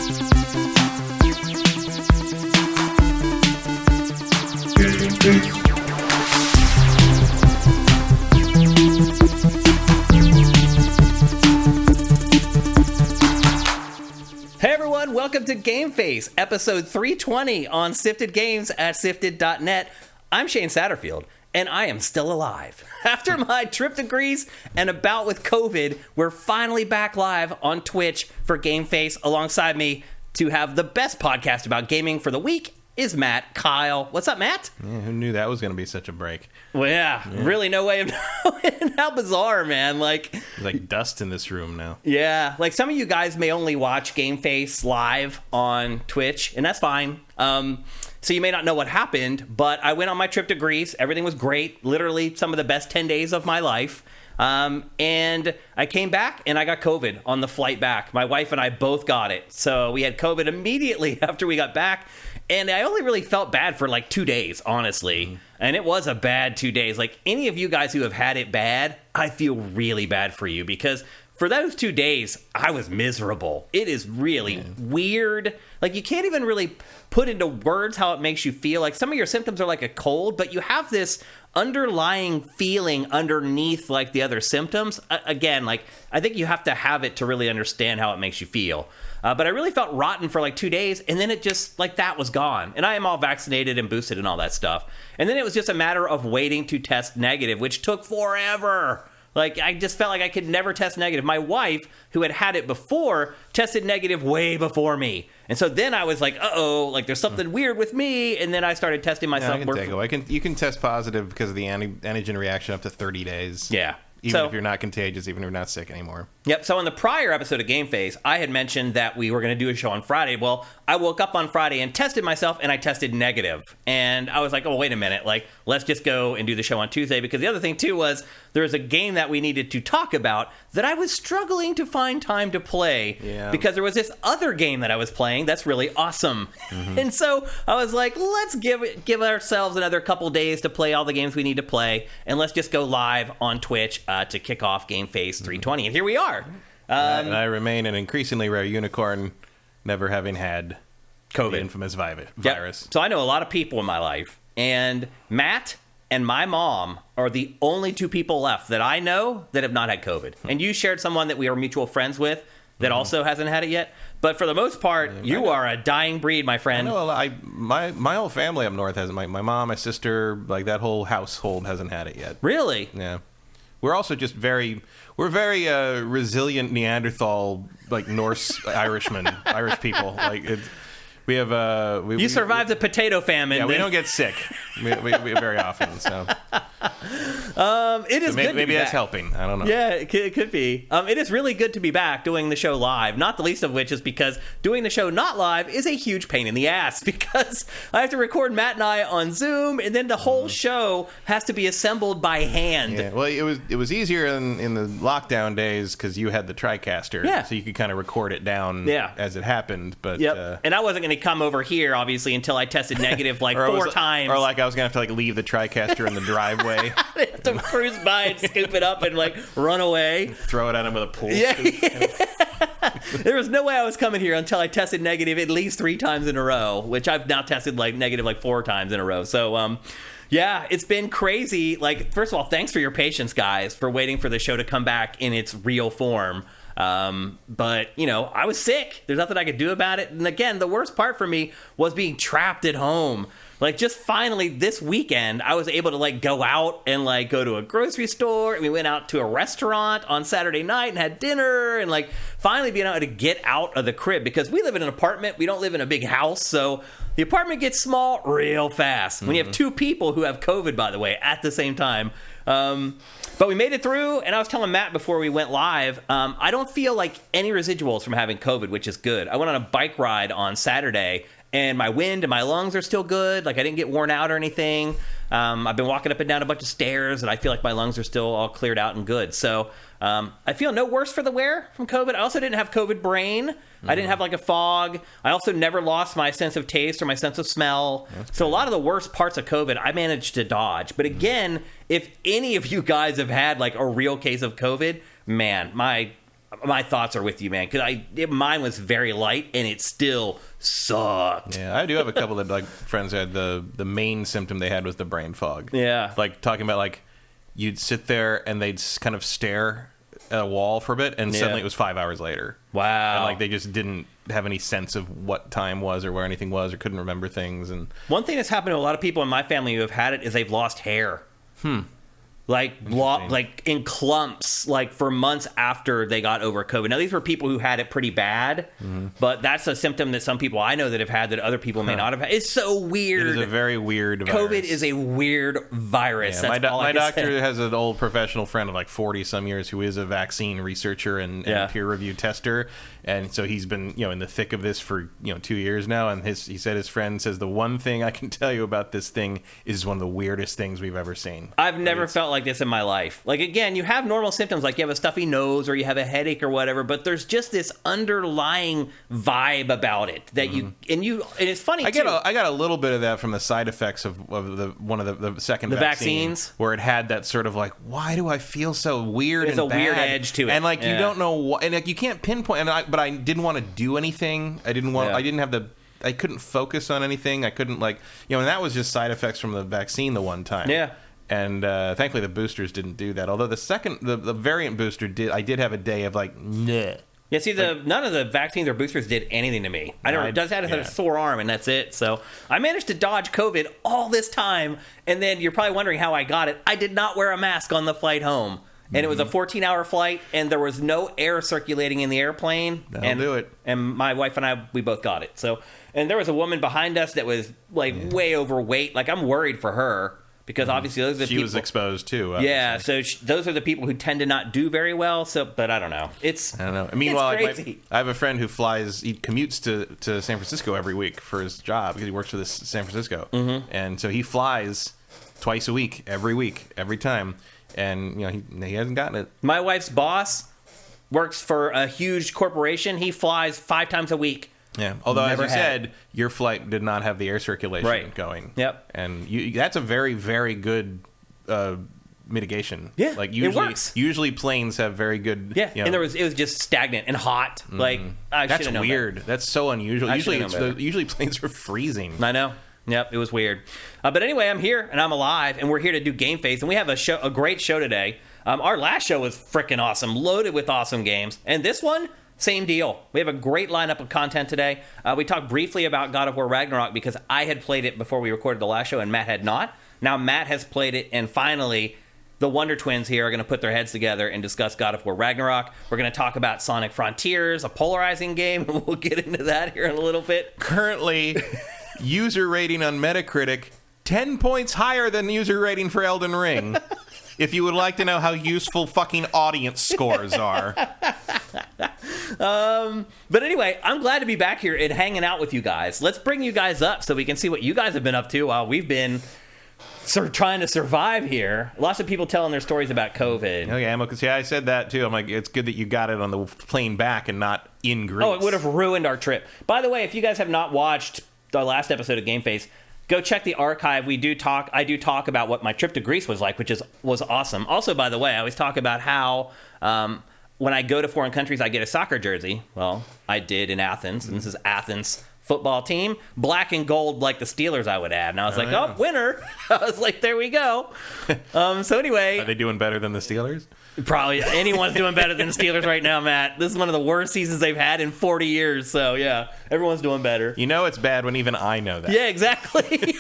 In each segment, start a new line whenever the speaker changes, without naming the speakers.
Welcome to GameFace, episode 320 on Sifted Games at Sifted.net. I'm Shane Satterfield, and I am still alive. After my trip to Greece and a bout with COVID, we're finally back live on Twitch for GameFace. Alongside me to have the best podcast about gaming for the week is Matt Kyle. What's up, Matt?
Yeah, who knew that was going to be such a break?
Well, yeah, really no way of knowing. How bizarre, man. Like,
there's like dust in this room now.
Yeah, like some of you guys may only watch GameFace live on Twitch, and that's fine. So you may not know what happened, but I went on my trip to Greece. Everything was great. Literally some of the best 10 days of my life. And I came back and I got COVID on the flight back. My wife and I both got it. So we had COVID immediately after we got back. And I only really felt bad for like 2 days, honestly. Mm-hmm. And it was a bad 2 days. Like any of you guys who have had it bad, I feel really bad for you because for those 2 days, I was miserable. It is really weird. Like you can't even really put into words how it makes you feel. Like some of your symptoms are like a cold, but you have this underlying feeling underneath like the other symptoms. Again, like I think you have to have it to really understand how it makes you feel. But I really felt rotten for like 2 days, and then it just, like, that was gone. And I am all vaccinated and boosted and all that stuff. And then it was just a matter of waiting to test negative, which took forever. Like, I just felt like I could never test negative. My wife, who had had it before, tested negative way before me. And so then I was like, uh-oh, like, there's something weird with me. And then I started testing myself.
Yeah, you can test positive because of the antigen reaction up to 30 days.
Yeah.
Even if you're not contagious, even if you're not sick anymore.
Yep. So in the prior episode of GameFace, I had mentioned that we were going to do a show on Friday. Well, I woke up on Friday and tested myself, and I tested negative. And I was like, oh, wait a minute. Like, let's just go and do the show on Tuesday. Because the other thing, too, was there was a game that we needed to talk about that I was struggling to find time to play. Yeah. Because there was this other game that I was playing that's really awesome. Mm-hmm. And so I was like, let's give ourselves another couple days to play all the games we need to play. And let's just go live on Twitch to kick off GameFace 320. And here we are.
And I remain an increasingly rare unicorn, never having had COVID, the infamous virus.
Yep. So I know a lot of people in my life, and Matt and my mom are the only two people left that I know that have not had COVID. And you shared someone that we are mutual friends with that also hasn't had it yet. But for the most part, you are a dying breed, my friend.
I know my whole family up north hasn't. My mom, my sister, like that whole household hasn't had it yet.
Really?
Yeah. We're also just very resilient Neanderthal, like Norse Irish people. Like we have
you survived the potato famine.
Yeah, we don't get sick we very often. So
it is good.
Maybe that's helping. I don't know.
Yeah, it could be. It is really good to be back doing the show live. Not the least of which is because doing the show not live is a huge pain in the ass because I have to record Matt and I on Zoom, and then the whole show has to be assembled by hand.
Yeah. Well, it was easier in the lockdown days because you had the TriCaster, so you could kind of record it down as it happened. But
and I wasn't going to come over here obviously until I tested negative like 4 times.
Or like I was going to have to like leave the TriCaster in the driveway.
Have to cruise by and scoop it up and like run away.
Throw it at him with a pool.
Yeah. There was no way I was coming here until I tested negative at least 3 times in a row, which I've now tested like negative like 4 times in a row. So, yeah, it's been crazy. Like, first of all, thanks for your patience, guys, for waiting for the show to come back in its real form. But, you know, I was sick. There's nothing I could do about it. And again, the worst part for me was being trapped at home. Like, just finally this weekend, I was able to, like, go out and, like, go to a grocery store. And we went out to a restaurant on Saturday night and had dinner. And, like, finally being able to get out of the crib. Because we live in an apartment. We don't live in a big house. So the apartment gets small real fast. When you have 2 people who have COVID, by the way, at the same time. But we made it through, and I was telling Matt before we went live, I don't feel like any residuals from having COVID, which is good. I went on a bike ride on Saturday, and my wind and my lungs are still good. Like, I didn't get worn out or anything. I've been walking up and down a bunch of stairs, and I feel like my lungs are still all cleared out and good. So I feel no worse for the wear from COVID. I also didn't have COVID brain. I didn't have, like, a fog. I also never lost my sense of taste or my sense of smell. So a lot of the worst parts of COVID, I managed to dodge. But again, if any of you guys have had, like, a real case of COVID, man, my my thoughts are with you, man, because mine was very light and it still sucked.
Yeah, I do have a couple of like friends who had the main symptom they had was the brain fog.
Yeah,
like talking about like you'd sit there and they'd kind of stare at a wall for a bit, and suddenly it was 5 hours later.
Wow.
And like they just didn't have any sense of what time was or where anything was, or couldn't remember things. And
one thing that's happened to a lot of people in my family who have had it is they've lost hair. Like in clumps, like for months after they got over COVID. Now, these were people who had it pretty bad, but that's a symptom that some people I know that have had that other people may not have had. It's so weird.
It is a very weird virus.
COVID is a weird virus.
Yeah,
That's
my doctor has an old professional friend of like 40-some years who is a vaccine researcher and peer-reviewed tester. And so he's been, in the thick of this for, 2 years now. And he said his friend says, the one thing I can tell you about this thing is one of the weirdest things we've ever seen.
I've never felt like this in my life. Like, again, you have normal symptoms, like you have a stuffy nose or you have a headache or whatever, but there's just this underlying vibe about it that and it's funny,
I got a little bit of that from the side effects of one of the second
vaccines,
where it had that sort of like, why do I feel so weird?
There's
and
a weird edge to it.
And like, you don't know what, and like, you can't pinpoint, but I didn't want to do anything. I couldn't focus on anything. I couldn't and that was just side effects from the vaccine the one time.
Yeah.
And thankfully the boosters didn't do that. Although the variant booster did. I did have a day of like, nah.
Yeah, see, none of the vaccines or boosters did anything to me. I just had a sore arm, and that's it. So I managed to dodge COVID all this time, and then you're probably wondering how I got it. I did not wear a mask on the flight home. And it was a 14-hour flight, and there was no air circulating in the airplane.
That'll do it.
And my wife and I, we both got it. So, and there was a woman behind us that was way overweight. Like, I'm worried for her because obviously those are the people. She was
exposed too. Obviously.
Yeah, so those are the people who tend to not do very well. So, but I don't know.
I don't know. Meanwhile,
crazy.
I have a friend who commutes to San Francisco every week for his job because he works for San Francisco, and so he flies twice a week, every time. And he hasn't gotten it.
My wife's boss works for a huge corporation. He flies 5 times a week.
Yeah, although as you said, your flight did not have the air circulation going.
Yep.
And that's a very, very good mitigation.
Yeah,
like
it works.
Usually planes have very good.
Yeah, and it was just stagnant and hot. Like I should have known. That's
weird. That's so unusual. Usually planes are freezing.
I know. Yep, it was weird. But anyway, I'm here, and I'm alive, and we're here to do GameFace, and we have a great show today. Our last show was freaking awesome, loaded with awesome games. And this one, same deal. We have a great lineup of content today. We talked briefly about God of War Ragnarok because I had played it before we recorded the last show, and Matt had not. Now Matt has played it, and finally, the Wonder Twins here are going to put their heads together and discuss God of War Ragnarok. We're going to talk about Sonic Frontiers, a polarizing game. We'll get into that here in a little bit.
Currently... user rating on Metacritic 10 points higher than user rating for Elden Ring. If you would like to know how useful fucking audience scores are.
But anyway, I'm glad to be back here and hanging out with you guys. Let's bring you guys up so we can see what you guys have been up to while we've been trying to survive here. Lots of people telling their stories about COVID.
Oh yeah, because I said that too. I'm like, it's good that you got it on the plane back and not in Greece.
Oh, it would have ruined our trip. By the way, if you guys have not watched our last episode of GameFace, go check the archive. I do talk about what my trip to Greece was like, which was awesome. Also, by the way, I always talk about how when I go to foreign countries, I get a soccer jersey. Well, I did in Athens, and this is Athens football team, black and gold like the Steelers, I would add. And I was oh, winner. I was like, there we go. So anyway.
Are they doing better than the Steelers?
Probably anyone's doing better than the Steelers right now, Matt. This is one of the worst seasons they've had in 40 years. So, yeah, everyone's doing better.
You know it's bad when even I know that.
Yeah, exactly.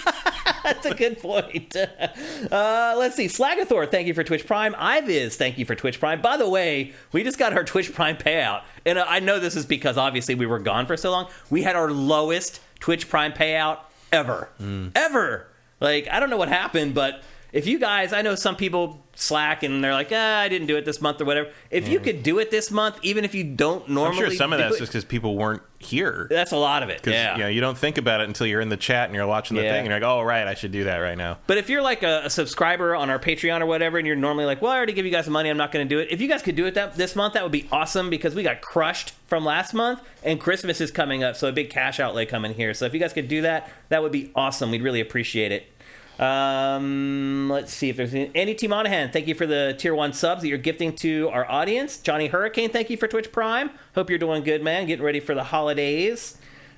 That's a good point. Let's see. Slagathor, thank you for Twitch Prime. Iviz, thank you for Twitch Prime. By the way, we just got our Twitch Prime payout. And I know this is because, obviously, we were gone for so long. We had our lowest Twitch Prime payout ever. Ever. Like, I don't know what happened, but if you guys, I know some people slack and they're like, I didn't do it this month or whatever. If you could do it this month, even if you don't normally,
I'm sure some of that's just because people weren't here.
That's a lot of it. Yeah,
you don't think about it until you're in the chat and you're watching the thing and you're like, oh right, I should do that right now.
But if you're like a subscriber on our Patreon or whatever, and you're normally like, well, I already give you guys the money, I'm not going to do it. If you guys could do it this month, that would be awesome because we got crushed from last month and Christmas is coming up, so a big cash outlay coming here. So if you guys could do that, that would be awesome. We'd really appreciate it. Let's see if there's any. T. Monahan, thank you for the tier 1 subs that you're gifting to our audience. Johnny Hurricane, thank you for Twitch Prime. Hope you're doing good, man. Getting ready for the holidays.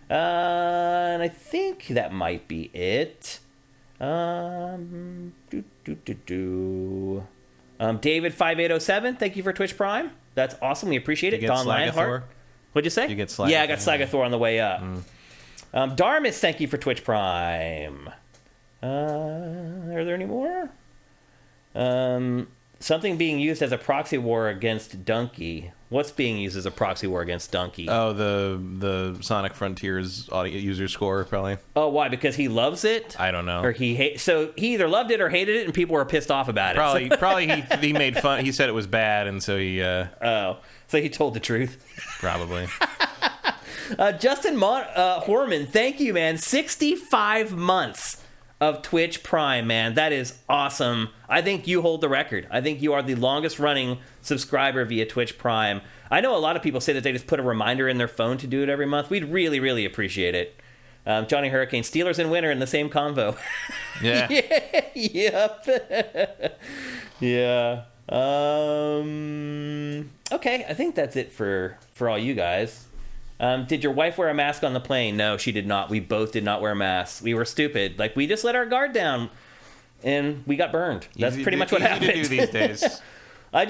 And I think that might be it. David5807, thank you for Twitch Prime. That's awesome. We appreciate it. Don Lionheart. What'd you say?
You get Slagathor.
Yeah, I got Slagathor on the way up. Darmus, thank you for Twitch Prime. Are there any more? Something being used as a proxy war against Donkey. What's being used as a proxy war against Donkey?
Oh, the Sonic Frontiers user score, probably.
Oh, why? Because he loves it?
I don't know.
Or so he either loved it or hated it, and people were pissed off about it.
Probably he made fun. He said it was bad, and so he...
so he told the truth.
Probably.
Justin Horman, thank you, man. 65 months of Twitch Prime, man. That is awesome. I think you hold the record. I think you are the longest running subscriber via Twitch Prime. I know a lot of people say that they just put a reminder in their phone to do it every month. We'd really, really appreciate it. Johnny Hurricane, Steelers and winner in the same convo.
Yeah.
Yep. Yeah. Okay, I think that's it for all you guys. Did your wife wear a mask on the plane? No, she did not. We both did not wear masks. We were stupid. Like, we just let our guard down, and we got burned. That's pretty much what happened.
Easy to do these days.
I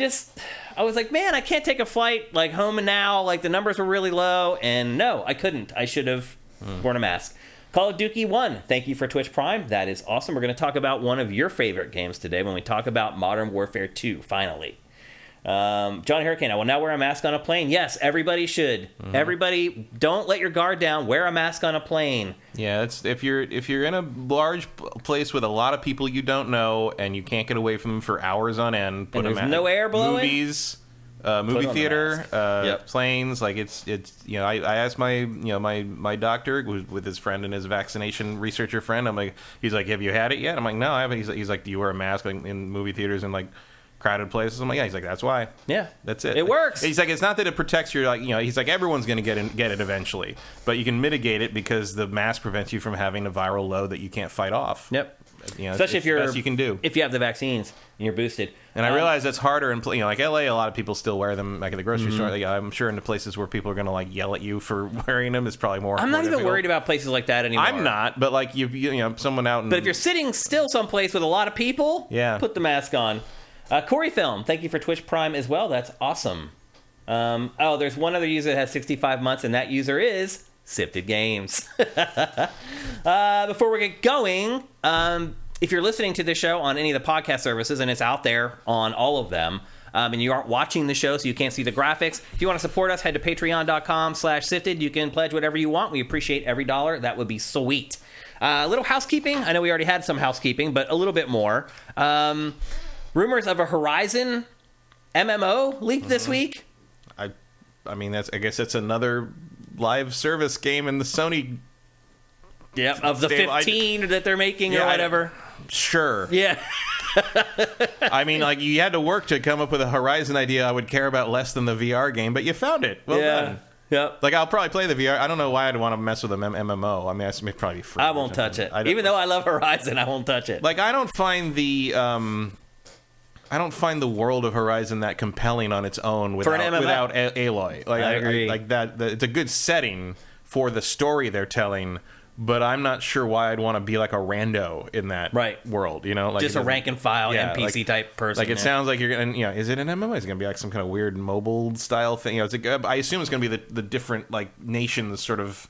was like, man, I can't take a flight, like, home and now. Like, the numbers were really low, and no, I couldn't. I should have worn a mask. Call of Duty 1, thank you for Twitch Prime. That is awesome. We're going to talk about one of your favorite games today when we talk about Modern Warfare 2, finally. Johnny Hurricane, I will now wear a mask on a plane. Yes, everybody should. Everybody, don't let your guard down. Wear a mask on a plane.
Yeah, it's if you're in a large place with a lot of people you don't know and you can't get away from them for hours on end.
And there's no air blowing.
Movies, movie theater, planes. Like it's I asked my doctor with his friend and his vaccination researcher friend. I'm like, he's like, have you had it yet? I'm like, no, I haven't. He's like, do you wear a mask in movie theaters and like crowded places? I'm like, yeah. He's like, that's why.
Yeah,
that's it.
It works.
He's like, it's not that it protects your, like, he's like, everyone's going to get it eventually, but you can mitigate it because the mask prevents you from having a viral load that you can't fight off.
Yep. Especially if you're
the best you can do
if you have the vaccines and you're boosted.
And I realize that's harder in like LA. A lot of people still wear them, like at the grocery store. Like, I'm sure in the places where people are going to like yell at you for wearing them, it's probably more.
I'm not even worried about places like that anymore.
I'm not, but like you someone out.
But if you're sitting still someplace with a lot of people, put the mask on. Corey Film, thank you for Twitch Prime as well. That's awesome. There's one other user that has 65 months, and that user is Sifted Games. Before we get going, if you're listening to this show on any of the podcast services, and it's out there on all of them, and you aren't watching the show so you can't see the graphics, if you want to support us, head to patreon.com/sifted. You can pledge whatever you want. We appreciate every dollar. That would be sweet. A little housekeeping. I know we already had some housekeeping, but a little bit more. Rumors of a Horizon MMO leaked this week.
I mean, I guess that's another live service game in the Sony.
Yeah, of the 15 that they're making or whatever.
Sure.
Yeah.
I mean, like, you had to work to come up with a Horizon idea I would care about less than the VR game, but you found it. Well done.
Yep.
Like, I'll probably play the VR. I don't know why I'd want to mess with an MMO. I mean, it's probably be free.
I won't touch it. Even though I love Horizon, I won't touch it.
Like, I don't find the world of Horizon that compelling on its own without Aloy. Like,
I agree.
It's a good setting for the story they're telling, but I'm not sure why I'd want to be like a rando in that world, Like,
just a rank and file NPC type person.
Like, it sounds like you're going to, is it an MMO? Is it going to be like some kind of weird mobile style thing? I assume it's going to be the different, like, nations sort of,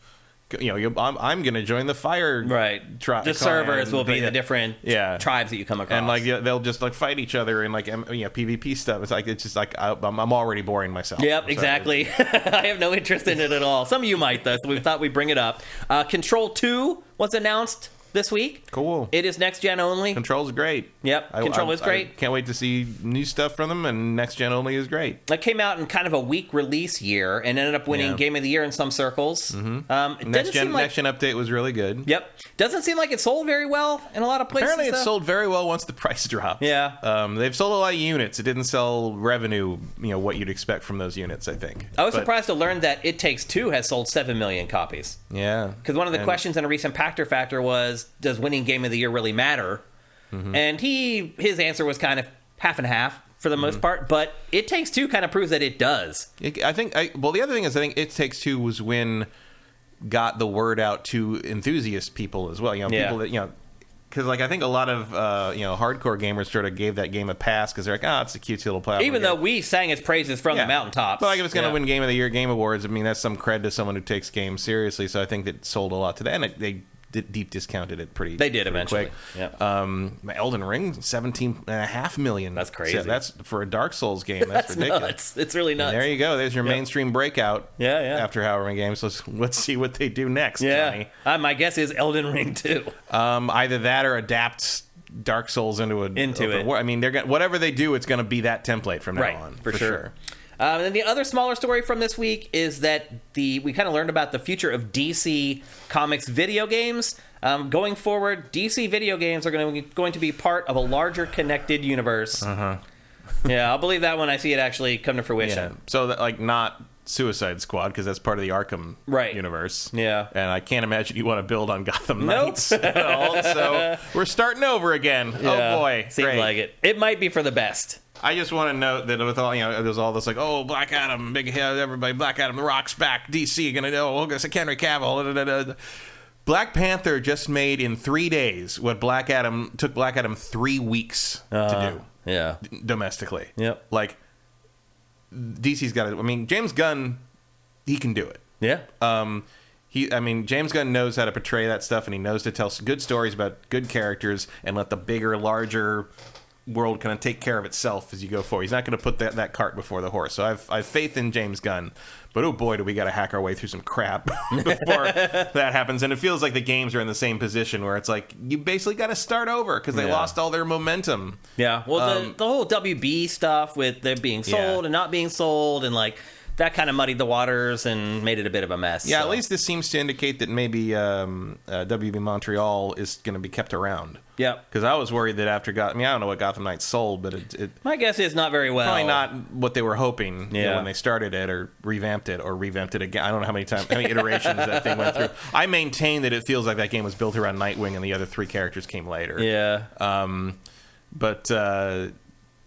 I'm going to join the fire.
Right. The servers will be the different tribes that you come across.
And, like, they'll just, like, fight each other and, like, PvP stuff. It's just like, I'm already boring myself.
Yep, exactly. I have no interest in it at all. Some of you might, though, so we thought we'd bring it up. Control 2 was announced this week.
Cool.
It is next gen only.
Control's great.
Yep, Control is great.
I can't wait to see new stuff from them, and next gen only is great.
That came out in kind of a weak release year and ended up winning Game of the Year in some circles.
Next gen update was really good.
Yep. Doesn't seem like it sold very well in a lot of places.
Apparently it sold very well once the price dropped.
Yeah.
They've sold a lot of units. It didn't sell revenue, what you'd expect from those units, I think.
I was surprised to learn that It Takes Two has sold 7 million copies.
Yeah.
Because one of the questions in a recent Pachter Factor was, does winning Game of the Year really matter? And his answer was kind of half and half for the most part, but It Takes Two kind of proves that it does.
The other thing is I think It Takes Two was when got the word out to enthusiast people as well. People that, because I think a lot of hardcore gamers sort of gave that game a pass because they're like, it's a cute little platform.
Even though we sang its praises from the mountaintops.
But if it's going to win Game of the Year, Game Awards, I mean, that's some cred to someone who takes games seriously. So I think that sold a lot to that, and they deep discounted it pretty.
They did eventually.
Quick.
Yeah.
Elden Ring, 17.5 million.
That's crazy.
So that's for a Dark Souls game. That's ridiculous.
Nuts. It's really nuts.
And there you go. There's your mainstream breakout. After however many games. So let's see what they do next.
Yeah. My guess is Elden Ring too.
Either that or adapt Dark Souls into it. I mean, whatever they do, it's going to be that template from now on.
For sure. And then the other smaller story from this week is that we kind of learned about the future of DC Comics video games. Going forward, DC video games are going to be part of a larger connected universe. Yeah, I'll believe that when I see it actually come to fruition.
Yeah. So that, not Suicide Squad, because that's part of the Arkham universe.
Yeah.
And I can't imagine you want to build on Gotham Knights at all. So we're starting over again. Yeah. Oh boy.
Seems like it. It might be for the best.
I just want to note that with all, there's all this Black Adam, big head, everybody, Black Adam, The Rock's back, DC, gonna say Henry Cavill. Black Panther just made in 3 days what took Black Adam 3 weeks to do.
Yeah.
Domestically.
Yep.
DC's got it. I mean, James Gunn, he can do it.
Yeah.
James Gunn knows how to portray that stuff, and he knows to tell good stories about good characters and let the bigger, larger world kind of take care of itself as you go forward. He's not going to put that cart before the horse. So I've faith in James Gunn. But oh boy, do we got to hack our way through some crap before that happens. And it feels like the games are in the same position where it's like you basically got to start over because they lost all their momentum.
Yeah. Well, the whole WB stuff with them being sold and not being sold and that kind of muddied the waters and made it a bit of a mess.
Yeah, so. At least this seems to indicate that maybe WB Montreal is going to be kept around.
Yeah.
Because I was worried that after I don't know what Gotham Knights sold, but it
my guess is not very well.
Probably not what they were hoping when they started it or revamped it again. I don't know how many iterations that thing went through. I maintain that it feels like that game was built around Nightwing and the other 3 characters came later.
Yeah.
I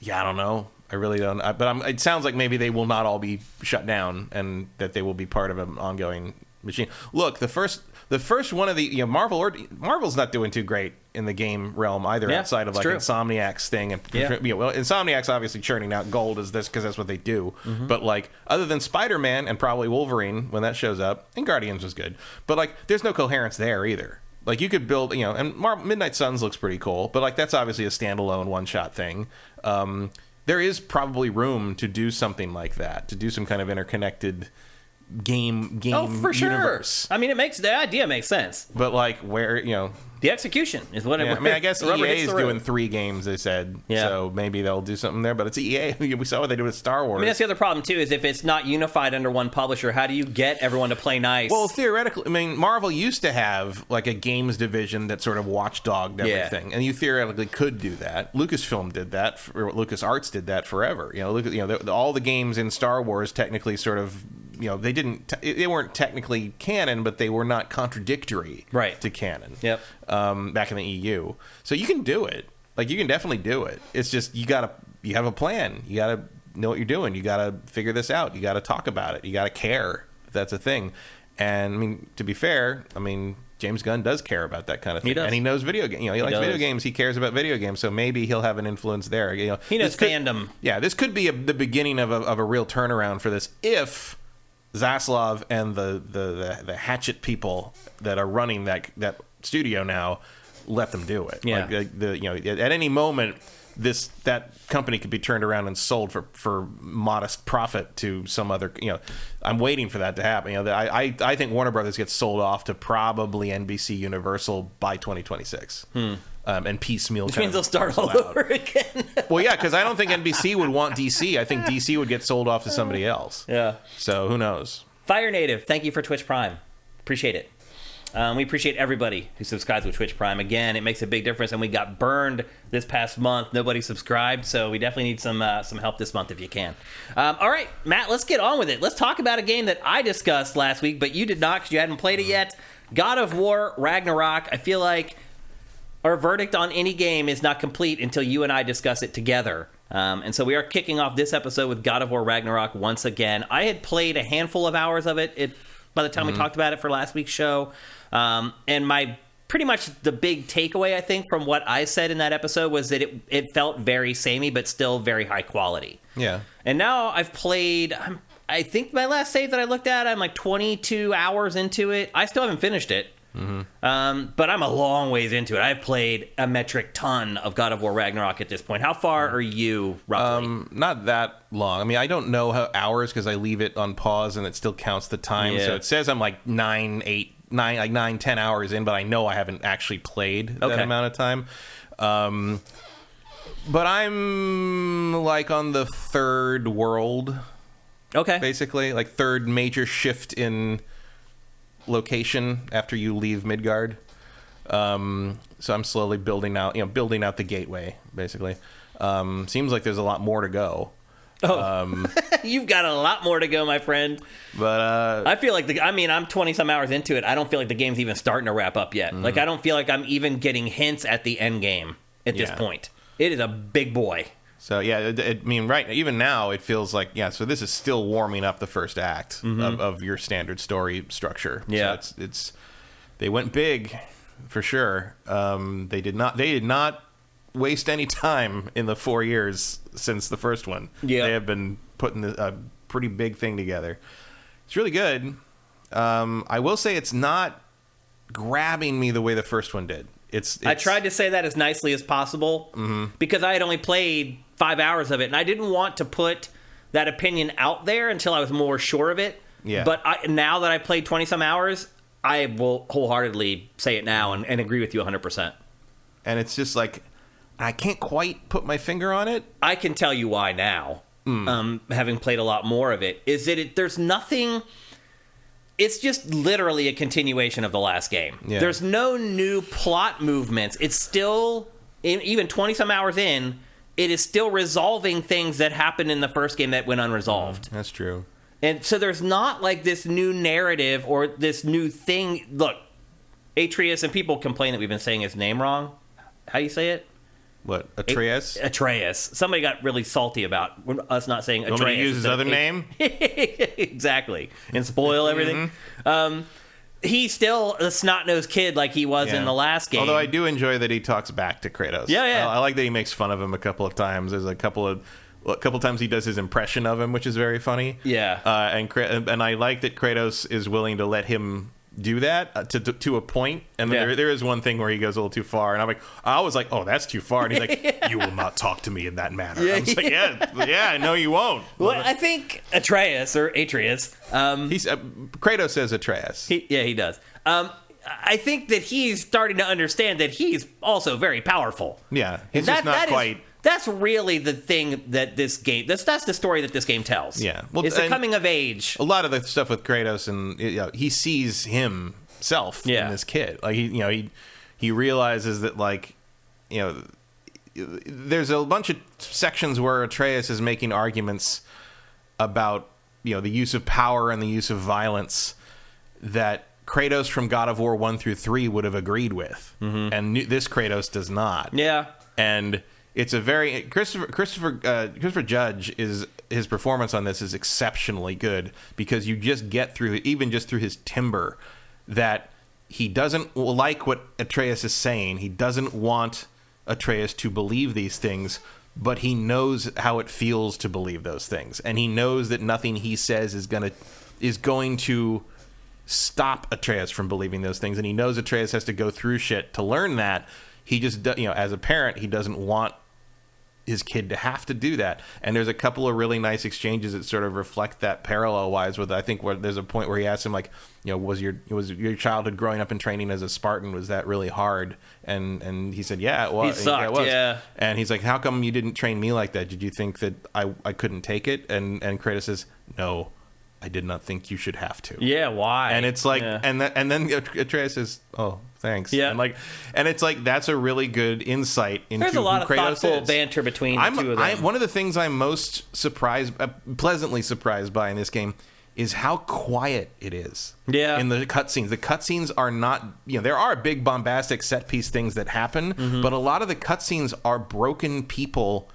don't know. I really don't. But it sounds like maybe they will not all be shut down, and that they will be part of an ongoing machine. Look, the first one of the Marvel's not doing too great in the game realm either, outside of Insomniac's thing. And Insomniac's obviously churning out gold as this because that's what they do. Mm-hmm. But other than Spider-Man and probably Wolverine when that shows up, and Guardians was good, but there's no coherence there either. You could build, and Midnight Suns looks pretty cool, but that's obviously a standalone one-shot thing. There is probably room to do something like that, to do some kind of interconnected game
for sure.
universe.
I mean, the idea makes sense.
But where
the execution is what.
I guess EA is doing 3 games. They said so maybe they'll do something there. But it's EA. We saw what they did with Star Wars.
I mean, that's the other problem too. Is if it's not unified under one publisher, how do you get everyone to play nice?
Well, theoretically, Marvel used to have a games division that sort of watchdogged everything, and you theoretically could do that. Lucasfilm did that. LucasArts did that forever. All the games in Star Wars technically sort of. They weren't technically canon, but they were not contradictory to canon.
Yep.
Back in the EU, so you can do it. You can definitely do it. It's just you have a plan. You gotta know what you're doing. You gotta figure this out. You gotta talk about it. You gotta care if that's a thing. And to be fair, James Gunn does care about that kind of thing.
He does.
And he knows video games. He likes video games. He cares about video games. So maybe he'll have an influence there.
He knows fandom.
Yeah, this could be the beginning of a real turnaround for this if Zaslav and the Hatchet people that are running that studio now let them do it.
Yeah.
At any moment that company could be turned around and sold for modest profit to some other. I'm waiting for that to happen. I think Warner Brothers gets sold off to probably NBC Universal by 2026. And piecemeal.
Which means they'll start all over again.
Well, yeah, because I don't think NBC would want DC. I think DC would get sold off to somebody else.
Yeah.
So who knows?
Fire Native, thank you for Twitch Prime. Appreciate it. We appreciate everybody who subscribes with Twitch Prime. Again, it makes a big difference, and we got burned this past month. Nobody subscribed, so we definitely need some help this month if you can. All right, Matt, let's get on with it. Let's talk about a game that I discussed last week, but you did not because you hadn't played it yet. God of War Ragnarok. I feel like our verdict on any game is not complete until you and I discuss it together. And so we are kicking off this episode with God of War Ragnarok once again. I had played a handful of hours of it by the time we talked about it for last week's show. And pretty much the big takeaway, I think, from what I said in that episode was that it felt very samey, but still very high quality.
Yeah.
And now I've played, I think my last save that I looked at, I'm like 22 hours into it. I still haven't finished it. But I'm a long ways into it. I've played a metric ton of God of War Ragnarok at this point. How far are you, roughly?
Not that long. I mean, I don't know how hours because I leave it on pause and it still counts the time.
Yeah.
So it says I'm like 9, 10 hours in, but I know I haven't actually played that amount of time. But I'm like on the third world.
Okay.
Basically, like third major shift in location after you leave Midgard. So I'm slowly building out the gateway, basically. Seems like there's a lot more to go.
You've got a lot more to go, my friend.
But
I feel like I'm 20 some hours into it. I don't feel like the game's even starting to wrap up yet. Like, I don't feel like I'm even getting hints at the end game at this point. It is a big boy.
So yeah, right, even now it feels like, so this is still warming up the first act of your standard story structure.
Yeah.
So they went big for sure. They did not waste any time in the 4 years since the first one.
Yeah.
They have been putting a pretty big thing together. It's really good. I will say it's not grabbing me the way the first one did. I tried to say that as nicely as possible because I had only played 5 hours of it, and I didn't want to put that opinion out there until I was more sure of it. Yeah.
But now that I've played 20-some hours, I will wholeheartedly say it now and agree with you 100%.
And it's just like, I can't quite put my finger on it.
I can tell you why now, having played a lot more of it, is that there's nothing... It's just literally a continuation of the last game.
Yeah.
There's no new plot movements. It's still, even 20-some hours in, it is still resolving things that happened in the first game that went unresolved.
That's true.
And so there's not like this new narrative or this new thing. Look, Atreus, and people complain that we've been saying his name wrong. How do you say it?
What, Atreus?
Atreus. Somebody got really salty about us not saying Atreus.
You want me to use his other name?
Exactly. And spoil everything. He's still a snot-nosed kid like he was in the last game.
Although I do enjoy that he talks back to Kratos.
Yeah.
I like that he makes fun of him a couple of times. There's a couple times he does his impression of him, which is very funny.
Yeah.
And I like that Kratos is willing to let him do that to a point, and there is one thing where he goes a little too far, and I was like, oh, that's too far, and he's like, you will not talk to me in that manner. I was like, yeah, no, you won't.
Well, I think Atreus
Kratos says Atreus.
He does. I think that he's starting to understand that he's also very powerful.
Yeah, he's just not quite.
That's really the thing that this game... That's the story that this game tells.
Yeah.
Well, it's the coming of age.
A lot of the stuff with Kratos, and he sees himself in this kid. Like, he realizes that, like, there's a bunch of sections where Atreus is making arguments about, the use of power and the use of violence that Kratos from God of War 1 through 3 would have agreed with. And this Kratos does not.
Yeah.
And... it's a very Christopher Judge his performance on this is exceptionally good because you just get through his timbre that he doesn't like what Atreus is saying. He doesn't want Atreus to believe these things, but he knows how it feels to believe those things, and he knows that nothing he says is going to stop Atreus from believing those things, and he knows Atreus has to go through shit to learn that. He just, as a parent, he doesn't want his kid to have to do that. And there's a couple of really nice exchanges that sort of reflect that parallel-wise with, I think, where there's a point where he asks him, like, was your childhood growing up and training as a Spartan, was that really hard? And he said, yeah, it was.
He sucked,
it was.
yeah.
And he's like, how come you didn't train me like that? Did you think that I couldn't take it? And Kratos says, no, I did not think you should have to.
Yeah, why?
And it's like, and then Atreus says, oh, thanks.
Yeah.
And it's like, that's a really good insight into
There's a lot of
Kratos
thoughtful
is.
banter between the two of them.
One of the things I'm most pleasantly surprised by in this game is how quiet it is.
Yeah.
In the cutscenes. The cutscenes are not, there are big bombastic set piece things that happen, but a lot of the cutscenes are broken people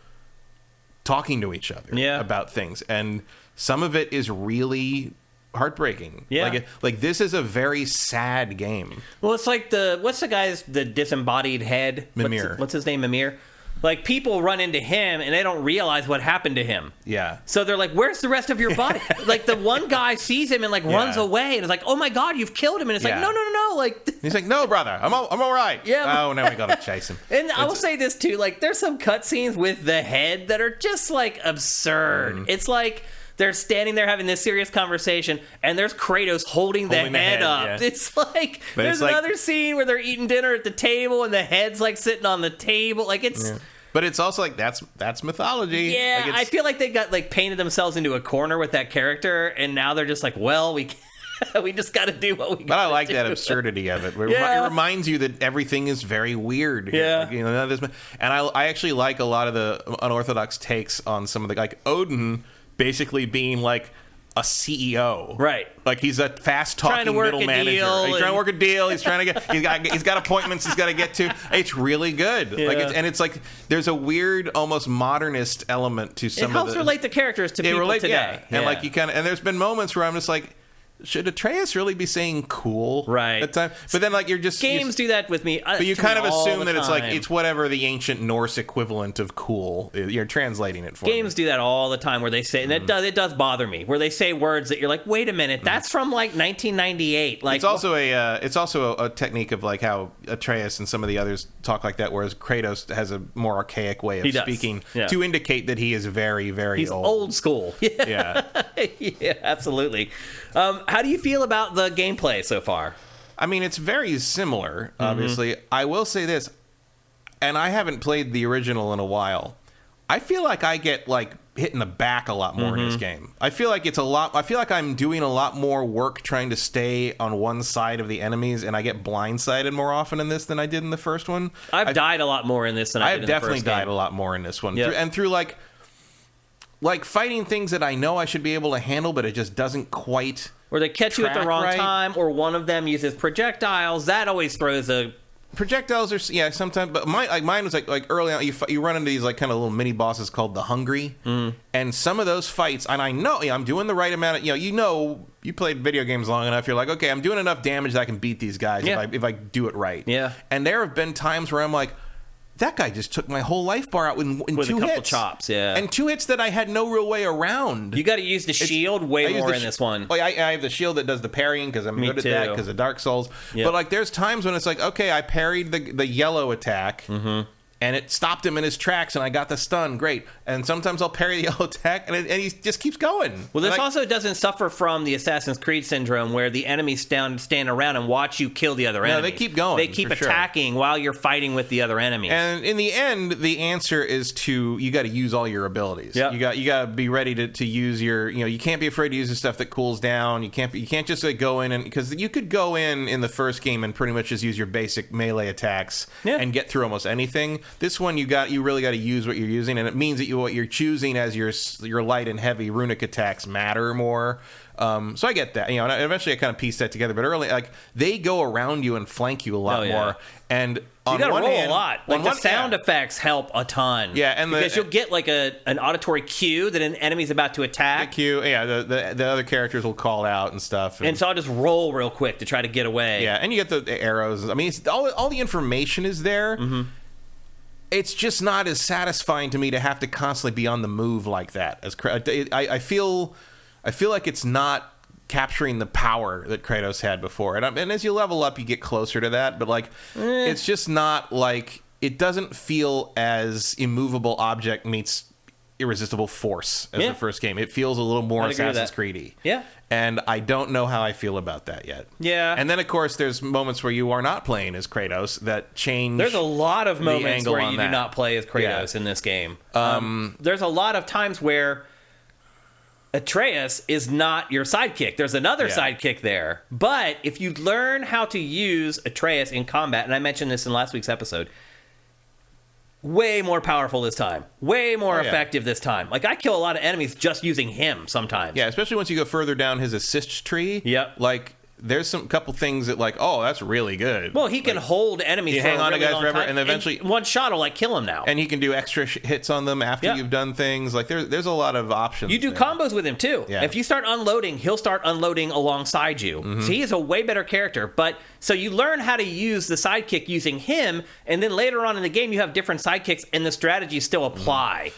talking to each other about things. And some of it is really heartbreaking.
Yeah.
Like this is a very sad game.
Well, it's like what's the disembodied head?
Mimir.
What's his name? Mimir? Like, people run into him, and they don't realize what happened to him.
Yeah.
So they're like, where's the rest of your body? Like, the one guy sees him and, like, runs away, and is like, oh, my God, you've killed him. And it's like, no. Like,
he's like, no, brother, I'm all right.
Yeah.
Oh, now we gotta chase him.
And I will say this, too. Like, there's some cutscenes with the head that are just, like, absurd. It's like they're standing there having this serious conversation, and there's Kratos holding the head up. Yeah. It's like, there's another scene where they're eating dinner at the table, and the head's, like, sitting on the table. Like, it's...
Yeah. But it's also like that's mythology.
Yeah,
like
I feel like they got like painted themselves into a corner with that character, and now they're just like, well, we just got to do what we got.
But I like that absurdity of it. It reminds you that everything is very weird.
Yeah,
like, and I actually like a lot of the unorthodox takes on some of the, like Odin basically being like a CEO,
right?
Like he's a fast-talking middle manager. He's trying to work a deal. He's trying to get. He's got appointments. He's got to get to. It's really good. Yeah. Like it's like there's a weird, almost modernist element to some.
It helps relate the characters to people today.
Yeah. And like you kind of. And there's been moments where I'm just like, should Atreus really be saying cool
right
at time? But then like you're just
games do that with me.
But you kind of assume that it's like it's whatever the ancient Norse equivalent of cool. You're translating it for
games do that all the time where they say, and it does bother me where they say words that you're like, wait a minute, that's from like 1998. Like
it's also a technique of like how Atreus and some of the others talk like that, whereas Kratos has a more archaic way of speaking to indicate that he is very, very
He's old school. Yeah, absolutely. How do you feel about the gameplay so far?
I mean, it's very similar, obviously. I will say this, and I haven't played the original in a while. I feel like I get like hit in the back a lot more in this game. I feel like I feel like I'm doing a lot more work trying to stay on one side of the enemies, and I get blindsided more often in this than I did in the first one.
I've died a lot more in this than I did in the first game.
I've definitely died a lot more in this one. Yep. Through like fighting things that I know I should be able to handle, but it just doesn't quite.
Or they catch you at the wrong time, or one of them uses projectiles. That always throws a.
Projectiles are sometimes, but mine was like early on. You run into these like kind of little mini bosses called the Hungry, and some of those fights, and I know I'm doing the right amount of you played video games long enough. You're like, okay, I'm doing enough damage that I can beat these guys if I do it right.
Yeah,
and there have been times where I'm like, that guy just took my whole life bar out in
with
2
a couple
hits.
Chops, yeah.
And 2 hits that I had no real way around.
You got to use the shield way more in this one.
Oh, I have the shield that does the parrying because I'm good at that because of Dark Souls. Yep. But like, there's times when it's like, okay, I parried the yellow attack. And it stopped him in his tracks, and I got the stun. Great. And sometimes I'll parry the yellow attack, and he just keeps going.
Well, this also doesn't suffer from the Assassin's Creed syndrome, where the enemies stand around and watch you kill the other enemies.
No, they keep going.
They keep attacking while you're fighting with the other enemies.
And in the end, the answer is you got to use all your abilities. Yep. You got to be ready to use your. You can't be afraid to use the stuff that cools down. You can't just like go in because you could go in the first game and pretty much just use your basic melee attacks and get through almost anything. This one, you really got to use what you're using, and it means that what you're choosing as your light and heavy runic attacks matter more. So I get that, and eventually I kind of pieced that together. But early, like they go around you and flank you a lot more, and on
you got to roll
hand,
a lot. Like the sound effects help a ton.
Yeah, and
because you'll get like an auditory cue that an enemy's about to attack.
The cue, the other characters will call out and stuff,
and so I'll just roll real quick to try to get away.
Yeah, and you get the arrows. I mean, all the information is there. It's just not as satisfying to me to have to constantly be on the move like that. I feel like it's not capturing the power that Kratos had before. And as you level up, you get closer to that. But like, it's just not like it doesn't feel as immovable object meets irresistible force as the first game. It feels a little more Assassin's Creed-y.
Yeah.
And I don't know how I feel about that yet.
Yeah.
And then, of course, there's moments where you are not playing as Kratos that change.
There's a lot of moments where you do not play as Kratos in this game. There's a lot of times where Atreus is not your sidekick. There's another sidekick there. But if you learn how to use Atreus in combat, and I mentioned this in last week's episode, way more powerful this time. Way more effective this time. Like, I kill a lot of enemies just using him sometimes.
Yeah, especially once you go further down his assist tree.
Yep.
Like, there's some couple things that, like, oh, that's really good.
Well, he can hold enemies
you
for
hang
a
on
really
to guys
long
forever,
time,
and eventually
one shot will, like, kill him now.
And he can do extra hits on them after you've done things. Like, there's a lot of options.
You do combos with him, too.
Yeah.
If you start unloading, he'll start unloading alongside you.
Mm-hmm.
So he is a way better character. But so you learn how to use the sidekick using him, and then later on in the game, you have different sidekicks, and the strategies still apply.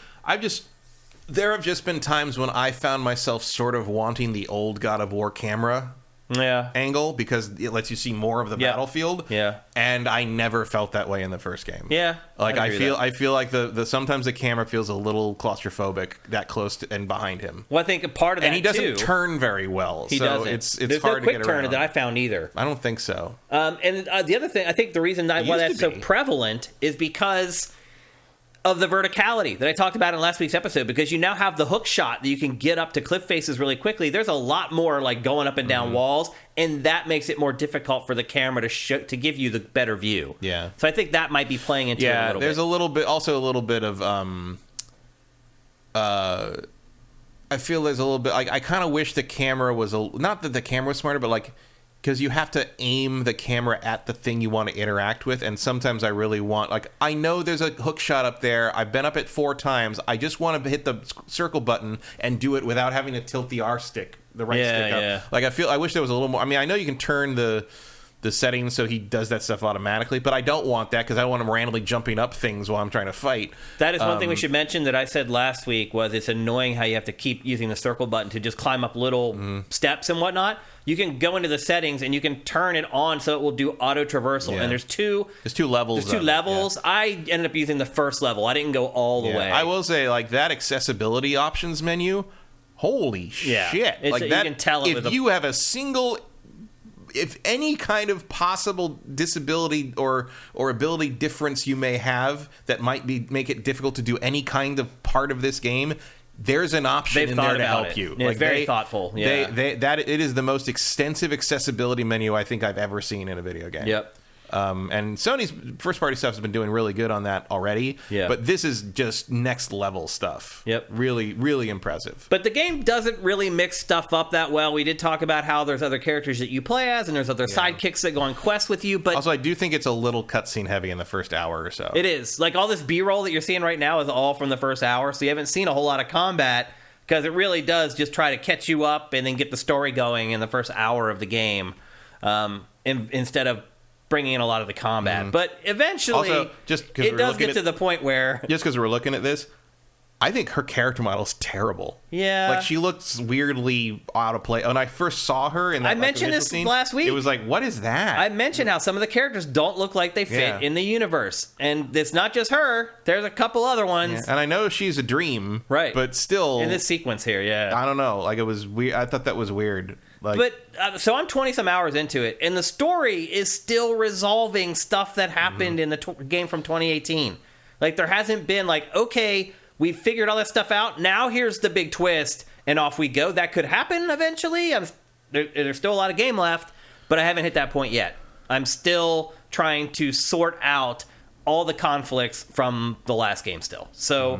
There have just been times when I found myself sort of wanting the old God of War camera angle, because it lets you see more of the battlefield.
Yeah.
And I never felt that way in the first game.
Yeah.
Like, I feel like the sometimes the camera feels a little claustrophobic that close to, and behind him.
Well, I think part of that,
and he doesn't
too,
turn very well.
He
so
doesn't.
It's
There's
hard
no quick
to get around.
turn that I found either.
I don't think so.
And the other thing, I think the reason why that's so prevalent is because of the verticality that I talked about in last week's episode, because you now have the hook shot that you can get up to cliff faces really quickly. There's a lot more like going up and down walls, and that makes it more difficult for the camera to give you the better view.
Yeah.
So I think that might be playing into it a little bit.
There's a little bit, also a little bit of I feel there's a little bit, I kind of wish the camera was not that the camera was smarter, but like, because you have to aim the camera at the thing you want to interact with, and sometimes I really want, like, I know there's a hook shot up there, I've been up it 4 times, I just want to hit the circle button and do it without having to tilt the R stick, the right stick up.
Yeah.
Like, I wish there was a little more, I mean, I know you can turn the settings so he does that stuff automatically, but I don't want that, because I don't want him randomly jumping up things while I'm trying to fight.
That is one thing we should mention that I said last week, was it's annoying how you have to keep using the circle button to just climb up little steps and whatnot. You can go into the settings and you can turn it on so it will do auto traversal.
Yeah.
And there's two
levels.
There's 2 levels. Yeah. I ended up using the first level. I didn't go all the way.
I will say, like, that accessibility options menu, holy shit! Like,
you
that,
can tell it
if you have a single, if any kind of possible disability or ability difference you may have that might make it difficult to do any kind of part of this game, there's an option in there to help you.
Yeah,
like,
it's very thoughtful. Yeah.
It is the most extensive accessibility menu I think I've ever seen in a video game.
Yep.
And Sony's first-party stuff has been doing really good on that already.
Yeah.
But this is just next-level stuff.
Yep.
Really, really impressive.
But the game doesn't really mix stuff up that well. We did talk about how there's other characters that you play as, and there's other sidekicks that go on quests with you. But
also, I do think it's a little cutscene heavy in the first hour or so.
It is. Like, all this B-roll that you're seeing right now is all from the first hour, so you haven't seen a whole lot of combat, because it really does just try to catch you up and then get the story going in the first hour of the game, instead of bringing in a lot of the combat. But eventually,
also,
it does get to the point where,
just because we're looking at this, I think her character model is terrible.
Yeah.
Like, she looks weirdly out of place. When I first saw her in that,
I mentioned this
scene
last week.
It was like, what is that?
I mentioned how some of the characters don't look like they fit in the universe. And it's not just her. There's a couple other ones.
Yeah. And I know she's a dream.
Right.
But still,
in this sequence here,
I don't know. Like, it was weird. I thought that was weird. Like,
but so I'm 20 some hours into it, and the story is still resolving stuff that happened in the game from 2018. Like, there hasn't been like, okay, we figured all that stuff out, now here's the big twist, and off we go. That could happen eventually. There's still a lot of game left, but I haven't hit that point yet. I'm still trying to sort out all the conflicts from the last game still. So.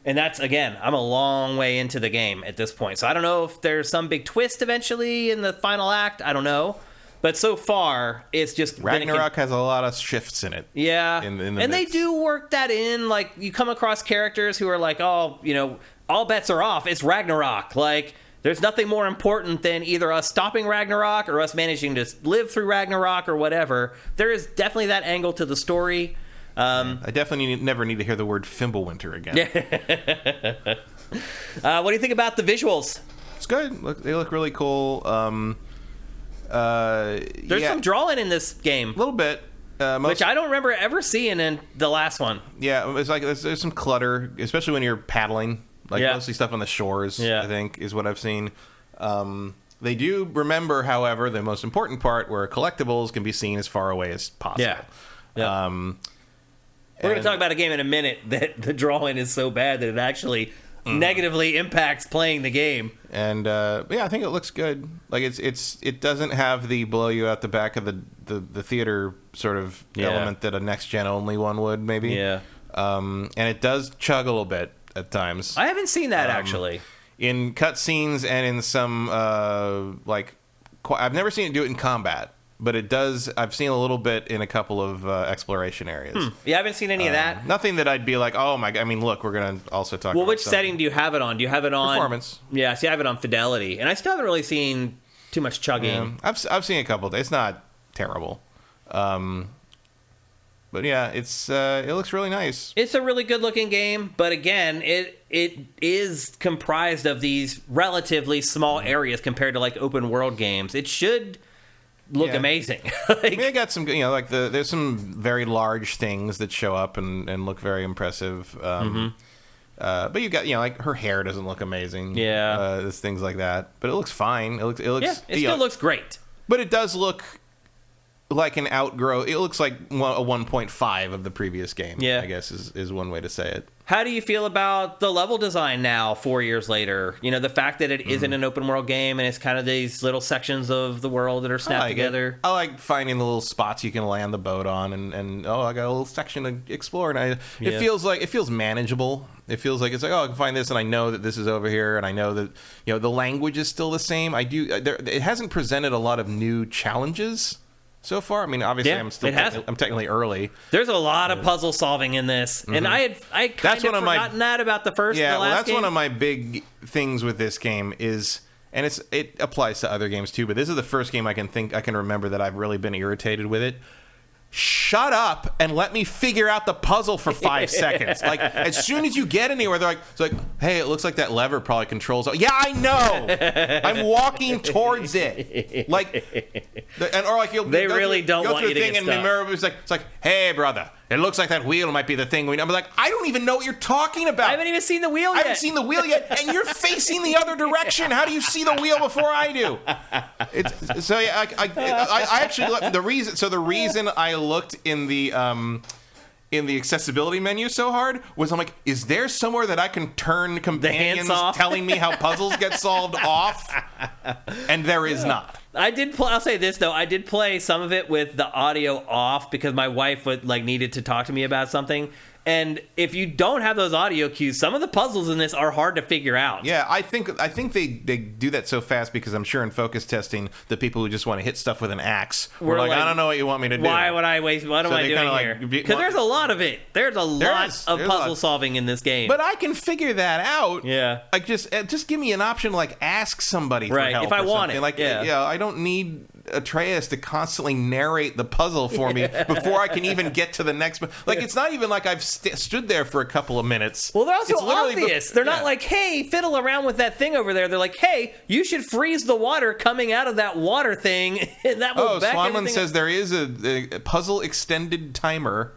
And that's, again, I'm a long way into the game at this point. So I don't know if there's some big twist eventually in the final act. I don't know. But so far, it's just...
Ragnarok has a lot of shifts in it.
Yeah.
In the
and they do work that in. Like, you come across characters who are like, oh, you know, all bets are off. It's Ragnarok. Like, there's nothing more important than either us stopping Ragnarok or us managing to live through Ragnarok or whatever. There is definitely that angle to the story.
I definitely never need to hear the word Fimbulwinter again.
What do you think about the visuals?
It's good. They look really cool.
There's some drawing in this game.
A little bit.
Which I don't remember ever seeing in the last one.
Yeah, it's like there's some clutter, especially when you're paddling. Like, mostly stuff on the shores, I think, is what I've seen. They do remember, however, the most important part, where collectibles can be seen as far away as possible.
Yeah. We're going to talk about a game in a minute that the drawing is so bad that it actually negatively impacts playing the game.
And I think it looks good. Like, it doesn't have the blow you out the back of the theater sort of element that a next gen only one would, maybe.
Yeah.
and it does chug a little bit at times.
I haven't seen that actually.
In cutscenes and in some I've never seen it do it in combat, but it does. I've seen a little bit in a couple of exploration areas.
Yeah, I haven't seen any of that.
Nothing that I'd be like, oh my god. I mean, look, we're gonna also talk.
Well,
about
which setting do you have it on? Do you have it on
performance?
Yeah, see, I have it on fidelity, and I still haven't really seen too much chugging.
I've seen a couple. It's not terrible. But yeah, it looks really nice.
It's a really good looking game, but again, it is comprised of these relatively small areas compared to like open world games. It should look amazing.
I mean, they got some, there's some very large things that show up and look very impressive. But you got, like her hair doesn't look amazing.
Yeah,
there's things like that, but it looks fine. It looks.
Yeah, it still looks great.
But it does look like an outgrow. It looks like a 1.5 of the previous game.
Yeah,
I guess is one way to say it.
How do you feel about the level design now, 4 years later? The fact that it isn't an open world game and it's kind of these little sections of the world that are snapped together.
I like finding the little spots you can land the boat on, and I got a little section to explore, and it feels manageable. It feels like it's like, I can find this, and I know that this is over here, and I know that the language is still the same. It hasn't presented a lot of new challenges so far. I mean, obviously, I'm technically early.
There's a lot of puzzle solving in this, and I kind of forgotten that about the first.
Yeah,
the last
that's
game.
one of my big things with this game is, and it applies to other games too. But this is the first game I can remember that I've really been irritated with it. Shut up and let me figure out the puzzle for 5 seconds. Like, as soon as you get anywhere, it's like, hey, it looks like that lever probably controls. Yeah, I know. I'm walking towards it.
They really don't want you to get stuck.
It's like, hey, brother, it looks like that wheel might be the thing. I'm like, I don't even know what you're talking about.
I haven't even seen the wheel yet.
I haven't seen the wheel yet, and you're facing the other direction. How do you see the wheel before I do? I actually the reason I looked in the accessibility menu so hard was I'm like, is there somewhere that I can turn companions telling me how puzzles get solved off? And there is not.
I'll say this though, I did play some of it with the audio off because my wife needed to talk to me about something. And if you don't have those audio cues, some of the puzzles in this are hard to figure out.
Yeah, I think they do that so fast because I'm sure in focus testing, the people who just want to hit stuff with an axe were like, I don't know what you want me to do.
Why would I waste? What am I doing here? Because there's a lot of it. There's a lot of puzzle solving in this game.
But I can figure that out.
Yeah.
Like just give me an option to ask somebody for help.
If I want it.
I don't need Atreus to constantly narrate the puzzle for me before I can even get to the next. It's not even like I've stood there for a couple of minutes.
Well, they're also obvious. They're not like, hey, fiddle around with that thing over there. They're like, hey, you should freeze the water coming out of that water thing. And that will back
Swanman says there is a puzzle extended timer,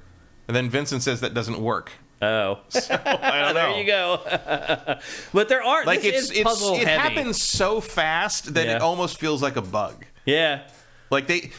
and then Vincent says that doesn't work.
Oh,
so, I don't know.
There you go. But there are
it happens so fast that it almost feels like a bug.
Yeah.
Like they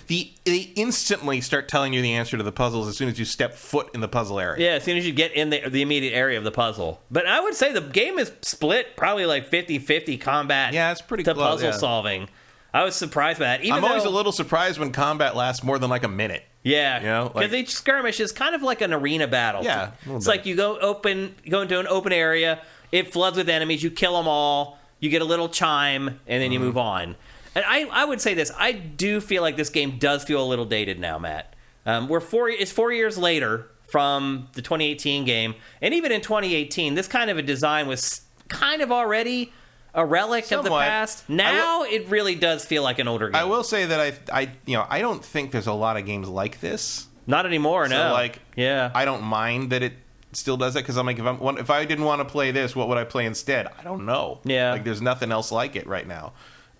instantly start telling you the answer to the puzzles as soon as you step foot in the puzzle area.
Yeah, as soon as you get in the immediate area of the puzzle. But I would say the game is split probably like 50-50 combat.
Yeah, it's pretty
to
close,
puzzle solving. I was surprised by that.
I'm always a little surprised when combat lasts more than like a minute.
Yeah, because each skirmish is kind of like an arena battle.
Yeah,
it's like you go into an open area, it floods with enemies, you kill them all, you get a little chime, and then you move on. And I would say this, I do feel like this game does feel a little dated now, Matt. It's 4 years later from the 2018 game, and even in 2018, this kind of a design was kind of already a relic of the past. Now it really does feel like an older game.
I will say that I don't think there's a lot of games like this.
Not anymore, no.
I don't mind that it still does that because I'm like, if I didn't want to play this, what would I play instead? I don't know.
Yeah.
There's nothing else like it right now.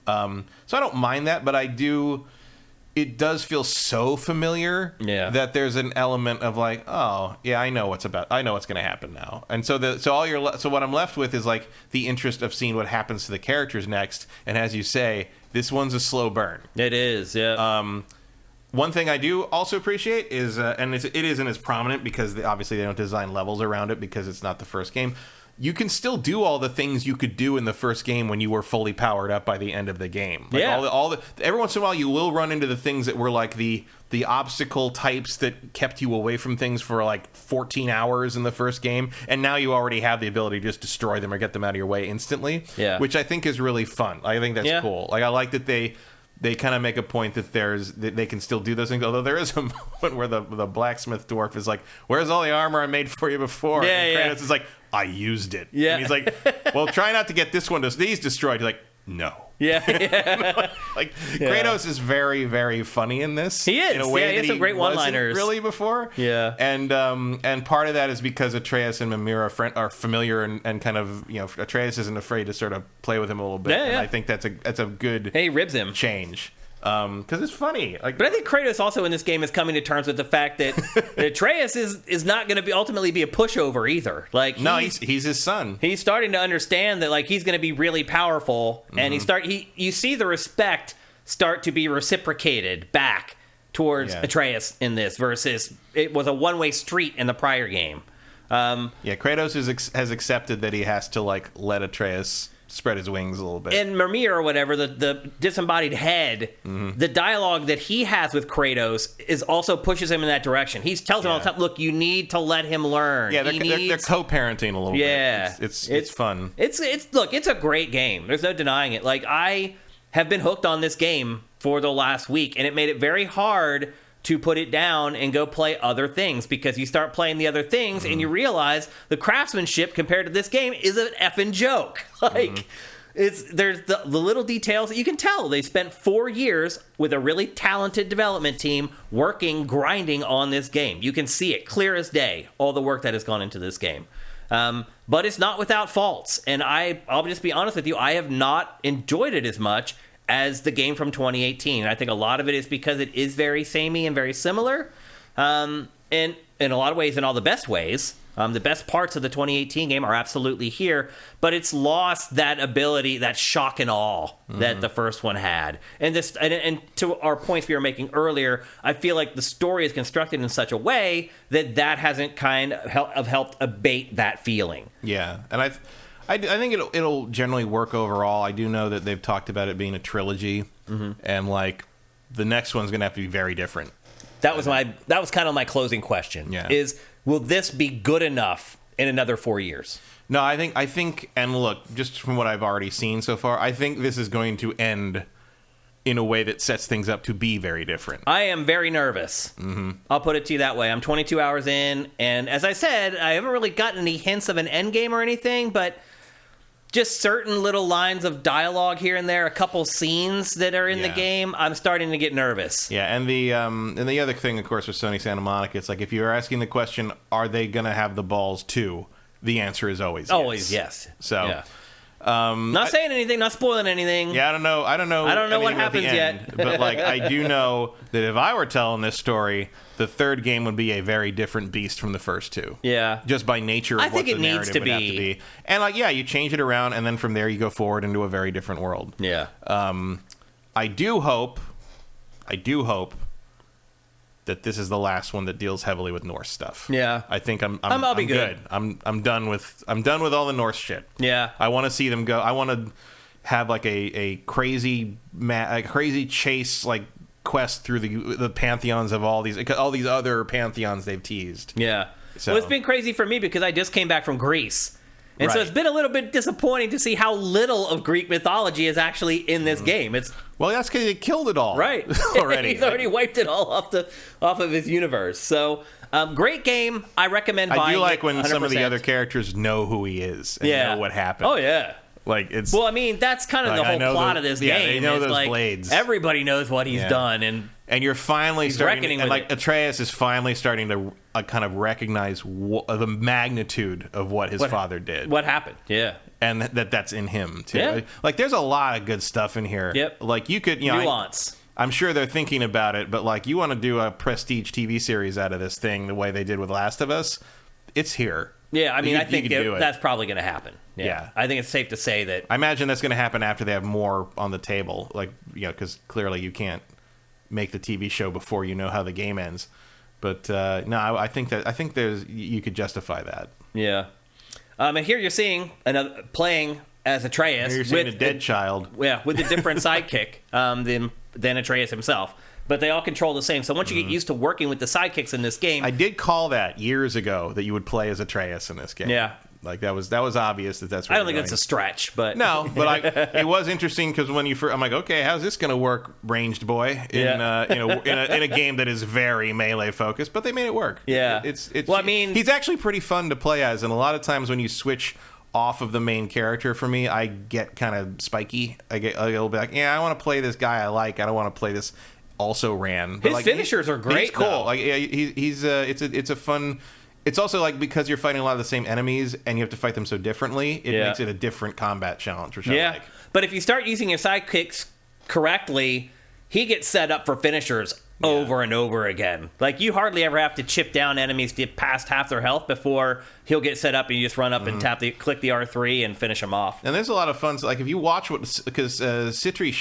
So I don't mind that, but it does feel so familiar that there's an element of like, oh yeah, I know what's going to happen now. And so what I'm left with is like the interest of seeing what happens to the characters next. And as you say, this one's a slow burn.
It is, yeah.
One thing I do also appreciate is, and it isn't as prominent because obviously they don't design levels around it because it's not the first game. you can still do all the things you could do in the first game when you were fully powered up by the end of the game. Like all the every once in a while you will run into the things that were like the obstacle types that kept you away from things for like 14 hours in the first game, and now you already have the ability to just destroy them or get them out of your way instantly, which I think is really fun. I think that's cool. Like I like that they kind of make a point that they can still do those things. Although there is a moment where the blacksmith dwarf is like, "Where's all the armor I made for you before?" And Kratos is like, "I used it."
Yeah.
And he's like, "Well, try not to get these destroyed." He's like, "No."
Yeah.
Like Kratos is very, very funny in this.
He is.
In a way
he has some great one-liners.
Really before.
Yeah.
And part of that is because Atreus and Mimir are familiar and kind of, Atreus isn't afraid to sort of play with him a little bit. And I think that's a good
he ribs him.
change. Because it's funny.
But I think Kratos also in this game is coming to terms with the fact that Atreus is not going to ultimately be a pushover either. Like
he's his son.
He's starting to understand that like he's going to be really powerful, and you see the respect start to be reciprocated back towards Atreus in this versus it was a one-way street in the prior game.
Kratos has accepted that he has to like let Atreus spread his wings a little bit.
And Mimir or whatever, the disembodied head, the dialogue that he has with Kratos is also pushes him in that direction. He tells him all the time, look, you need to let him learn.
Yeah, they're co-parenting a little bit.
Yeah.
It's fun.
It's a great game. There's no denying it. Like, I have been hooked on this game for the last week, and it made it very hard to put it down and go play other things, because you start playing the other things and you realize the craftsmanship compared to this game is an effing joke. Like, there's the little details that you can tell. They spent 4 years with a really talented development team working, grinding on this game. You can see it clear as day, all the work that has gone into this game. But it's not without faults. And I'll just be honest with you, I have not enjoyed it as much as the game from 2018. I think a lot of it is because it is very samey and very similar. And in a lot of ways, in all the best ways, the best parts of the 2018 game are absolutely here, but it's lost that ability, that shock and awe that the first one had. And to our points we were making earlier, I feel like the story is constructed in such a way that hasn't kind of helped abate that feeling.
Yeah, and I think it'll generally work overall. I do know that they've talked about it being a trilogy, and like the next one's going to have to be very different.
That was kind of my closing question.
Yeah.
Is will this be good enough in another 4 years?
No, I think, and look, just from what I've already seen so far, I think this is going to end in a way that sets things up to be very different.
I am very nervous. I'll put it to you that way. I'm 22 hours in, and as I said, I haven't really gotten any hints of an end game or anything, but just certain little lines of dialogue here and there, a couple scenes that are in the game, I'm starting to get nervous.
Yeah, and the other thing, of course, with Sony Santa Monica, it's like if you're asking the question, are they going to have the balls too? The answer is always yes.
Always yes.
So,
yeah. Not saying anything, not spoiling anything.
Yeah, I don't know
what happens yet.
But like, I do know that if I were telling this story, the third game would be a very different beast from the first two.
Yeah,
just by nature of what the narrative would have to be. And like, you change it around, and then from there you go forward into a very different world.
Yeah.
I do hope that this is the last one that deals heavily with Norse stuff.
Yeah,
I think I'll be good. I'm done with all the Norse shit.
Yeah,
I want to see them go. I want to have like a crazy chase like quest through the pantheons of all these other pantheons they've teased.
Yeah.
So.
Well, it's been crazy for me because I just came back from Greece. And so it's been a little bit disappointing to see how little of Greek mythology is actually in this game.
Well, that's because he killed it all.
Right.
Already.
He's already wiped it all off of his universe. So, great game. I recommend buying it.
I do like when
100%.
some of the other characters know who he is and know what happened.
Oh, yeah.
Like it's
well, I mean, that's kind of
like,
the whole plot of this game.
Yeah, they know those
like,
blades.
Everybody knows what he's done, and
you're finally starting.
And
like Atreus is finally starting to kind of recognize the magnitude of what his father did.
What happened? Yeah,
and that's in him too.
Yeah.
Like there's a lot of good stuff in here.
Yep.
Like you could
nuance.
I'm sure they're thinking about it, but like you want to do a prestige TV series out of this thing the way they did with Last of Us, it's here.
Yeah, I mean, I think that's probably going to happen. Yeah. I think it's safe to say that.
I imagine that's going to happen after they have more on the table, like because clearly you can't make the TV show before you know how the game ends. But no, I think there's you could justify that.
Yeah. And here you're seeing another playing as Atreus.
You're seeing a dead child.
Yeah, with a different sidekick than Atreus himself. But they all control the same. So once you get used to working with the sidekicks in this game...
I did call that years ago, that you would play as Atreus in this game.
Yeah.
Like, that was obvious that's what
I don't think that's a stretch, but...
No, but it was interesting because when I'm like, okay, how's this going to work, ranged boy, in a game that is very melee focused? But they made it work.
Yeah.
Well, I mean... He's actually pretty fun to play as, and a lot of times when you switch off of the main character, for me, I get kind of spiky. I'll be like, yeah, I want to play this guy I like. I don't want to play this... also ran.
His finishers are great.
He's cool.
Though.
Like he's it's a fun. It's also like because you're fighting a lot of the same enemies and you have to fight them so differently, it makes it a different combat challenge, which I like.
But if you start using your sidekicks correctly, he gets set up for finishers over and over again. Like you hardly ever have to chip down enemies to past half their health before he'll get set up and you just run up and click the R3 and finish him off.
And there's a lot of fun. Like if you watch because Citri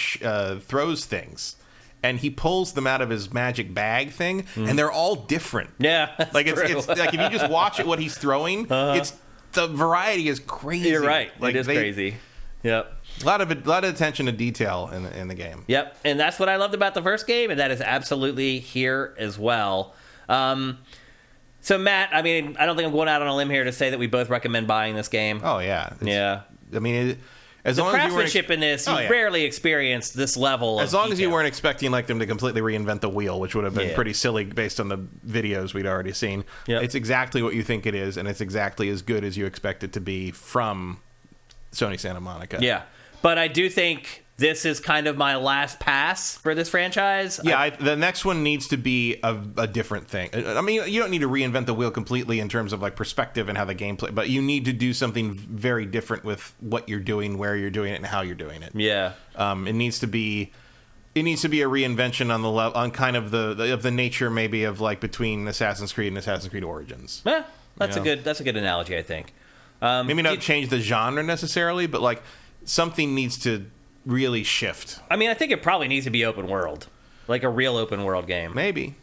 throws things. And he pulls them out of his magic bag thing, and they're all different.
Yeah,
like it's like if you just watch it, what he's throwing, it's the variety is crazy.
You're right,
like
it is crazy. Yep,
a lot of attention to detail in the game.
Yep, and that's what I loved about the first game, and that is absolutely here as well. So Matt, I mean, I don't think I'm going out on a limb here to say that we both recommend buying this game.
Oh yeah,
yeah.
I mean.
The craftsmanship in this, you rarely experienced this level
as long as you weren't expecting like them to completely reinvent the wheel, which would have been pretty silly based on the videos we'd already seen. Yep. It's exactly what you think it is, and it's exactly as good as you expect it to be from Sony Santa Monica.
Yeah, but I do think this is kind of my last pass for this franchise.
Yeah, the next one needs to be a different thing. I mean, you don't need to reinvent the wheel completely in terms of like perspective and how the gameplay, but you need to do something very different with what you're doing, where you're doing it, and how you're doing it.
Yeah,
it needs to be a reinvention on the on kind of the nature maybe of like between Assassin's Creed and Assassin's Creed Origins.
Yeah, that's a good analogy, I think.
Maybe not change the genre necessarily, but like something needs to really shift.
I mean, I think it probably needs to be open world, like a real open world game.
Maybe.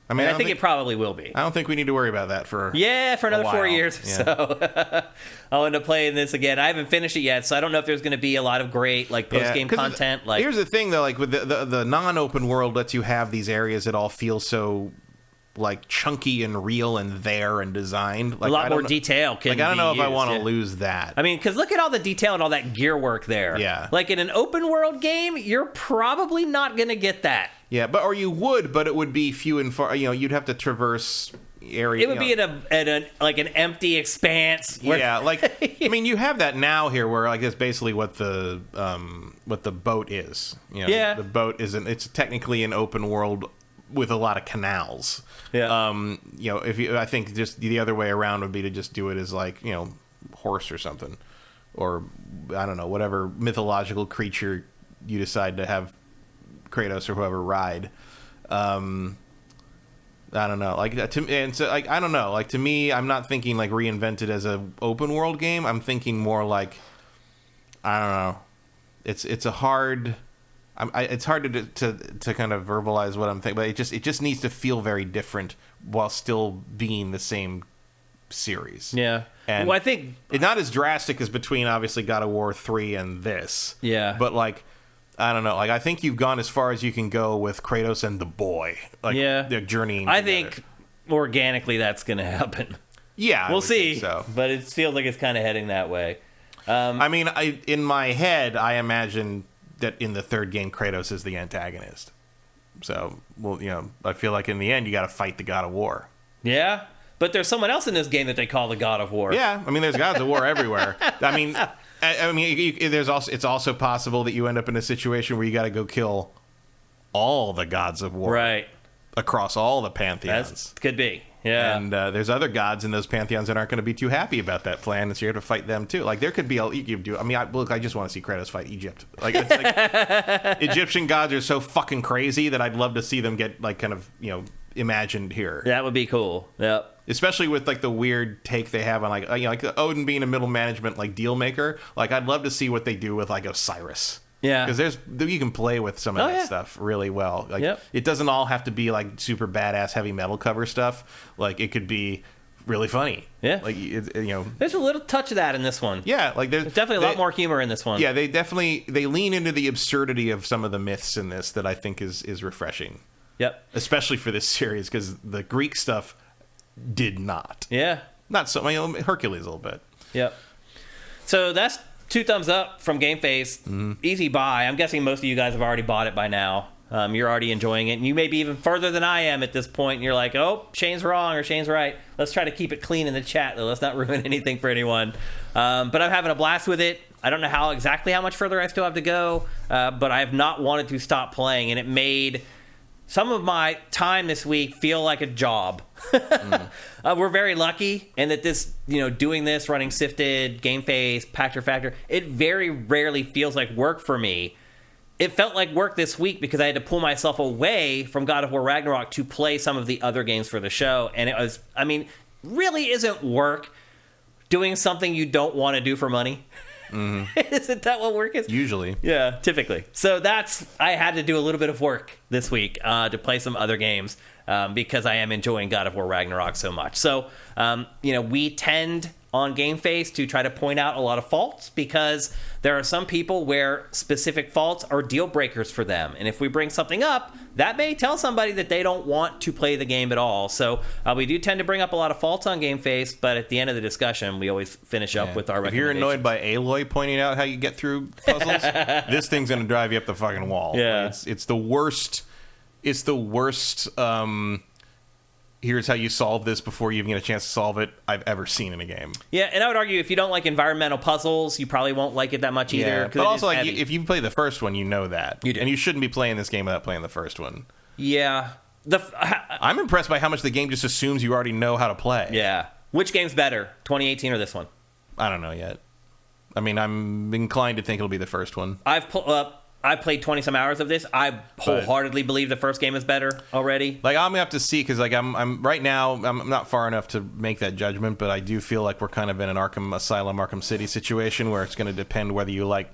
I mean,
I think it probably will be.
I don't think we need to worry about that for
another 4 years or so. I'll end up playing this again. I haven't finished it yet, so I don't know if there's going to be a lot of great like post game content. Like
here's the thing, though, like with the non-open world lets you have these areas that all feel so like chunky and real and there and designed. Like,
a lot more detail can be
I don't know if I want to
to
lose that.
I mean, because look at all the detail and all that gear work there.
Yeah.
Like in an open world game, you're probably not going to get that.
Yeah, but it would be few and far. You know, you'd have to traverse areas.
It would be at like an empty expanse.
Yeah, like I mean, you have that now here, where like that's basically what the boat is. You know, the boat isn't. It's technically an open world with a lot of canals.
Yeah.
You know, I think just the other way around would be to just do it as like, you know, horse or something, or I don't know, whatever mythological creature you decide to have Kratos or whoever ride. I don't know, like I don't know, like to me, I'm not thinking like reinvented as a open world game. I'm thinking more like, I don't know. It's hard to kind of verbalize what I'm thinking, but it just needs to feel very different while still being the same series.
Yeah.
And
well, I think
it's not as drastic as between obviously God of War 3 and this.
Yeah.
But like, I don't know, like I think you've gone as far as you can go with Kratos and the boy. Like they're journeying together.
I think organically that's going to happen.
Yeah.
We'll see.
So.
But it feels like it's kind of heading that way.
I mean, in my head, I imagine that in the third game, Kratos is the antagonist. So, well, you know, I feel like in the end, you got to fight the God of War.
Yeah, but there's someone else in this game that they call the God of War.
Yeah, I mean, there's gods of war everywhere. I mean, it's also possible that you end up in a situation where you got to go kill all the gods of war,
right,
across all the pantheons.
Could be. Yeah,
and there's other gods in those pantheons that aren't going to be too happy about that plan, and so you have to fight them too. Like there could be I just want to see Kratos fight Egypt. Like, it's like Egyptian gods are so fucking crazy that I'd love to see them get like kind of, you know, imagined here.
That would be cool. Yep.
Especially with like the weird take they have on like, you know, like Odin being a middle management like deal maker. Like I'd love to see what they do with like Osiris.
Yeah,
because you can play with some of that stuff really well. Like, it doesn't all have to be like super badass heavy metal cover stuff. Like it could be really funny.
Yeah.
Like,
there's a little touch of that in this one.
Yeah, like there's
definitely a lot more humor in this one.
Yeah, they lean into the absurdity of some of the myths in this that I think is refreshing.
Yep.
Especially for this series, because the Greek stuff did not.
Yeah.
Not so, Hercules a little bit.
Yep. So that's 2 thumbs up from GameFace.
Mm-hmm.
Easy buy. I'm guessing most of you guys have already bought it by now. You're already enjoying it. And you may be even further than I am at this point. And you're like, oh, Shane's wrong or Shane's right. Let's try to keep it clean in the chat, though. Let's not ruin anything for anyone. But I'm having a blast with it. I don't know exactly how much further I still have to go. But I have not wanted to stop playing. And it made some of my time this week feel like a job. We're very lucky in that this, doing this, running Sifted, GameFace, Pactor Factor, it very rarely feels like work for me. It felt like work this week because I had to pull myself away from God of War Ragnarok to play some of the other games for the show. And it was, really isn't work doing something you don't want to do for money. Mm-hmm. Isn't that what work is?
Usually.
Yeah, typically. So I had to do a little bit of work this week to play some other games because I am enjoying God of War Ragnarok so much. So, we tend on GameFace to try to point out a lot of faults because there are some people where specific faults are deal breakers for them. And if we bring something up, that may tell somebody that they don't want to play the game at all. So we do tend to bring up a lot of faults on GameFace, but at the end of the discussion, we always finish up with our recommendations.
If you're annoyed by Aloy pointing out how you get through puzzles, this thing's going to drive you up the fucking wall.
Yeah.
Like, it's the worst. It's the worst. Here's how you solve this before you even get a chance to solve it I've ever seen in a game.
Yeah, and I would argue if you don't like environmental puzzles, you probably won't like it that much either.
Yeah, but also, if you play the first one, you know that.
You do.
And you shouldn't be playing this game without playing the first one.
Yeah.
I'm impressed by how much the game just assumes you already know how to play.
Yeah. Which game's better, 2018 or this one?
I don't know yet. I'm inclined to think it'll be the first one.
I've played 20-some hours of this. I wholeheartedly believe the first game is better already.
Like, I'm going to have to see, because, I'm right now, I'm not far enough to make that judgment, but I do feel like we're kind of in an Arkham Asylum, Arkham City situation where it's going to depend whether you like,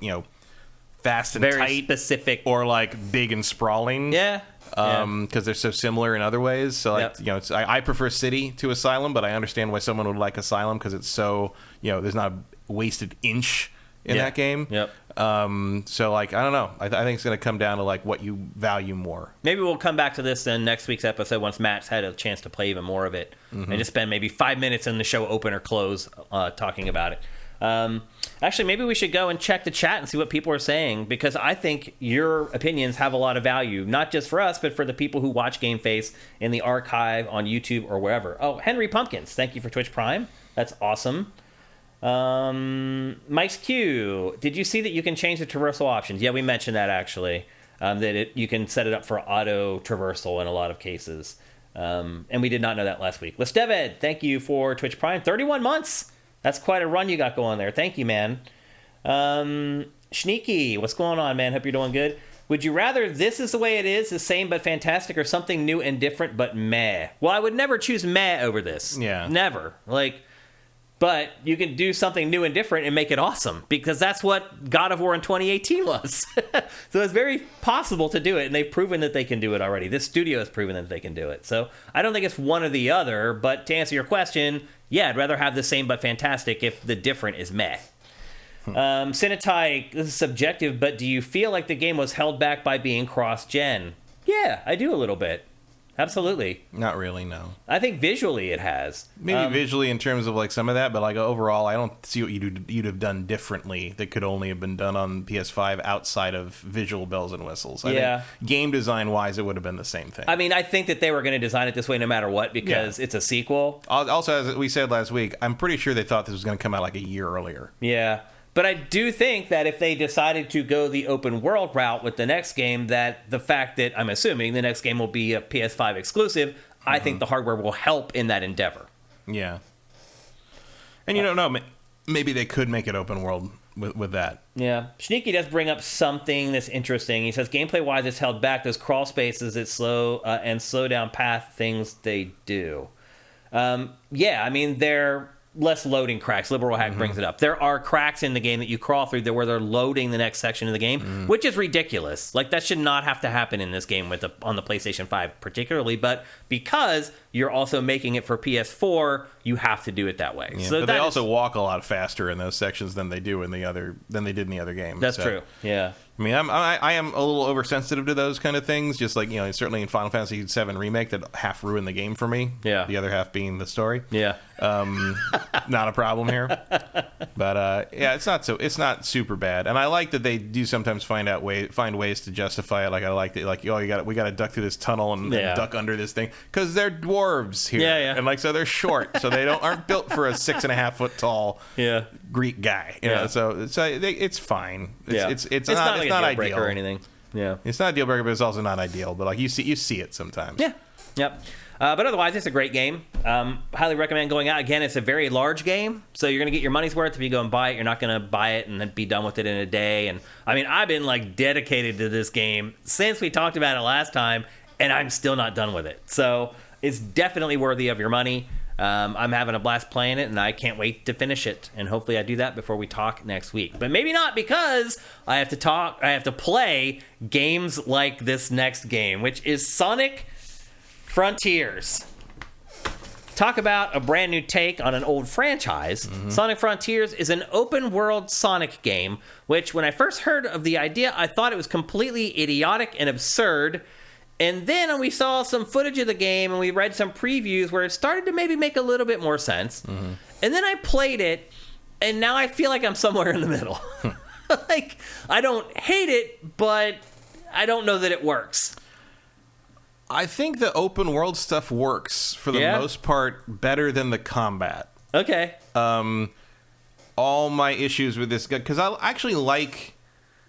fast and
very
tight.
Specific.
Or, like, big and sprawling.
Yeah.
Because they're so similar in other ways. So, like,
Yep.
I prefer City to Asylum, but I understand why someone would like Asylum, because it's so, there's not a wasted inch in that game.
Yep.
So, like, I don't know. I think it's going to come down to, like, what you value more.
Maybe we'll come back to this in next week's episode once Matt's had a chance to play even more of it. Mm-hmm. And just spend maybe 5 minutes in the show open or close talking about it. Actually, maybe we should go and check the chat and see what people are saying, because I think your opinions have a lot of value, not just for us, but for the people who watch GameFace in the archive on YouTube or wherever. Oh, Henry Pumpkins, thank you for Twitch Prime. That's awesome. Mike's Q, did you see that you can change the traversal options? Yeah, we mentioned that actually, that you can set it up for auto traversal in a lot of cases. And we did not know that last week. Lestevid, thank you for Twitch Prime. 31 months. That's quite a run you got going there. Thank you, man. Sneaky, what's going on, man? Hope you're doing good. Would you rather This Is the Way It Is, the same but fantastic, or something new and different but meh? Well, I would never choose meh over this.
Yeah.
Never. But you can do something new and different and make it awesome, because that's what God of War in 2018 was. So it's very possible to do it, and they've proven that they can do it already. This studio has proven that they can do it. So I don't think it's one or the other, but to answer your question, yeah, I'd rather have the same but fantastic if the different is meh. Cinetai, this is subjective, but do you feel like the game was held back by being cross-gen? Yeah, I do a little bit. Absolutely.
Not really, no.
I think visually it has.
Maybe visually in terms of like some of that, but like overall, I don't see what you'd have done differently that could only have been done on PS5 outside of visual bells and whistles. I think game design wise, it would have been the same thing.
I mean, I think that they were going to design it this way no matter what, because it's a sequel.
Also, as we said last week, I'm pretty sure they thought this was going to come out like a year earlier.
Yeah. But I do think that if they decided to go the open world route with the next game, that the fact that I'm assuming the next game will be a PS5 exclusive, I think the hardware will help in that endeavor.
Yeah. And you don't know, maybe they could make it open world with that.
Yeah. Sneaky does bring up something that's interesting. He says, gameplay-wise, it's held back. Those crawl spaces that slow down path things they do. Yeah, I mean, they're less loading cracks. Liberal Hack brings it up. There are cracks in the game that you crawl through where they're loading the next section of the game, which is ridiculous. Like, that should not have to happen in this game on the PlayStation 5 particularly, but because you're also making it for PS4, you have to do it that way.
Yeah, so but they also walk a lot faster in those sections than they did in the other games.
That's true. Yeah.
I mean, I am a little oversensitive to those kind of things. Just like, certainly in Final Fantasy VII Remake, that half ruined the game for me.
Yeah.
The other half being the story.
Yeah.
Not a problem here. But yeah, it's not super bad. And I like that they do sometimes find ways to justify it. Like, I like that, like, we got to duck through this tunnel and duck under this thing because they're dwarves here.
Yeah.
And so they're short, so they aren't built for a 6.5 foot tall Greek guy. You know, so it's fine. It's not
a deal breaker
ideal
or anything. Yeah,
it's not a deal breaker, but it's also not ideal. But like you see it sometimes.
Yeah, yep. But otherwise, it's a great game. Highly recommend going out. Again, it's a very large game, so you're going to get your money's worth if you go and buy it. You're not going to buy it and then be done with it in a day. And I mean, I've been like dedicated to this game since we talked about it last time, and I'm still not done with it. So it's definitely worthy of your money. I'm having a blast playing it, and I can't wait to finish it. And hopefully I do that before we talk next week. But maybe not, because I have to play games like this next game, which is Sonic Frontiers. Talk about a brand new take on an old franchise. Sonic Frontiers is an open-world Sonic game, which when I first heard of the idea, I thought it was completely idiotic and absurd. And then we saw some footage of the game and we read some previews where it started to maybe make a little bit more sense. And then I played it, and now I feel like I'm somewhere in the middle. Like, I don't hate it, but I don't know that it works.
I think the open world stuff works for the most part better than the combat.
Okay.
All my issues with this, because I actually like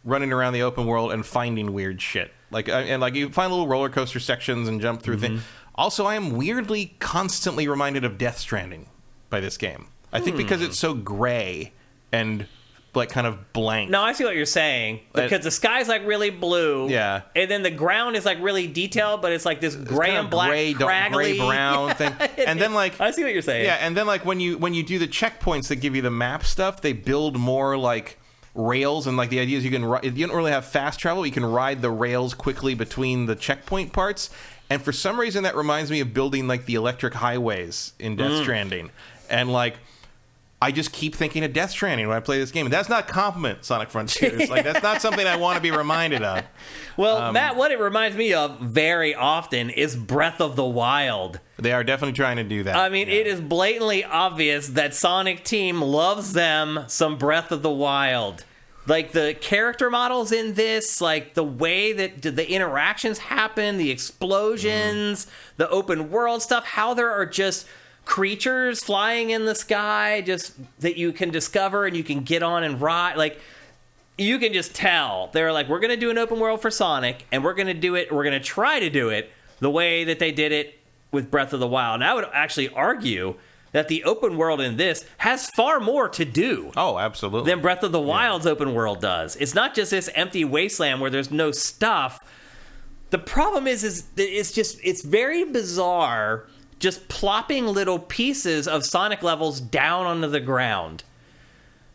running around the open world and finding weird shit. Like, you find little roller coaster sections and jump through things. Also, I am weirdly constantly reminded of Death Stranding by this game. I think because it's so gray and like kind of blank.
No, I see what you're saying, because the sky's like really blue.
Yeah.
And then the ground is like really detailed, but it's like this gray and black,
gray brown thing. And then like
I see what you're saying.
Yeah, and then like when you do the checkpoints that give you the map stuff, they build more like rails, and like the idea is you don't really have fast travel. You can ride the rails quickly between the checkpoint parts. And for some reason, that reminds me of building like the electric highways in Death Stranding. And like, I just keep thinking of Death Stranding when I play this game. And that's not compliment Sonic Frontiers. Like, that's not something I want to be reminded of.
Well, Matt, what it reminds me of very often is Breath of the Wild.
They are definitely trying to do that.
I mean, it is blatantly obvious that Sonic Team loves them some Breath of the Wild. Like, the character models in this, like, the way that the interactions happen, the explosions, the open world stuff, how there are just creatures flying in the sky just that you can discover and you can get on and ride. Like, you can just tell. They're like, we're going to do an open world for Sonic, and we're going to try to do it the way that they did it with Breath of the Wild. And I would actually argue that the open world in this has far more to do.
Oh, absolutely.
Than Breath of the Wild's open world does. It's not just this empty wasteland where there's no stuff. The problem is it's very bizarre just plopping little pieces of Sonic levels down onto the ground.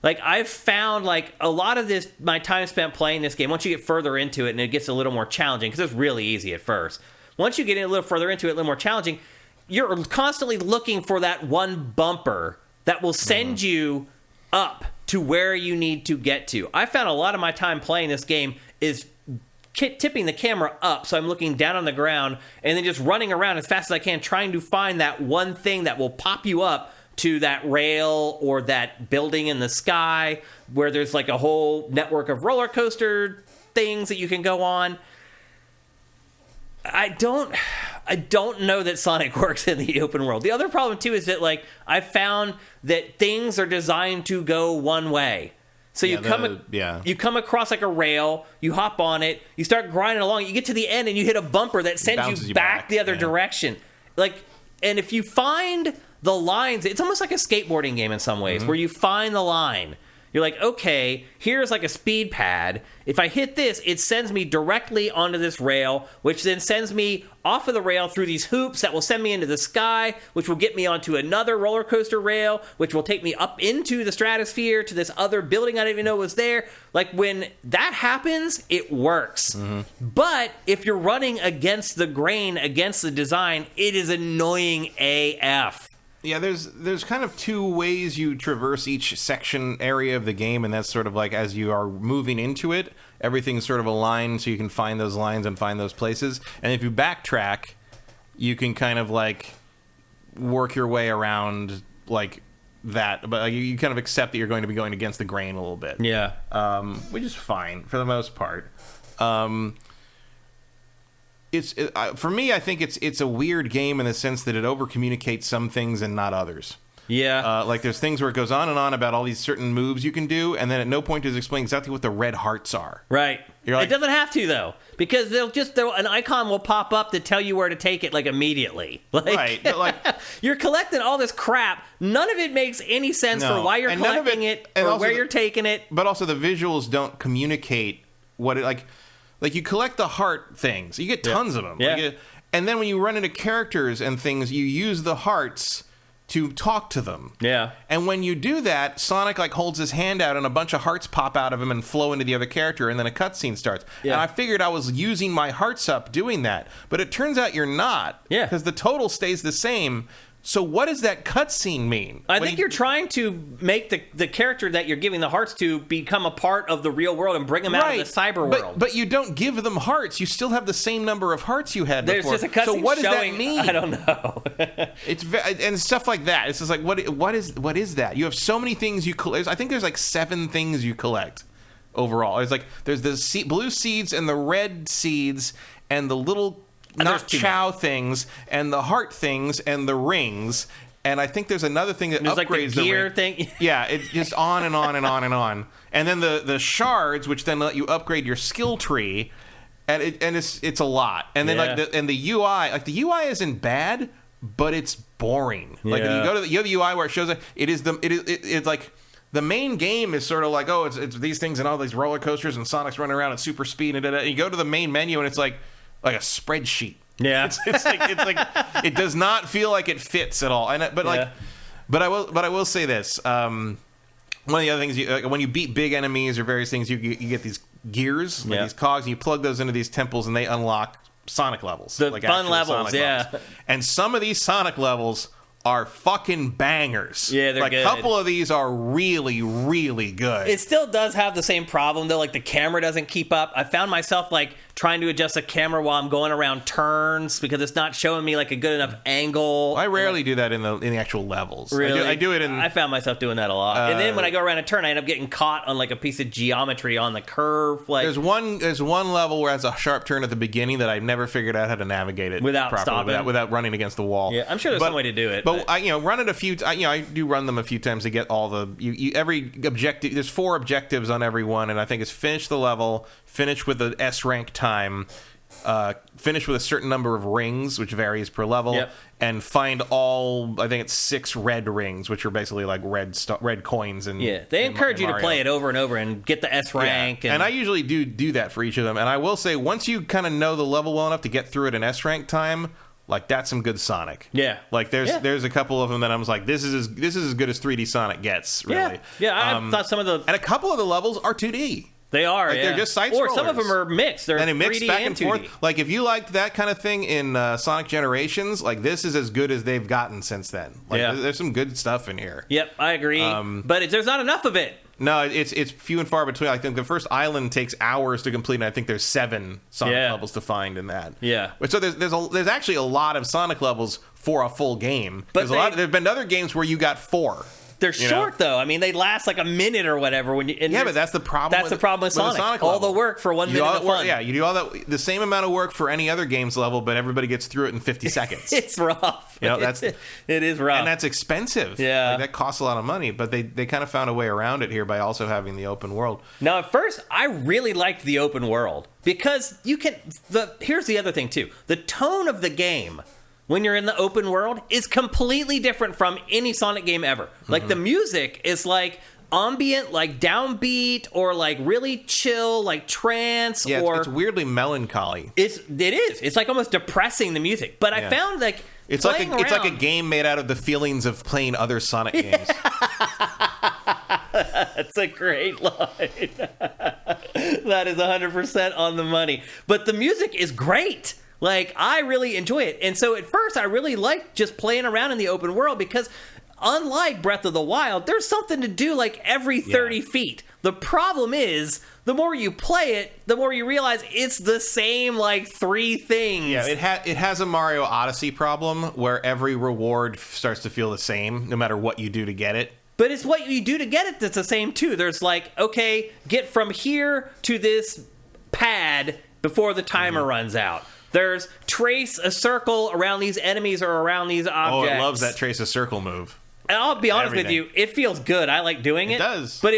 Like, I've found, like, a lot of this, my time spent playing this game, once you get further into it and it gets a little more challenging, because it's really easy at first. Once you get a little further into it, a little more challenging, you're constantly looking for that one bumper that will send you up to where you need to get to. I found a lot of my time playing this game is tipping the camera up, so I'm looking down on the ground, and then just running around as fast as I can, trying to find that one thing that will pop you up to that rail or that building in the sky where there's like a whole network of roller coaster things that you can go on. I don't know that Sonic works in the open world. The other problem too is that, like, I found that things are designed to go one way. So you come across like a rail, you hop on it, you start grinding along, you get to the end and you hit a bumper that sends you back the other direction. Like, and if you find the lines, it's almost like a skateboarding game in some ways, where you find the line. You're like, okay, here's like a speed pad. If I hit this, it sends me directly onto this rail, which then sends me off of the rail through these hoops that will send me into the sky, which will get me onto another roller coaster rail, which will take me up into the stratosphere to this other building I didn't even know was there. Like, when that happens, it works. But if you're running against the grain, against the design, it is annoying AF.
Yeah, there's kind of two ways you traverse each section area of the game, and that's sort of like as you are moving into it, everything's sort of aligned so you can find those lines and find those places. And if you backtrack, you can kind of like work your way around like that, but you kind of accept that you're going to be going against the grain a little bit.
Yeah.
Which is fine for the most part. For me, I think it's a weird game in the sense that it over-communicates some things and not others.
Yeah.
Like there's things where it goes on and on about all these certain moves you can do, and then at no point does it explain exactly what the red hearts are.
Right.
You're like,
it doesn't have to, though, because an icon will pop up to tell you where to take it, like, immediately. Like,
right. But like,
you're collecting all this crap. None of it makes any sense for why you're collecting it or where you're taking it.
But also the visuals don't communicate what it, like you collect the heart things. You get tons of them.
Yeah.
And then when you run into characters and things, you use the hearts to talk to them.
Yeah.
And when you do that, Sonic like holds his hand out and a bunch of hearts pop out of him and flow into the other character, and then a cutscene starts.
Yeah.
And I figured I was using my hearts up doing that, but it turns out you're not.
Yeah.
Because the total stays the same. So what does that cutscene mean?
I think you're trying to make the character that you're giving the hearts to become a part of the real world and bring them out of the cyber world.
But you don't give them hearts. You still have the same number of hearts you had
There's
before.
just a cutscene
so what does
showing,
that mean?
I don't know.
It's and stuff like that. It's just like what is that? You have so many things you collect. I think there's like 7 things you collect overall. There's the blue seeds and the red seeds and the little not chow things and the heart things and the rings, and I think there's another thing that upgrades
like the gear thing.
Yeah, it's just on and on and on and on, and then the shards, which then let you upgrade your skill tree, and it's a lot. And then the UI, like the UI isn't bad, but it's boring. Like when you go to the UI where it shows it's like the main game is sort of like, oh, it's these things and all these roller coasters and Sonic's running around at super speed and you go to the main menu and it's like a spreadsheet.
Yeah,
it's like it does not feel like it fits at all. But I will say this. One of the other things, when you beat big enemies or various things, you get these gears, like these cogs, and you plug those into these temples, and they unlock Sonic levels,
the fun levels.
Levels. And some of these Sonic levels are fucking bangers.
Yeah, they're good.
A couple of these are really, really good.
It still does have the same problem, though. Like, the camera doesn't keep up. I found myself, like, trying to adjust the camera while I'm going around turns because it's not showing me, like, a good enough angle.
I rarely do that in the actual levels.
Really?
I do it in...
I found myself doing that a lot. And then when I go around a turn, I end up getting caught on, like, a piece of geometry on the curve. Like,
there's one level where it has a sharp turn at the beginning that I've never figured out how to navigate it
without
properly,
stopping.
without running against the wall.
Yeah, I'm sure there's some way to do it.
But I run it a few. I do run them a few times to get all the every objective. There's 4 objectives on every one, and I think it's finish the level, finish with the S rank time, finish with a certain number of rings, which varies per level, and find all. I think it's 6 red rings, which are basically like red coins. And
they encourage you to play it over and over and get the S rank.
And I usually do that for each of them. And I will say, once you kind of know the level well enough to get through it in S rank time. Like, that's some good Sonic.
Yeah.
Like, there's a couple of them that I was like, this is as good as 3D Sonic gets, really.
Yeah, I thought some of the...
And a couple of the levels are 2D.
They are,
They're just side-scrollers.
Or some of them are mixed. They're 3D
mixed back and
2D.
forth. Like, if you liked that kind of thing in Sonic Generations, like, this is as good as they've gotten since then. Like, there's some good stuff in here.
Yep, I agree. But there's not enough of it.
No, it's few and far between. I think the first island takes hours to complete, and I think there's 7 Sonic levels to find in that.
Yeah.
So there's actually a lot of Sonic levels for a full game. But there's been other games where you got 4.
They're short, though. I mean, they last like a minute or whatever.
But that's the problem.
That's the problem with Sonic. All the work for 1 minute of fun.
Yeah, you do all that, the same amount of work for any other game's level, but everybody gets through it in 50 seconds.
It's rough. It is rough,
and that's expensive.
Yeah,
that costs a lot of money. But they kind of found a way around it here by also having the open world.
Now, at first, I really liked the open world because you can. Here's the other thing too: the tone of the game. When you're in the open world, is completely different from any Sonic game ever. Like, the music is like ambient, like downbeat, or like really chill, like trance,
Yeah,
or
it's weirdly melancholy.
it is. It's like almost depressing, the music. But I found like
it's like a game made out of the feelings of playing other Sonic games.
That's a great line. That is 100% on the money. But the music is great. Like, I really enjoy it. And so at first, I really liked just playing around in the open world because unlike Breath of the Wild, there's something to do like every 30 feet. The problem is, the more you play it, the more you realize it's the same like 3 things.
Yeah, it has a Mario Odyssey problem where every reward starts to feel the same no matter what you do to get it.
But it's what you do to get it that's the same, too. There's like, okay, get from here to this pad before the timer runs out. There's trace a circle around these enemies or around these objects.
Oh, it loves that trace a circle move.
And I'll be honest with you, it feels good. I like doing it.
It does.
But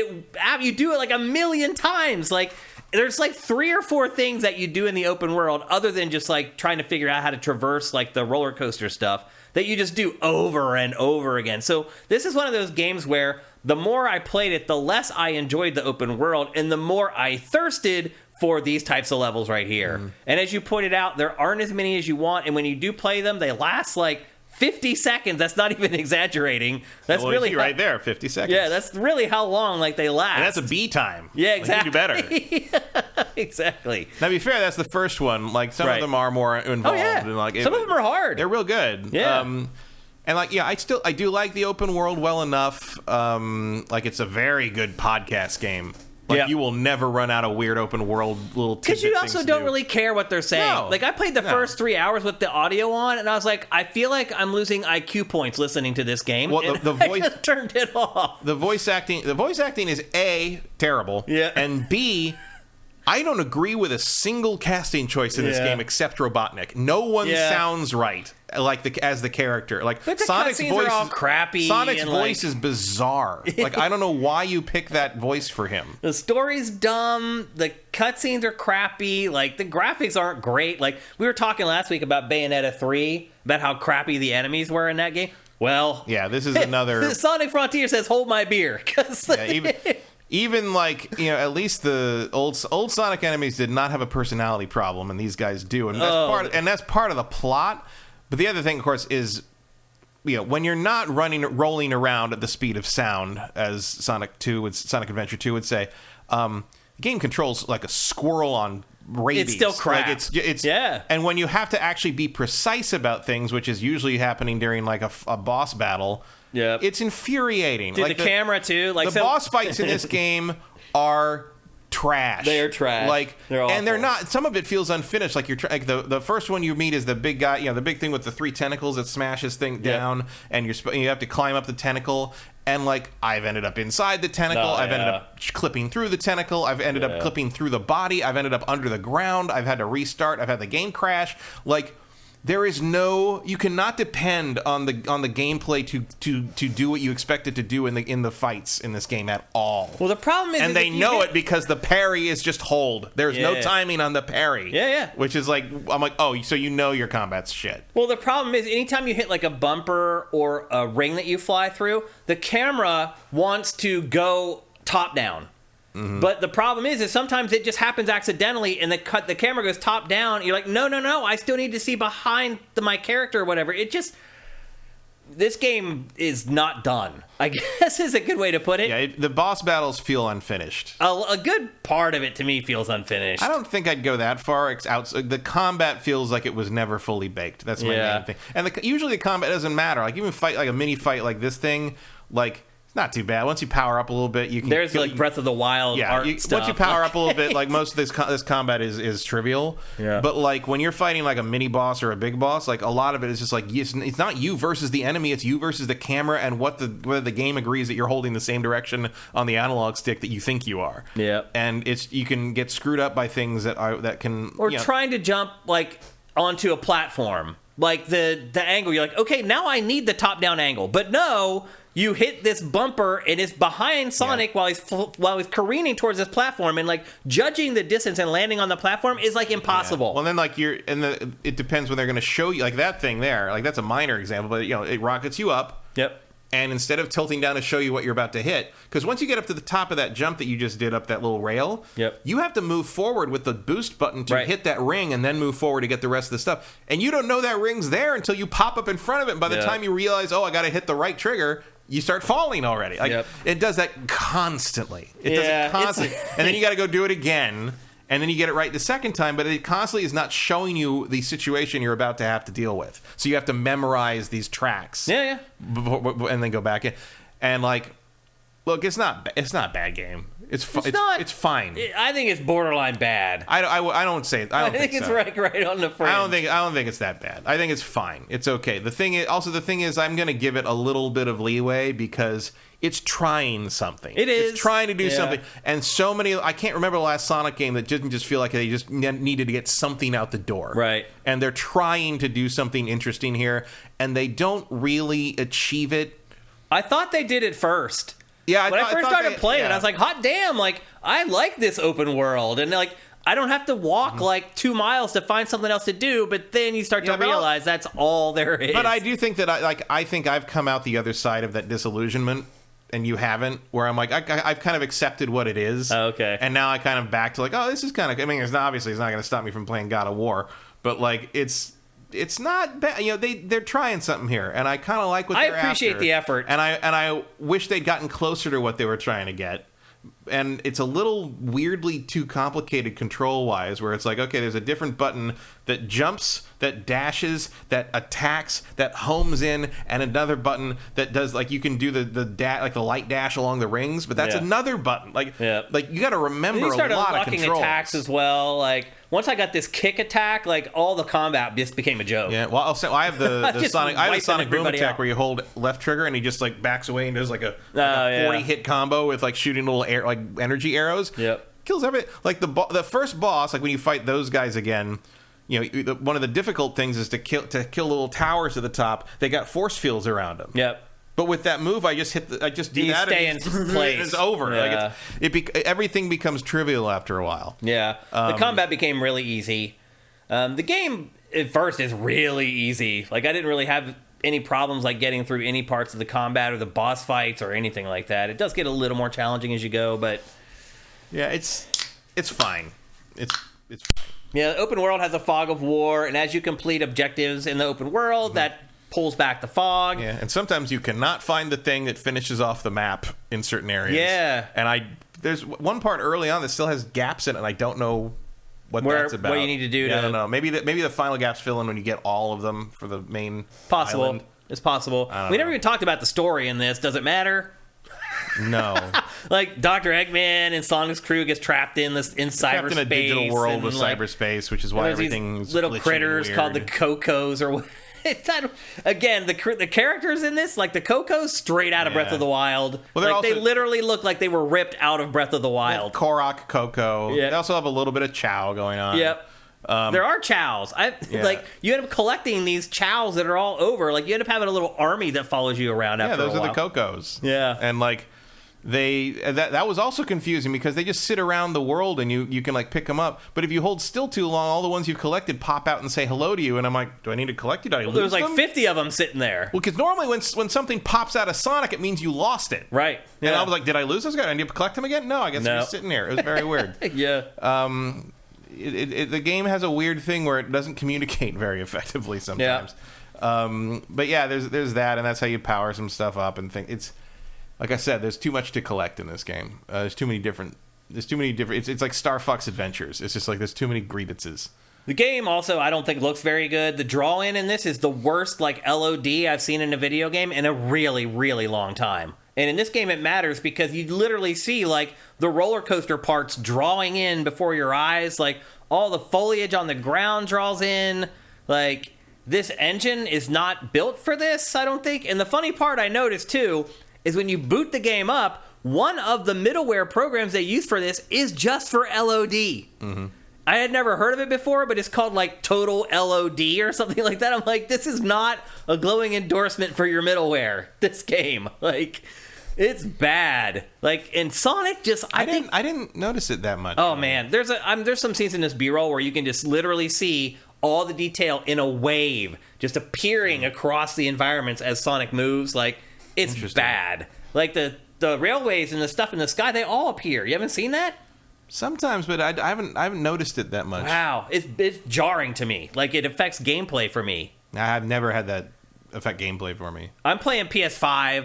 you do it like a million times. Like, there's like 3 or 4 things that you do in the open world other than just like trying to figure out how to traverse like the roller coaster stuff that you just do over and over again. So this is one of those games where the more I played it, the less I enjoyed the open world and the more I thirsted for these types of levels right here. And as you pointed out, there aren't as many as you want, and when you do play them, they last like 50 seconds. That's not even exaggerating. That's really
right there, 50 seconds.
Yeah, that's really how long like they last.
And that's a B time.
Yeah, exactly.
Like, you do better.
Exactly.
Now, to be fair, that's the first one. Like, some of them are more involved.
Oh, yeah.
And, like,
some of them are hard.
They're real good.
Yeah.
And like, yeah, I do like the open world well enough. Like, it's a very good podcast game. Like, you will never run out of weird open world little tidbit
because you also don't really care what they're saying.
No.
Like, I played the first 3 hours with the audio on, and I was like, I feel like I'm losing IQ points listening to this game.
Well, the voice
I just turned it off.
The voice acting is A, terrible, and B, I don't agree with a single casting choice in this game except Robotnik. No one sounds right, like as the character. Like,
but the
Sonic's voice
are all crappy.
Sonic's
and
voice is bizarre. Like, I don't know why you pick that voice for him.
The story's dumb. The cutscenes are crappy. Like, the graphics aren't great. Like, we were talking last week about Bayonetta 3, about how crappy the enemies were in that game. Well,
yeah, this is another.
Sonic Frontier says, "Hold my beer," because
even like, you know, at least the old Sonic enemies did not have a personality problem, and these guys do, and that's part of the plot. But the other thing, of course, is, you know, when you're not rolling around at the speed of sound, as Sonic Adventure 2 would say, the game controls like a squirrel on rabies.
It's still crap.
Like it's and when you have to actually be precise about things, which is usually happening during like a boss battle.
Yeah,
it's infuriating.
Dude,
like
the camera too. Like,
the boss fights in this game are trash.
They are trash.
Like,
they're awful.
And they're not. Some of it feels unfinished. Like, like the first one you meet is the big guy. You know, the big thing with the 3 tentacles that smashes thing down, and you have to climb up the tentacle. And like, I've ended up inside the tentacle. I've ended up clipping through the tentacle. I've ended up clipping through the body. I've ended up under the ground. I've had to restart. I've had the game crash. Like, there is you cannot depend on the gameplay to do what you expect it to do in the fights in this game at all.
Well, the problem is,
and they know it because the parry is just hold. There's no timing on the parry.
Yeah.
Which is like, I'm like, oh, so you know your combat's shit.
Well, the problem is, anytime you hit like a bumper or a ring that you fly through, the camera wants to go top down. Mm-hmm. But the problem is sometimes it just happens accidentally, and the camera goes top down. And you're like, no, I still need to see behind my character or whatever. This game is not done, I guess is a good way to put it.
Yeah, the boss battles feel unfinished.
A good part of it to me feels unfinished.
I don't think I'd go that far. The combat feels like it was never fully baked. That's my main thing. And usually the combat doesn't matter. Like, even fight like a mini fight like this thing, like, not too bad. Once you power up a little bit, you can.
There's like Breath of the Wild art stuff.
Once you power up a little bit, like, most of this combat is trivial. Yeah. But like, when you're fighting like a mini boss or a big boss, like, a lot of it is just like, it's not you versus the enemy. It's you versus the camera and whether the game agrees that you're holding the same direction on the analog stick that you think you are.
Yeah.
And you can get screwed up by things that can
trying to jump like onto a platform. Like the angle, you're like, okay, now I need the top down angle, but no. You hit this bumper and it's behind Sonic while he's careening towards this platform, and like, judging the distance and landing on the platform is like impossible.
Yeah. Well, then like it depends when they're going to show you, like, that thing there. Like, that's a minor example, but you know, it rockets you up.
Yep.
and instead of tilting down to show you what you're about to hit, because once you get up to the top of that jump that you just did up that little rail, you have to move forward with the boost button to hit that ring and then move forward to get the rest of the stuff. And you don't know that ring's there until you pop up in front of it. And by the time you realize, oh, I got to hit the right trigger, you start falling already. Like it does that constantly. It does it constantly. And then you got to go do it again. And then you get it right the second time, but it constantly is not showing you the situation you're about to have to deal with. So you have to memorize these tracks. And then go back in. And like, look, it's not a bad game. It's fine.
I think it's borderline bad.
I don't say it. I think
it's
so.
right on the fringe.
I don't think it's that bad. I think it's fine. It's okay. The thing is, I'm going to give it a little bit of leeway because it's trying something.
It is.
It's trying to do something. And so many, I can't remember the last Sonic game that didn't just feel like they just needed to get something out the door.
Right.
And they're trying to do something interesting here, and they don't really achieve it.
I thought they did it first.
Yeah,
when I first started playing it, I was like, hot damn, like, I like this open world. And, like, I don't have to walk, like, 2 miles to find something else to do, but then you start to realize that's all there is.
But I do think that, I think I've come out the other side of that disillusionment, and you haven't, where I'm like, I've kind of accepted what it is.
Oh, okay.
And now I kind of back to, like, oh, this is kind of, I mean, obviously it's not going to stop me from playing God of War, but, like, it's not bad. You know, they're trying something here, and I kind of like what they're after.
I appreciate the effort,
and I wish they'd gotten closer to what they were trying to get. And it's a little weirdly too complicated control-wise, where it's like, okay, there's a different button that jumps, that dashes, that attacks, that homes in, and another button that does, like, you can do the light dash along the rings, but that's another button. Like you got to remember a lot of controls. You start unlocking attacks
as well. Like, once I got this kick attack, like, all the combat just became a joke.
Yeah, well, I have the Sonic Boom attack where you hold left trigger and he just, like, backs away and does, like, a 40-hit combo with, like, shooting little energy arrows. Kills everything. Like, the first boss, like, when you fight those guys again, you know, one of the difficult things is to kill little towers at the top. They got force fields around them. But with that move, I just do that.
Stay in place.
It's over. Yeah. Like everything becomes trivial after a while.
Yeah. The combat became really easy. The game at first is really easy. Like, I didn't really have any problems like getting through any parts of the combat or the boss fights or anything like that. It does get a little more challenging as you go, but
yeah, it's fine. It's fine.
Yeah, the open world has a fog of war, and as you complete objectives in the open world, that pulls back the fog.
Yeah, and sometimes you cannot find the thing that finishes off the map in certain areas.
Yeah.
And there's one part early on that still has gaps in it, and I don't know that's about.
What you need to do
I don't know. Maybe the final gaps fill in when you get all of them for the main island.
It's possible. We never even talked about the story in this. Does it matter?
No.
Like, Dr. Eggman and Sonic's crew gets trapped in cyberspace.
In a digital world with cyberspace, which is why everything's
little critters called the Cocos or what. Again, the characters in this, like the Cocos, straight out of Breath of the Wild. Well, they literally look like they were ripped out of Breath of the Wild.
Korok, Coco. They also have a little bit of Chow going on.
Yep. There are chows. Like, you end up collecting these chows that are all over. Like, you end up having a little army that follows you around after a while.
Yeah, those are the Cocos.
Yeah.
And, like, that was also confusing because they just sit around the world and you can, like, pick them up. But if you hold still too long, all the ones you've collected pop out and say hello to you. And I'm like, do I need to collect you? Do I lose
there's
them?
like 50 of them sitting there.
Well, because normally when something pops out of Sonic, it means you lost it.
Right.
Yeah. And I was like, did I lose this guy? I need to collect him again? No, I guess he was sitting there. It was very weird.
Yeah.
The game has a weird thing where it doesn't communicate very effectively sometimes. Yeah. But yeah, there's that, and that's how you power some stuff up and think it's. Like I said, there's too much to collect in this game. There's too many different. It's like Star Fox Adventures. It's just like there's too many grievances.
The game also, I don't think, looks very good. The draw-in this is the worst, like, LOD I've seen in a video game in a really, really long time. And in this game, it matters because you literally see, like, the roller coaster parts drawing in before your eyes. Like, all the foliage on the ground draws in. Like, this engine is not built for this, I don't think. And the funny part I noticed, too, is when you boot the game up, one of the middleware programs they use for this is just for LOD. Mm-hmm. I had never heard of it before, but it's called, like, Total LOD or something like that. I'm like, this is not a glowing endorsement for your middleware, this game. Like, it's bad. Like, in Sonic, I
didn't notice it that much.
Oh, man. There's some scenes in this B-roll where you can just literally see all the detail in a wave just appearing across the environments as Sonic moves. Like, it's bad. Like the railways and the stuff in the sky, they all appear. You haven't seen that?
Sometimes, but I haven't noticed it that much.
Wow, it's jarring to me. Like, it affects gameplay for me.
I've never had that affect gameplay for me.
I'm playing PS5.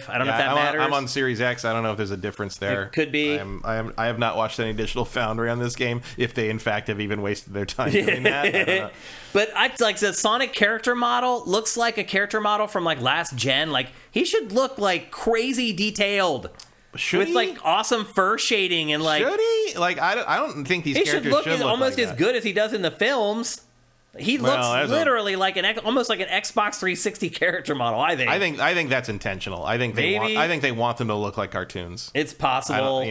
I don't know if that matters.
I'm on Series X. I don't know if there's a difference there.
It could be.
I have not watched any digital foundry on this game, if they in fact have even wasted their time doing that. I don't know.
But like the Sonic character model looks like a character model from like last gen. Like, he should look like crazy detailed. With like awesome fur shading and like.
Should he? Like, I don't think these characters should look
almost
like
as good as he does in the films. He looks literally like almost like an Xbox 360 character model. I think
that's intentional. I think they want them to look like cartoons.
It's possible.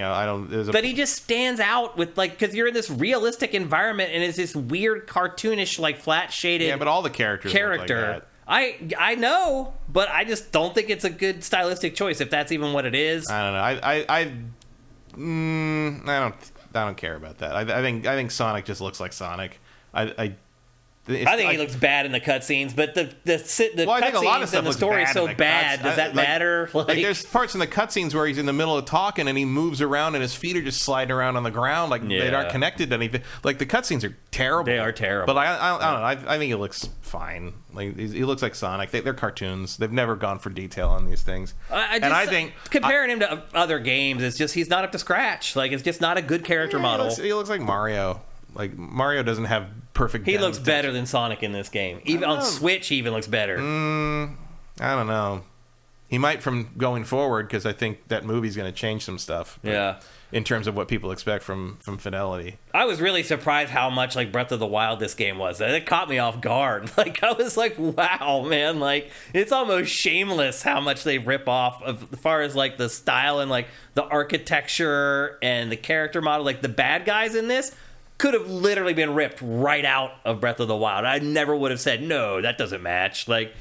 But
he just stands out with like, because you're in this realistic environment and it's this weird cartoonish like flat shaded.
Yeah, but all the characters look like that.
I know, but I just don't think it's a good stylistic choice if that's even what it is.
I don't know. I don't care about that. I think Sonic just looks like Sonic. I
think he looks bad in the cutscenes, but the cutscenes and the story is so bad. Does that matter?
Like, there's parts in the cutscenes where he's in the middle of talking and he moves around and his feet are just sliding around on the ground, like they aren't connected to anything. Like, the cutscenes are terrible.
They are terrible.
But I don't know. I think he looks fine. Like, he looks like Sonic. They're cartoons. They've never gone for detail on these things. I think
comparing him to other games, it's just he's not up to scratch. Like, it's just not a good character model.
He looks like Mario. Like, Mario doesn't have perfect.
He looks better than Sonic in this game. Even on Switch, he even looks better.
I don't know. He might from going forward, because I think that movie's going to change some stuff.
Yeah.
In terms of what people expect from fidelity.
I was really surprised how much like Breath of the Wild this game was. It caught me off guard. Like, I was like, wow, man. Like, it's almost shameless how much they rip off of, as far as like the style and like the architecture and the character model. Like, the bad guys in this could have literally been ripped right out of Breath of the Wild. I never would have said, no, that doesn't match. Like,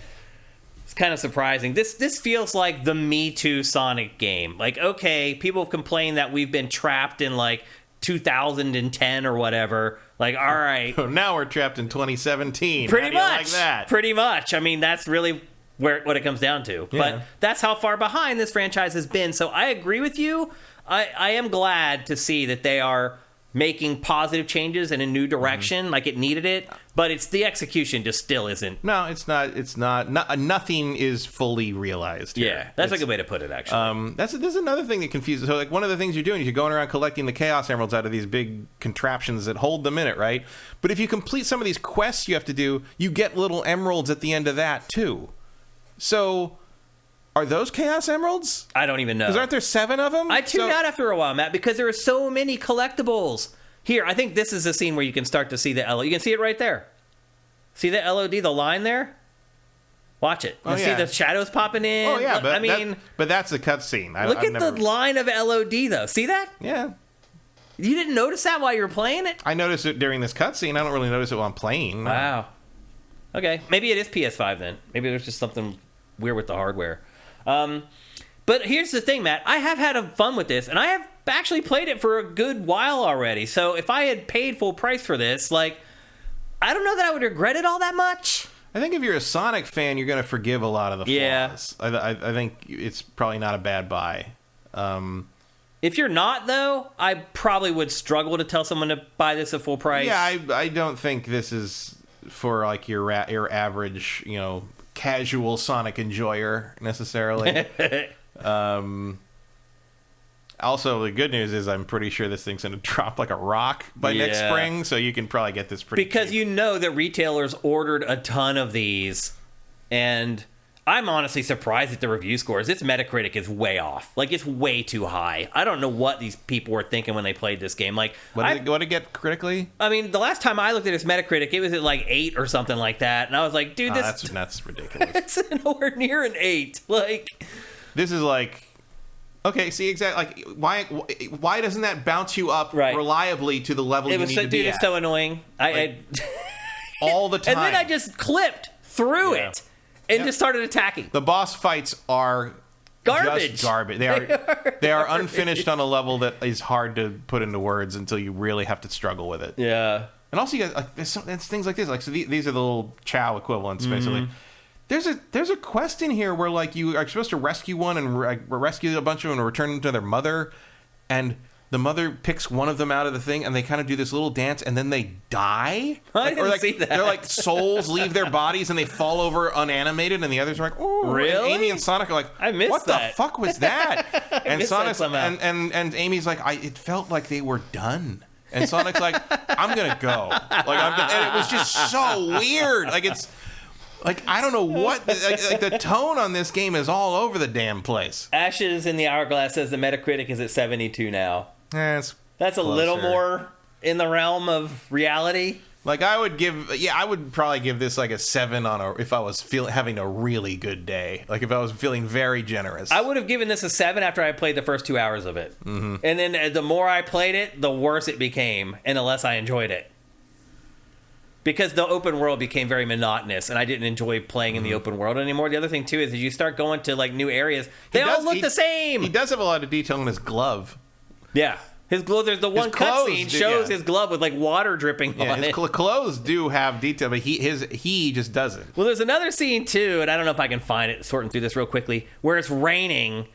it's kind of surprising. This feels like the Me Too Sonic game. Like, okay, people have complained that we've been trapped in, like, 2010 or whatever. Like, all right.
Now we're trapped in 2017.
Pretty much.
Like that?
Pretty much. I mean, that's really what it comes down to. Yeah. But that's how far behind this franchise has been. So I agree with you. I am glad to see that they are making positive changes in a new direction, like it needed it, but it's the execution just still isn't.
No, it's not. Nothing is fully realized here.
Yeah, that's a good way to put it, actually.
There's another thing that confuses. So, like, one of the things you're doing is you're going around collecting the Chaos Emeralds out of these big contraptions that hold them in it, right? But if you complete some of these quests you have to do, you get little emeralds at the end of that, too. So, are those Chaos Emeralds?
I don't even know.
Because aren't there 7 of them?
I tuned out after a while, Matt, because there are so many collectibles. Here, I think this is the scene where you can start to see the LOD. You can see it right there. See the LOD, the line there? Watch it. See the shadows popping in?
Oh, yeah, but that's a cutscene.
Look at the line of LOD, though. See that?
Yeah.
You didn't notice that while you were playing it?
I noticed it during this cutscene. I don't really notice it while I'm playing. No.
Wow. Okay, maybe it is PS5 then. Maybe there's just something weird with the hardware. But here's the thing, Matt. I have had fun with this, and I have actually played it for a good while already. So if I had paid full price for this, like, I don't know that I would regret it all that much.
I think if you're a Sonic fan, you're going to forgive a lot of the flaws. I think it's probably not a bad buy.
If you're not, though, I probably would struggle to tell someone to buy this at full price.
Yeah, I don't think this is for, like, your average, casual Sonic enjoyer necessarily. Also, the good news is I'm pretty sure this thing's going to drop like a rock by next spring, so you can probably get this pretty
because
cheap.
You know that retailers ordered a ton of these, and I'm honestly surprised at the review scores. Its Metacritic is way off. Like, it's way too high. I don't know what these people were thinking when they played this game. Like,
what did it get critically?
I mean, the last time I looked at its Metacritic, it was at like 8 or something like that, and I was like, dude,
that's ridiculous.
It's nowhere near an 8. Like,
this is like, okay, see, exactly. Like, why doesn't that bounce you up reliably to the level you need to be at?
It's so annoying.
All the time.
And then I just clipped through it and just started attacking.
The boss fights are
garbage.
Just garbage. They are unfinished on a level that is hard to put into words until you really have to struggle with it.
Yeah.
And also, you got, like, there's things like this. Like, so these are the little Chow equivalents, basically. There's a quest in here where like you are supposed to rescue one and rescue a bunch of them and return them to their mother, and the mother picks one of them out of the thing, and they kind of do this little dance, and then they die.
I didn't see that.
They're like souls leave their bodies, and they fall over unanimated, and the others are like, "Oh,
really?"
And Amy and Sonic are like,
"I missed
what
that.
the fuck was that?" And Sonic
and
Amy's like, "It felt like they were done." And Sonic's like, "I'm gonna go." And it was just so weird. Like it's. Like, I don't know what... Like the tone on this game is all over the damn place.
Ashes in the Hourglass says the Metacritic is at 72 now.
That's
a little more in the realm of reality.
Like, I would probably give this like a 7 if I was having a really good day. Like, if I was feeling very generous.
I would have given this a 7 after I played the first 2 hours of it.
Mm-hmm.
And then the more I played it, the worse it became, and the less I enjoyed it. Because the open world became very monotonous, and I didn't enjoy playing in the open world anymore. The other thing, too, is as you start going to, like, new areas, they all look the same!
He does have a lot of detail in his glove.
Yeah. His glove, there's the one cutscene shows his glove with, like, water dripping on it.
His clothes do have detail, but he just doesn't.
Well, there's another scene, too, and I don't know if I can find it, sorting through this real quickly, where it's raining,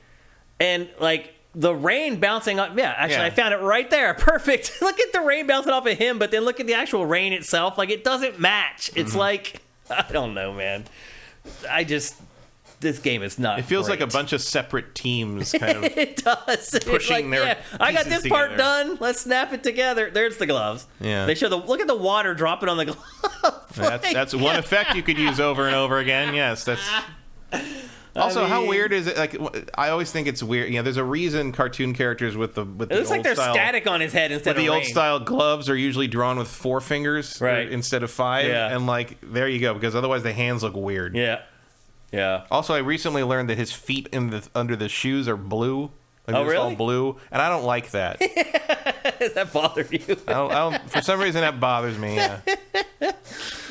and, like... The rain bouncing off... Yeah, actually, I found it right there. Perfect. Look at the rain bouncing off of him, but then look at the actual rain itself. Like, it doesn't match. It's like... I don't know, man. This game is not
It feels
great.
like a bunch of separate teams kind of...
It does.
Pushing their
I got this part
together.
done. Let's snap it together. There's the gloves.
Yeah.
They show look at the water dropping on the glove.
That's one effect you could use over and over again. Yes, that's... Also, how weird is it? Like, I always think it's weird. You know, there's a reason cartoon characters with the
it looks like they're static on his head instead of
the
rain.
old style gloves are usually drawn with 4 fingers instead of 5.
Yeah.
And like, there you go, because otherwise the hands look weird.
Yeah. Yeah.
Also, I recently learned that his feet under the shoes are blue. Like,
oh, really?
All blue, and I don't like that.
Does that bother you?
I don't, for some reason, that bothers me. Yeah.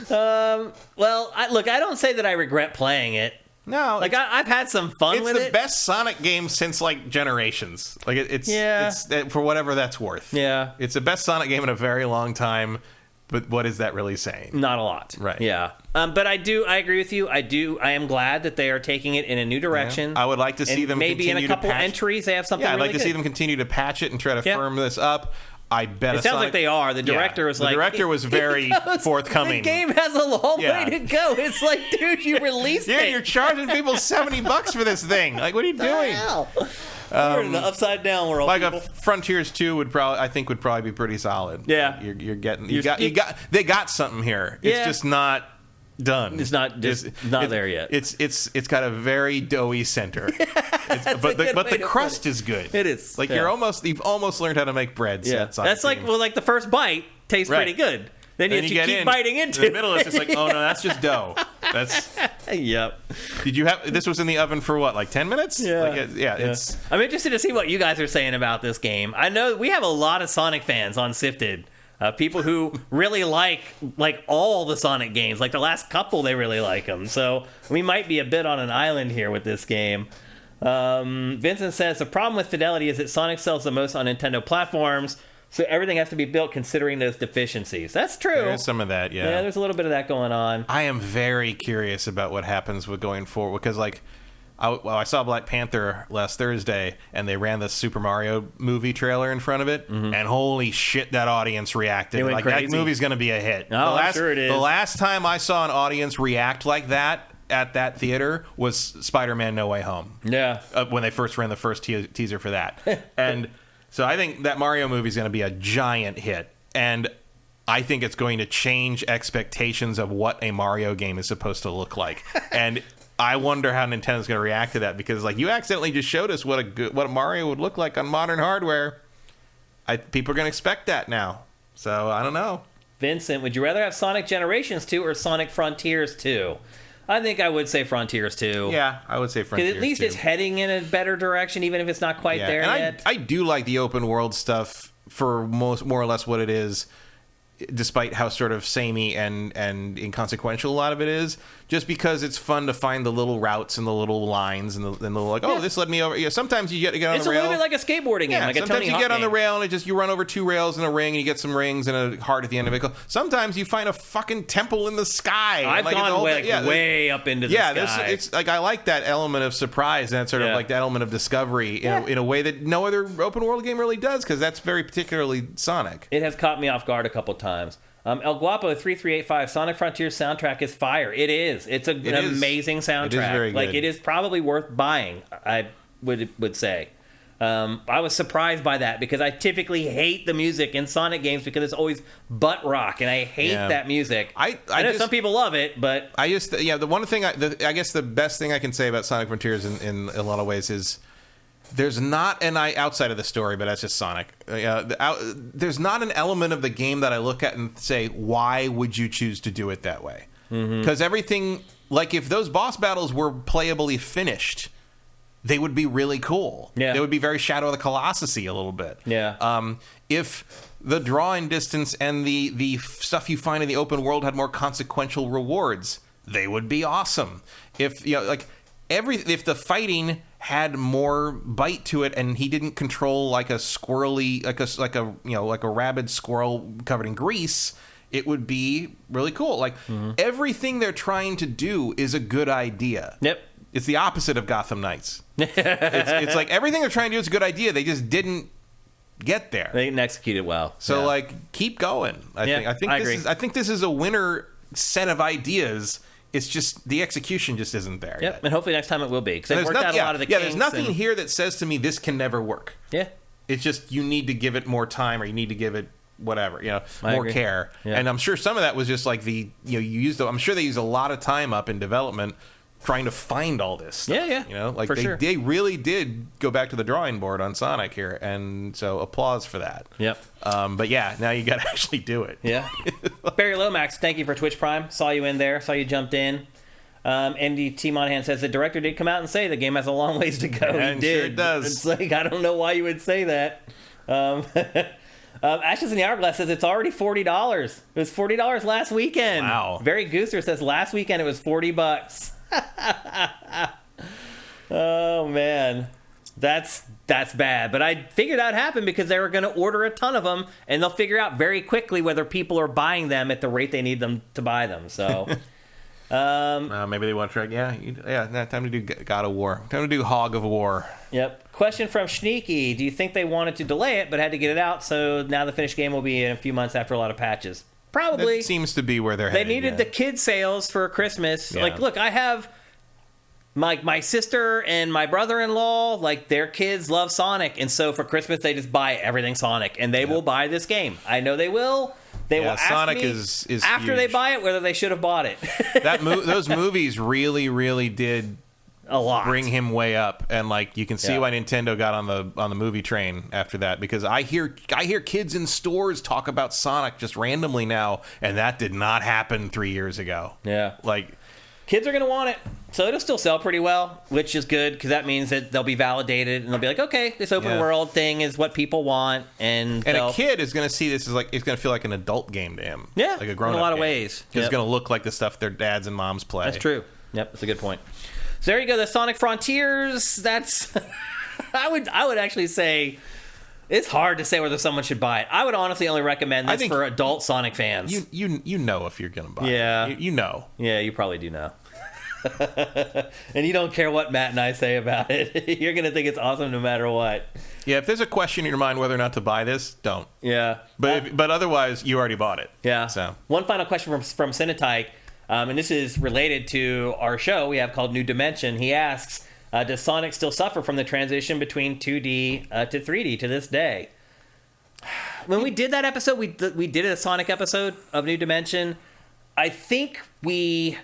Well, I don't say that I regret playing it.
No,
like I've had some fun with it.
It's the best Sonic game since like generations. Like it's for whatever that's worth.
Yeah,
it's the best Sonic game in a very long time. But what is that really saying?
Not a lot.
Right.
Yeah. But I agree with you. I am glad that they are taking it in a new direction.
Yeah. I would like to see them
maybe in a couple entries they have something.
Yeah, I'd
really
like to see them continue to patch it and try to firm this up. I bet
it sounds like they are. The director was like...
The director was very forthcoming.
The game has a long way to go. It's like, dude, you released it.
Yeah, you're charging people $70 for this thing. Like, what are you doing?
We're in the upside down world.
Like a Frontiers 2 would probably be pretty solid.
Yeah.
They got something here. It's just not done.
It's not there yet.
It's got a very doughy center. But the crust is good.
It is.
Like you've almost learned how to make bread.
Yeah. That's like the first bite tastes pretty good. Then you keep biting into
the middle. It's just like, oh no, that's just dough. That's
yep.
Did you have this? Was in the oven for what, like 10 minutes?
Yeah.
It's.
I'm interested to see what you guys are saying about this game. I know we have a lot of Sonic fans on Sifted. People who really like all the Sonic games. Like the last couple, they really like them. So we might be a bit on an island here with this game. Vincent says the problem with fidelity is that Sonic sells the most on Nintendo platforms, so everything has to be built considering those deficiencies. That's true.
There's some of that, yeah.
Yeah, there's a little bit of that going on.
I am very curious about what happens with going forward, because I saw Black Panther last Thursday, and they ran the Super Mario movie trailer in front of it, and holy shit, that audience reacted. Like,
crazy.
That movie's going to be a hit.
Oh, I'm sure it is.
The last time I saw an audience react like that at that theater was Spider-Man No Way Home.
Yeah.
When they first ran the first teaser for that. And so I think that Mario movie is going to be a giant hit. And I think it's going to change expectations of what a Mario game is supposed to look like. And I wonder how Nintendo's going to react to that, because you accidentally just showed us what a Mario would look like on modern hardware. People are going to expect that now. So I don't know.
Vincent, would you rather have Sonic Generations 2 or Sonic Frontiers 2? I think I would say Frontiers 2.
Yeah, I would say Frontiers 2.
Because at least it's heading in a better direction, even if it's not quite there yet.
I do like the open world stuff for more or less what it is, despite how sort of samey and inconsequential a lot of it is. just because it's fun to find the little routes and the little lines and the little this led me over. Yeah, sometimes you get to get on the rail.
It's a little bit like a skateboarding game, like a Tony Hawk game.
Sometimes you get on the rail and you run over 2 rails in a ring and you get some rings and a heart at the end of it. Sometimes you find a fucking temple in the sky.
I've gone way up into the sky.
It's like I like that element of surprise and that sort of like that element of discovery in a way that no other open world game really does, because that's very particularly Sonic.
It has caught me off guard a couple times. El Guapo 3385, Sonic Frontiers soundtrack is fire. It is. It's an amazing soundtrack. It is very good. Like, it is probably worth buying, I would say. I was surprised by that, because I typically hate the music in Sonic games because it's always butt rock, and I hate that music. I know some people love it, but
the one thing I guess the best thing I can say about Sonic Frontiers in a lot of ways is there's not outside of the story, but that's just Sonic. There's not an element of the game that I look at and say, why would you choose to do it that way? Because everything, like, if those boss battles were playably finished, they would be really cool. Yeah. They would be very Shadow of the Colossus-y a little bit.
Yeah.
If the drawing distance and the stuff you find in the open world had more consequential rewards, they would be awesome. If if the fighting had more bite to it and he didn't control like a squirrely, like a rabid squirrel covered in grease, it would be really cool. Like, everything they're trying to do is a good idea.
Yep.
It's the opposite of Gotham Knights. It's like everything they're trying to do is a good idea. They just didn't get there.
They didn't execute it well.
So keep going. I think this is a winner set of ideas. It's just the execution just isn't there yet.
And hopefully next time it will be, because they've worked out a lot of the kinks.
There's nothing here that says to me this can never work.
Yeah.
It's just you need to give it more time, or you need to give it whatever, more care. Yeah. And I'm sure some of that was just like I'm sure they use a lot of time up in development trying to find all this stuff.
Yeah.
They really did go back to the drawing board on Sonic here, and so applause for that.
Yep.
But now you got to actually do it.
Yeah. Barry Lomax, thank you for Twitch Prime. Saw you in there. Saw you jumped in. MDT Monahan says the director did come out and say the game has a long ways to go.
Yeah,
he did.
Sure it does.
It's like, I don't know why you would say that. Ashes in the Hourglass says it's already $40. It was $40 last weekend.
Wow.
Barry Gooster says last weekend it was $40. Oh man, that's bad. But I figured that would happen because they were going to order a ton of them, and they'll figure out very quickly whether people are buying them at the rate they need them to buy them. So
maybe they want to try. Time to do God of War. Time to do Hog of War.
Yep. Question from Sneaky: do you think they wanted to delay it but had to get it out, so now the finished game will be in a few months after a lot of patches? Probably.
That seems to be where they're
headed.
They
needed the kid sales for Christmas. Yeah. Like, look, I have my sister and my brother-in-law, like, their kids love Sonic, and so for Christmas they just buy everything Sonic, and they will buy this game. I know they will. They will ask
Sonic
me
is
after
huge.
They buy it whether they should have bought it.
Those movies really, really did
a lot
bring him way up, and like you can see why Nintendo got on the movie train after that, because I hear kids in stores talk about Sonic just randomly now, and that did not happen 3 years ago.
Yeah,
like
kids are gonna want it, so it'll still sell pretty well, which is good because that means that they'll be validated and they'll be like, okay, this open world thing is what people want, and
a kid is gonna see this as like, it's gonna feel like an adult game to him.
Yeah,
like a grown-up
in a lot
game.
of ways.
It's gonna look like the stuff their dads and moms play.
That's true. Yep, that's a good point. So there you go, the Sonic Frontiers. That's I would actually say it's hard to say whether someone should buy it. I would honestly only recommend this for adult Sonic fans.
You know if you're gonna buy it.
Yeah.
You know.
Yeah, you probably do know. And you don't care what Matt and I say about it. You're gonna think it's awesome no matter what.
Yeah, if there's a question in your mind whether or not to buy this, don't.
Yeah.
But otherwise, you already bought it.
Yeah.
So
one final question from Cinetyke. And this is related to our show we have called New Dimension. He asks, does Sonic still suffer from the transition between 2D to 3D to this day? When we did that episode, we did a Sonic episode of New Dimension. I think we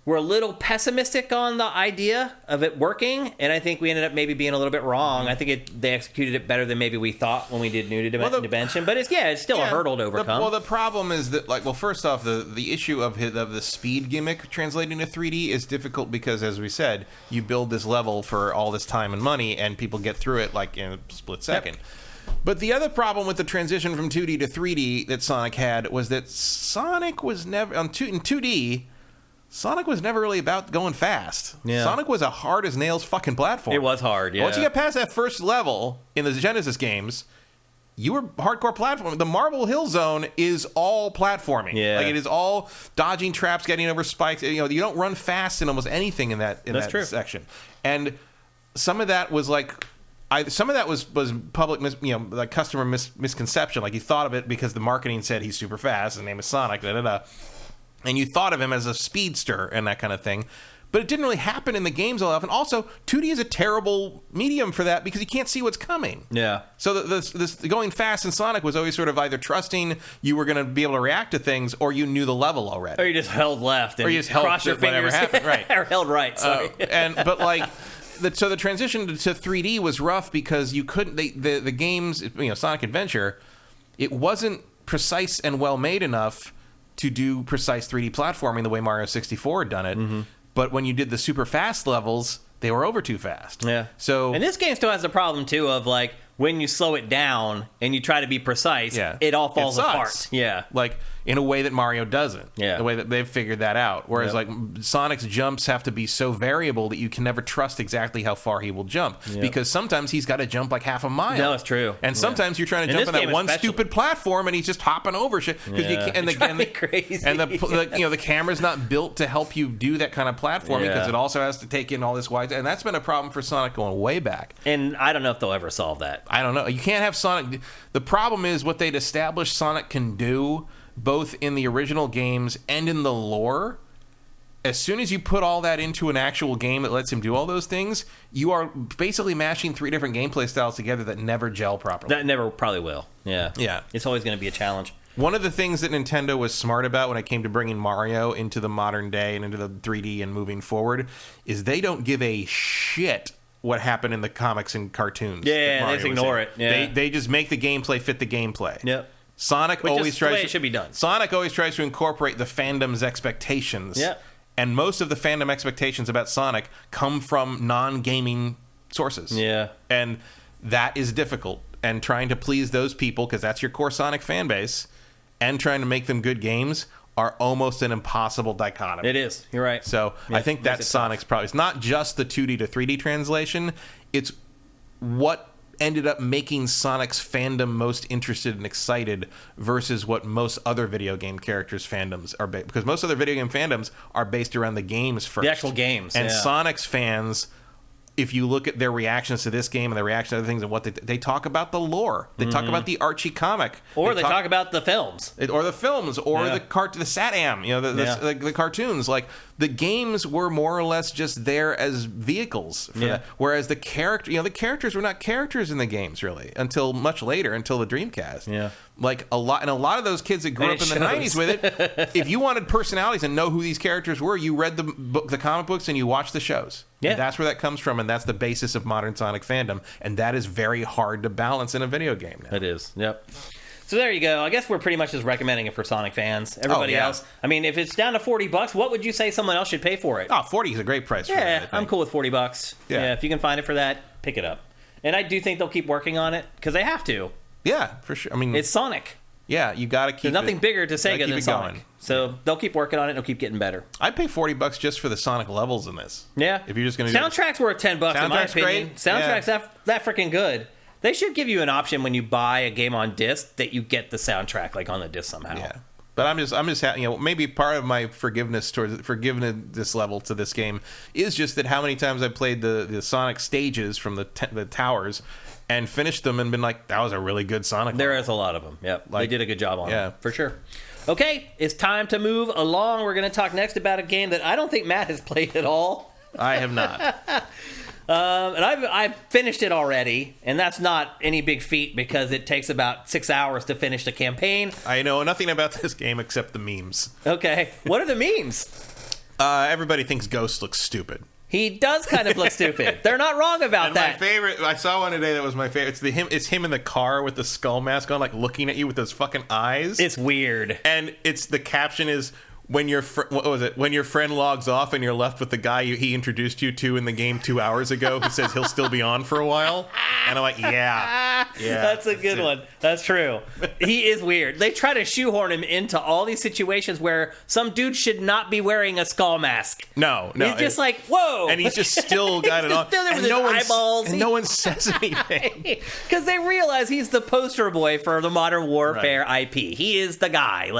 were a little pessimistic on the idea of it working, and I think we ended up maybe being a little bit wrong. I think they executed it better than maybe we thought when we did New Dimension, but it's still a hurdle to overcome.
The problem is that, first off, the issue of the speed gimmick translating to 3D is difficult because, as we said, you build this level for all this time and money, and people get through it like in a split second. Yep. But the other problem with the transition from 2D to 3D that Sonic had was that Sonic was never in 2D. Sonic was never really about going fast.
Yeah.
Sonic was a hard-as-nails fucking platform.
It was hard, yeah.
Once you get past that first level in the Genesis games, you were hardcore platforming. The Marble Hill Zone is all platforming.
Yeah.
Like, it is all dodging traps, getting over spikes. You don't run fast in almost anything in that section. And some of that was like... some of that was public, like customer misconception. Like, you thought of it because the marketing said he's super fast. His name is Sonic, and you thought of him as a speedster and that kind of thing. But it didn't really happen in the games all often. Also, 2D is a terrible medium for that because you can't see what's coming.
Yeah.
So this going fast in Sonic was always sort of either trusting you were going to be able to react to things, or you knew the level already.
Or you just held left and
or you just
crossed your fingers.
Happened, right?
Or held right. Sorry.
But like. So the transition to 3D was rough because you couldn't. The games, Sonic Adventure, it wasn't precise and well made enough to do precise 3D platforming the way Mario 64 had done it. Mm-hmm. But when you did the super fast levels, they were over too fast.
Yeah.
So
and this game still has the problem too of like when you slow it down and you try to be precise, it all falls apart. Yeah.
Like in a way that Mario doesn't.
Yeah.
The way that they've figured that out. Whereas like Sonic's jumps have to be so variable that you can never trust exactly how far he will jump. Yep. Because sometimes he's got to jump like half a mile.
No, it's true.
And sometimes you're trying to jump on that one stupid platform and he's just hopping over shit.
Crazy.
And the camera's not built to help you do that kind of platforming because it also has to take in all this wide. And that's been a problem for Sonic going way back.
And I don't know if they'll ever solve that.
I don't know. You can't have Sonic. The problem is what they'd established Sonic can do, both in the original games and in the lore. As soon as you put all that into an actual game that lets him do all those things, you are basically mashing 3 different gameplay styles together that never gel properly.
That never probably will. Yeah.
Yeah.
It's always going to be a challenge.
One of the things that Nintendo was smart about when it came to bringing Mario into the modern day and into the 3D and moving forward is they don't give a shit what happened in the comics and cartoons.
Yeah, they just ignore it. Yeah.
They just make the gameplay fit the gameplay.
Yep.
Sonic always tries.
The way it should be done.
Sonic always tries to incorporate the fandom's expectations.
Yep.
And most of the fandom expectations about Sonic come from non-gaming sources.
Yeah.
And that is difficult. And trying to please those people, because that's your core Sonic fan base, and trying to make them good games are almost an impossible dichotomy.
It is. You're right.
So I think that's Sonic's problem. It's not just the 2D to 3D translation. It's what ended up making Sonic's fandom most interested and excited versus what most other video game characters' fandoms are based. Because most other video game fandoms are based around the games first.
The actual games.
And Sonic's fans, if you look at their reactions to this game and their reaction to other things and what they talk about the lore. They talk about the Archie comic.
Or they talk about the films.
Or the films. Or the SatAM. The cartoons. Like, the games were more or less just there as vehicles for that. Whereas the characters were not characters in the games, really, until much later, until the Dreamcast.
Yeah.
Like, a lot of those kids that grew up in the 90s with it, if you wanted personalities and know who these characters were, you read the comic books and you watched the shows. Yeah. And that's where that comes from, and that's the basis of modern Sonic fandom, and that is very hard to balance in a video game now.
It is, yep. So there you go. I guess we're pretty much just recommending it for Sonic fans. Everybody else, I mean, if it's down to $40, what would you say someone else should pay for it?
Oh, 40 is a great price for it.
Yeah, I'm cool with $40. Yeah, if you can find it for that, pick it up. And I do think they'll keep working on it, because they have to.
Yeah, for sure. I mean,
it's Sonic.
Yeah, you got to keep.
There's nothing bigger to Sega than Sonic.
Going.
So they'll keep working on it and it'll keep getting better.
I'd pay $40 just for the Sonic levels in this.
Yeah.
If you're just going to
Soundtracks were $10 in my opinion.
Great.
Soundtracks that freaking good. They should give you an option when you buy a game on disc that you get the soundtrack like on the disc somehow.
Yeah. But I'm just maybe part of my forgiveness level to this game is just that how many times I played the Sonic stages from the towers and finished them and been like, that was a really good Sonic
There
level.
is a lot of them. Yep. They did a good job on it. For sure. Okay, it's time to move along. We're going to talk next about a game that I don't think Matt has played at all.
I have not.
And I've finished it already, and that's not any big feat because it takes about 6 hours to finish the campaign.
I know nothing about this game except the memes.
Okay. What are the memes?
Everybody thinks Ghost looks stupid.
He does kind of look stupid. They're not wrong about that.
My favorite, I saw one today that was my favorite. It's him in the car with the skull mask on, like looking at you with those fucking eyes.
It's weird.
And the caption is, when what was it? When your friend logs off and you're left with the guy he introduced you to in the game 2 hours ago, who says he'll still be on for a while, and I'm like, yeah,
that's a good one. That's true. He is weird. They try to shoehorn him into all these situations where some dude should not be wearing a skull mask.
No,
he's just like, whoa,
and he's just still got it on,
and eyeballs,
and no one says anything
because they realize he's the poster boy for the Modern Warfare IP. He is the guy.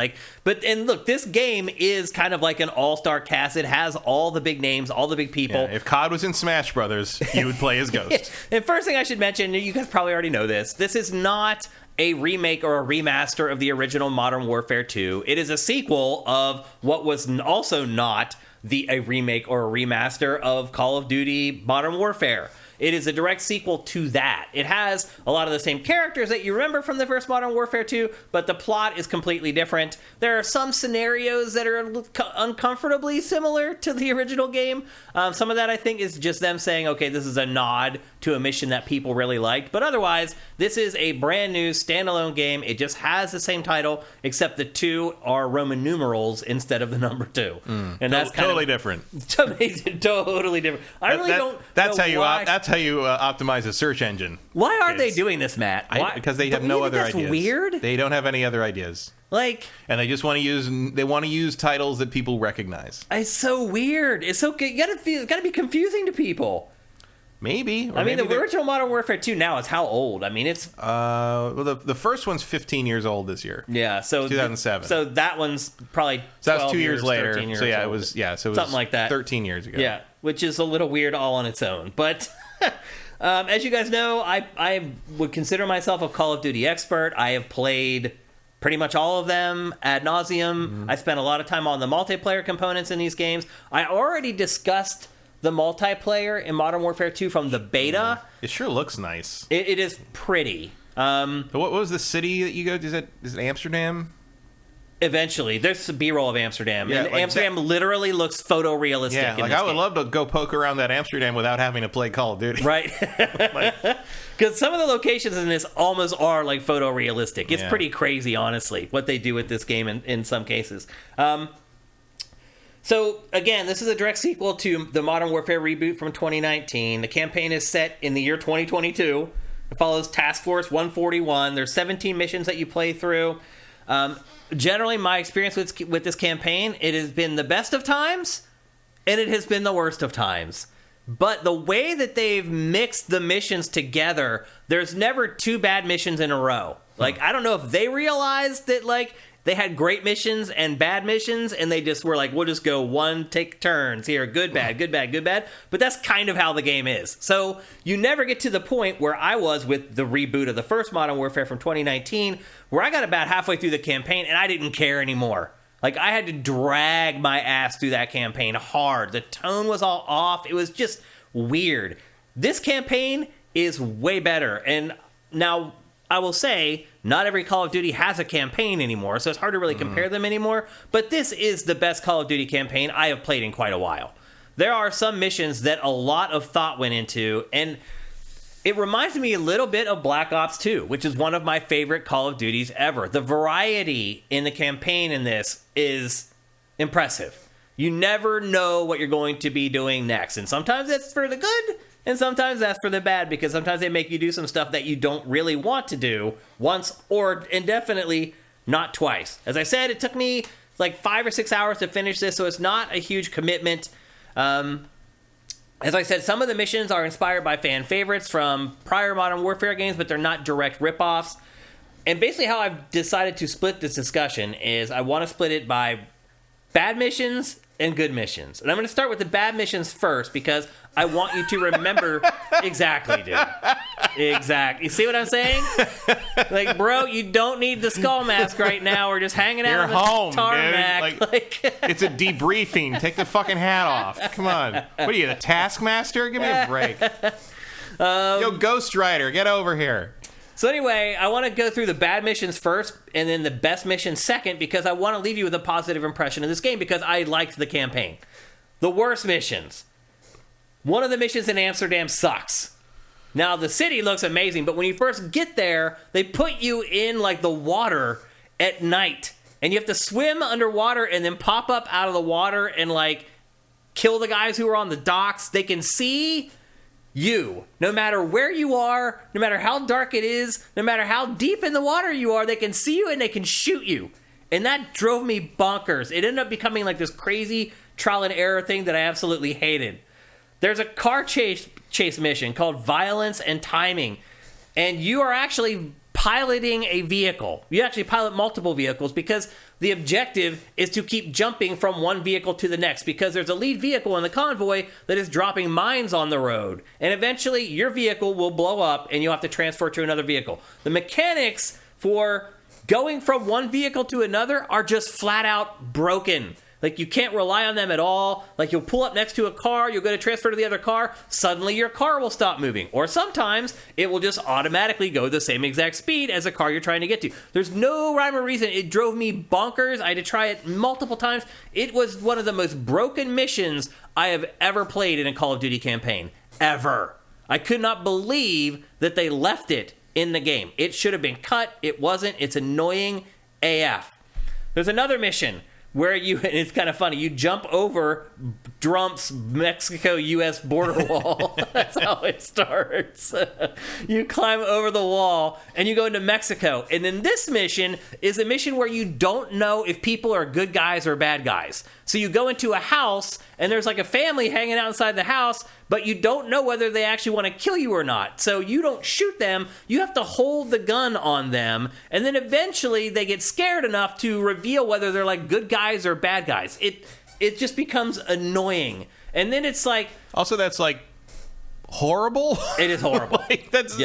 And look, this game is kind of like an all-star cast. It has all the big names, all the big people.
Yeah, if COD was in Smash Brothers, you would play as Ghost.
And first thing I should mention, you guys probably already know this. This is not a remake or a remaster of the original Modern Warfare 2. It is a sequel of what was also not a remake or a remaster of Call of Duty Modern Warfare. It is a direct sequel to that. It has a lot of the same characters that you remember from the first Modern Warfare 2, but the plot is completely different. There are some scenarios that are uncomfortably similar to the original game. Some of that, I think, is just them saying, okay, this is a nod to a mission that people really liked. But otherwise, this is a brand new standalone game. It just has the same title, except the 2 are Roman numerals instead of the number 2. And that's
totally different.
Totally different. I really don't
That's
know
how you
why.
That's how you optimize a search engine.
Why aren't they doing this, Matt?
Because they have no other ideas.
That's weird.
They don't have any other ideas. And they just want to use titles that people recognize.
It's so weird. It's so it's got to be confusing to people.
Maybe.
The original Modern Warfare 2 now is how old? It's
the first one's 15 years old this year.
Yeah, so
2007.
So that one's probably 12
so that's 2 years later.
13 years
so
old.
it was
something like that.
13 years ago.
Yeah, which is a little weird all on its own, but. As you guys know, I would consider myself a Call of Duty expert. I have played pretty much all of them ad nauseum. I spent a lot of time on the multiplayer components in these games. I already discussed the multiplayer in Modern Warfare 2 from the beta.
It sure looks nice.
It is pretty.
What was the city that you go to? Is it Amsterdam?
Eventually. There's a B-roll of Amsterdam.
Yeah,
and Amsterdam literally looks photorealistic.
Yeah, I would love to go poke around that Amsterdam without having to play Call of Duty.
Right. Because some of the locations in this almost are like photorealistic. It's pretty crazy, honestly, what they do with this game in some cases. So, again, this is a direct sequel to the Modern Warfare reboot from 2019. The campaign is set in the year 2022. It follows Task Force 141. There's 17 missions that you play through. Generally, my experience with this campaign, it has been the best of times, and it has been the worst of times. But the way that they've mixed the missions together, there's never 2 bad missions in a row. I don't know if they realized that, they had great missions and bad missions, and they just were like, we'll just go take turns here, good, bad, good, bad, good, bad. But that's kind of how the game is. So you never get to the point where I was with the reboot of the first Modern Warfare from 2019, where I got about halfway through the campaign, and I didn't care anymore. I had to drag my ass through that campaign hard. The tone was all off. It was just weird. This campaign is way better. And now, I will say, not every Call of Duty has a campaign anymore, so it's hard to really compare them anymore. But this is the best Call of Duty campaign I have played in quite a while. There are some missions that a lot of thought went into, and it reminds me a little bit of Black Ops 2, which is one of my favorite Call of Duties ever. The variety in the campaign in this is impressive. You never know what you're going to be doing next, and sometimes that's for the good, and sometimes that's for the bad, because sometimes they make you do some stuff that you don't really want to do once or indefinitely, not twice. As I said, it took me 5 or 6 hours to finish this, so it's not a huge commitment. As I said, some of the missions are inspired by fan favorites from prior Modern Warfare games, but they're not direct ripoffs. And basically how I've decided to split this discussion is I want to split it by bad missions and good missions. And I'm going to start with the bad missions first because I want you to remember exactly, dude. Exactly. You see what I'm saying? Bro, you don't need the skull mask right now. We're just hanging out on the
home,
tarmac.
Dude. It's a debriefing. Take the fucking hat off. Come on. What are you, the Taskmaster? Give me a break. Yo, Ghost Rider, get over here.
So anyway, I want to go through the bad missions first and then the best missions second because I want to leave you with a positive impression of this game because I liked the campaign. The worst missions. One of the missions in Amsterdam sucks. Now, the city looks amazing, but when you first get there, they put you in, the water at night. And you have to swim underwater and then pop up out of the water and, like, kill the guys who are on the docks. They can see you. No matter where you are, no matter how dark it is, no matter how deep in the water you are, they can see you and they can shoot you. And that drove me bonkers. It ended up becoming like this crazy trial and error thing that I absolutely hated. There's a car chase mission called Violence and Timing. And you are actually piloting a vehicle. You actually pilot multiple vehicles because the objective is to keep jumping from one vehicle to the next because there's a lead vehicle in the convoy that is dropping mines on the road. And eventually your vehicle will blow up and you'll have to transfer to another vehicle. The mechanics for going from one vehicle to another are just flat out broken. Like, you can't rely on them at all. Like, you'll pull up next to a car, you'll go to transfer to the other car, suddenly your car will stop moving. Or sometimes it will just automatically go the same exact speed as the car you're trying to get to. There's no rhyme or reason. It drove me bonkers. I had to try it multiple times. It was one of the most broken missions I have ever played in a Call of Duty campaign. Ever. I could not believe that they left it in the game. It should have been cut. It wasn't. It's annoying AF. There's another mission where and it's kind of funny, you jump over Trump's Mexico-U.S. border wall. That's how it starts. You climb over the wall, and you go into Mexico. And then this mission is a mission where you don't know if people are good guys or bad guys. So you go into a house, and there's like a family hanging out inside the house, but you don't know whether they actually want to kill you or not. So you don't shoot them. You have to hold the gun on them. And then eventually they get scared enough to reveal whether they're like good guys or bad guys. It just becomes annoying. And then it's like...
Also, that's like horrible.
It is horrible.
Like, that's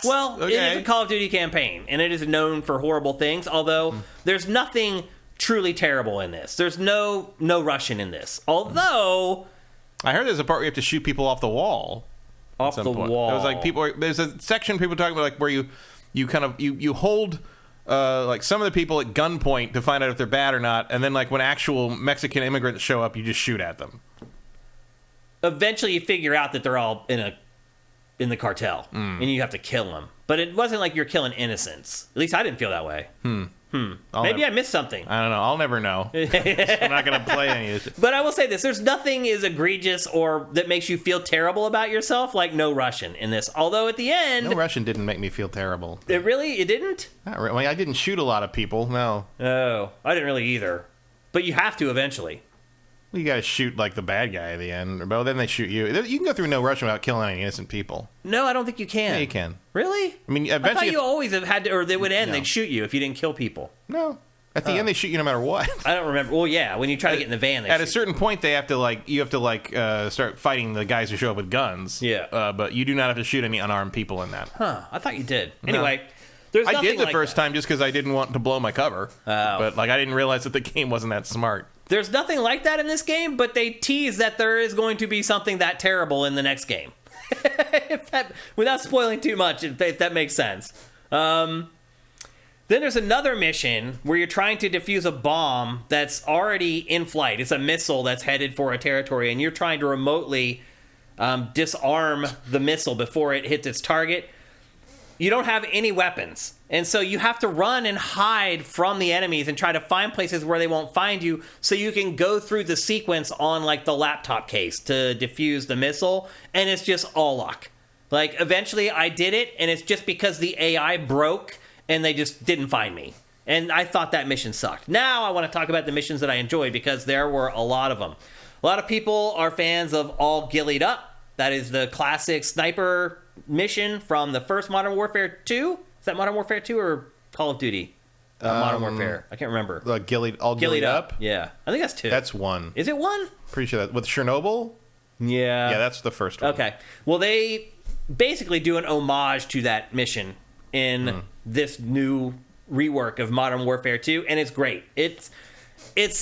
well,
okay.
It is a Call of Duty campaign, and it is known for horrible things, although there's nothing truly terrible in this. There's no Russian in this. Although...
I heard there's a part where you have to shoot people off the wall.
Off the wall.
It was like there's a section people talking about like where you hold like some of the people at gunpoint to find out if they're bad or not, and then like when actual Mexican immigrants show up, you just shoot at them.
Eventually you figure out that they're all in the cartel, and you have to kill them. But it wasn't like you're killing innocents. At least I didn't feel that way. Maybe I missed something.
I don't know. I'll never know. I'm not going to play any of this.
But I will say this. There's nothing as egregious or that makes you feel terrible about yourself like No Russian in this. Although at the end...
No Russian didn't make me feel terrible.
It didn't?
Not really. I didn't shoot a lot of people, no.
Oh, I didn't really either. But you have to eventually.
Well, you got to shoot like the bad guy at the end. But then they shoot you. You can go through No Russian without killing any innocent people.
No, I don't think you can.
Yeah, you can.
Really?
I mean, eventually...
I thought you always have had to... Or they would end, they'd shoot you if you didn't kill people.
No. At the end, they shoot you no matter what.
I don't remember. Well, yeah, when you try to get in the van,
at a certain point, they have to you have to start fighting the guys who show up with guns.
Yeah.
But you do not have to shoot any unarmed people in that.
Huh. I thought you did.
No.
Anyway, there's nothing
I did the
like
first
that.
time just because I didn't want to blow my cover.
Oh.
But I didn't realize that the game wasn't that smart.
There's nothing like that in this game, but they tease that there is going to be something that terrible in the next game. Without spoiling too much, if that makes sense. Then there's another mission where you're trying to defuse a bomb that's already in flight. It's a missile that's headed for a territory, and you're trying to remotely disarm the missile before it hits its target. You don't have any weapons, and so you have to run and hide from the enemies and try to find places where they won't find you so you can go through the sequence on like the laptop case to defuse the missile, and it's just all luck. Like, eventually I did it, and it's just because the AI broke and they just didn't find me. And I thought that mission sucked. Now I want to talk about the missions that I enjoyed because there were a lot of them. A lot of people are fans of All Gillied Up. That is the classic sniper mission from the first Modern Warfare 2. Is that Modern Warfare 2 or Call of Duty? Modern Warfare. I can't remember.
All Gillied Up?
Yeah. I think that's 2.
That's 1.
Is it 1?
Pretty sure that with Chernobyl?
Yeah.
Yeah, that's the first one.
Okay. Well, they basically do an homage to that mission in this new rework of Modern Warfare 2, and it's great. It's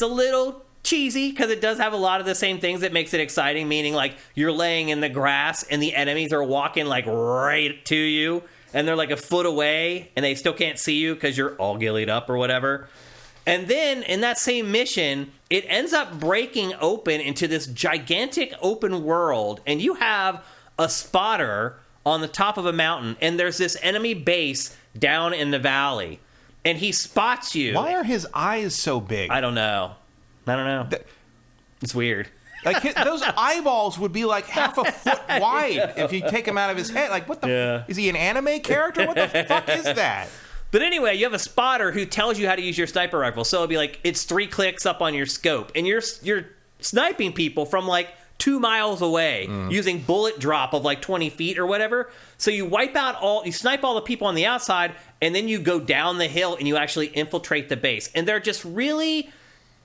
a little cheesy because it does have a lot of the same things that makes it exciting, meaning like you're laying in the grass and the enemies are walking like right to you, and they're like a foot away and they still can't see you because you're all gillied up or whatever. And then in that same mission, it ends up breaking open into this gigantic open world, and you have a spotter on the top of a mountain, and there's this enemy base down in the valley. and he spots you.
Why are his eyes so big?
I don't know. It's weird.
Like those eyeballs would be like half a foot wide if you take them out of his head. Like, what the? Is he an anime character? What the fuck is that?
But anyway, you have a spotter who tells you how to use your sniper rifle. So it'll be like, it's 3 clicks up on your scope, and you're sniping people from like 2 miles away using bullet drop of like 20 feet or whatever. So you you snipe all the people on the outside, and then you go down the hill and you actually infiltrate the base. And there just really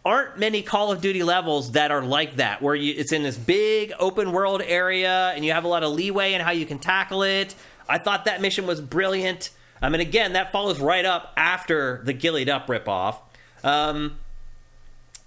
aren't many Call of Duty levels that are like that, where it's in this big open world area and you have a lot of leeway in how you can tackle it. I thought that mission was brilliant. I mean, again, that follows right up after the Gillied Up ripoff.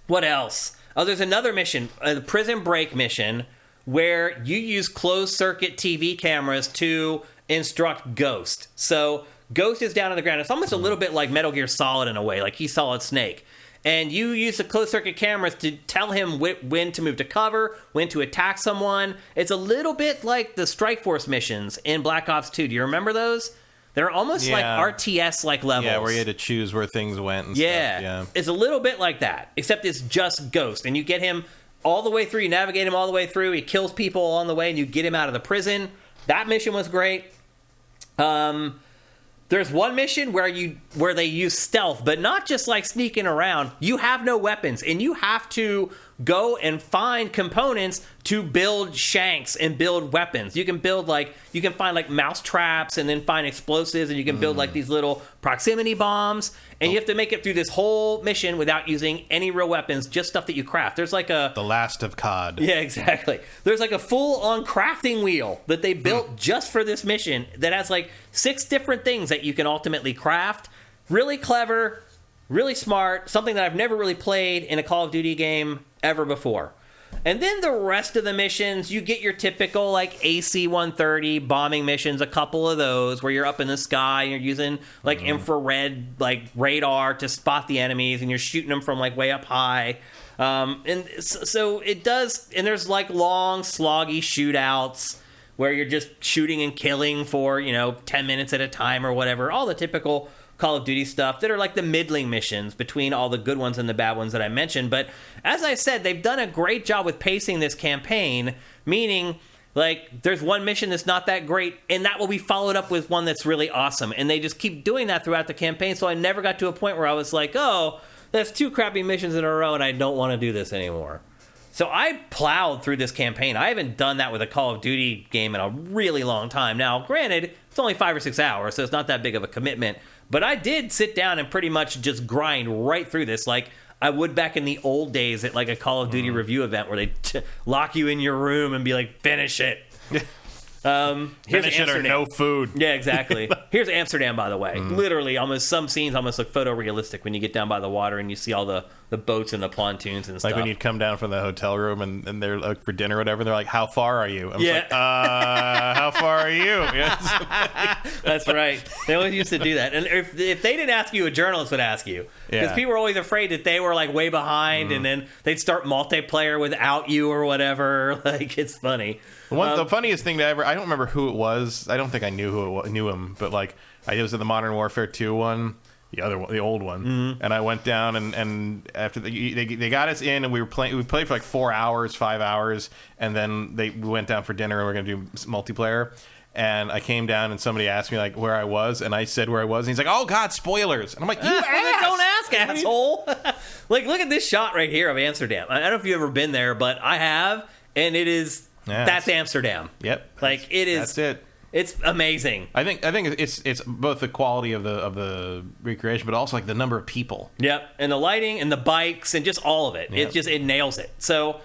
What else? Oh, there's another mission, the Prison Break mission, where you use closed-circuit TV cameras to instruct Ghost. So Ghost is down on the ground. It's almost a little bit like Metal Gear Solid in a way, like he's Solid Snake. And you use the closed-circuit cameras to tell him when to move to cover, when to attack someone. It's a little bit like the Strike Force missions in Black Ops 2. Do you remember those? They're almost like RTS-like levels.
Yeah, where you had to choose where things went and stuff. Yeah,
it's a little bit like that, except it's just Ghost. And you get him all the way through, you navigate him all the way through, he kills people along the way, and you get him out of the prison. That mission was great. There's one mission where they use stealth, but not just like sneaking around. You have no weapons, and you have to go and find components to build shanks and build weapons. You can find like mouse traps and then find explosives, and you can build like these little proximity bombs, and you have to make it through this whole mission without using any real weapons, just stuff that you craft. There's like The
Last of COD.
Yeah, exactly. There's like a full-on crafting wheel that they built just for this mission that has like 6 different things that you can ultimately craft. Really clever, really smart, something that I've never really played in a Call of Duty game ever before. And then the rest of the missions, you get your typical like AC-130 bombing missions, a couple of those where you're up in the sky and you're using like infrared like radar to spot the enemies, and you're shooting them from like way up high. And so it does, and there's like long sloggy shootouts where you're just shooting and killing for 10 minutes at a time or whatever, all the typical Call of Duty stuff that are like the middling missions between all the good ones and the bad ones that I mentioned. But as I said, they've done a great job with pacing this campaign, meaning like there's one mission that's not that great, and that will be followed up with one that's really awesome. And they just keep doing that throughout the campaign, so I never got to a point where I was like, oh, that's 2 crappy missions in a row and I don't want to do this anymore. So I plowed through this campaign. I haven't done that with a Call of Duty game in a really long time. Now, granted, it's only 5 or 6 hours, so it's not that big of a commitment. But I did sit down and pretty much just grind right through this like I would back in the old days at like a Call of Duty review event where they lock you in your room and be like, finish it. Here's
Finish it or no food.
Yeah, exactly. Here's Amsterdam, by the way. Literally, some scenes almost look photorealistic when you get down by the water and you see all the boats and the pontoons and stuff.
Like when you come down from the hotel room and they're like for dinner or whatever, they're like, how far are you? I'm like, how far are you?
That's right. They always used to do that. And if they didn't ask you, a journalist would ask you. Because people were always afraid that they were like way behind and then they'd start multiplayer without you or whatever. Like, it's funny.
The funniest thing that I don't remember who it was. I don't think I knew him, but like I was at the Modern Warfare 2 one, the old one, and I went down and after they got us in and we played for like 4 hours, 5 hours, and then we went down for dinner and we're gonna do multiplayer. And I came down and somebody asked me like where I was, and I said where I was, and he's like, "Oh God, spoilers!" And I'm like, "You asked.
Don't ask, asshole!" Like, look at this shot right here of Amsterdam. I don't know if you've ever been there, but I have, and it is. That's Amsterdam.
Yep.
Like it is.
That's it.
It's amazing.
I think it's both the quality of the recreation, but also like the number of people.
Yep, and the lighting and the bikes and just all of it. Yep. It nails it. So,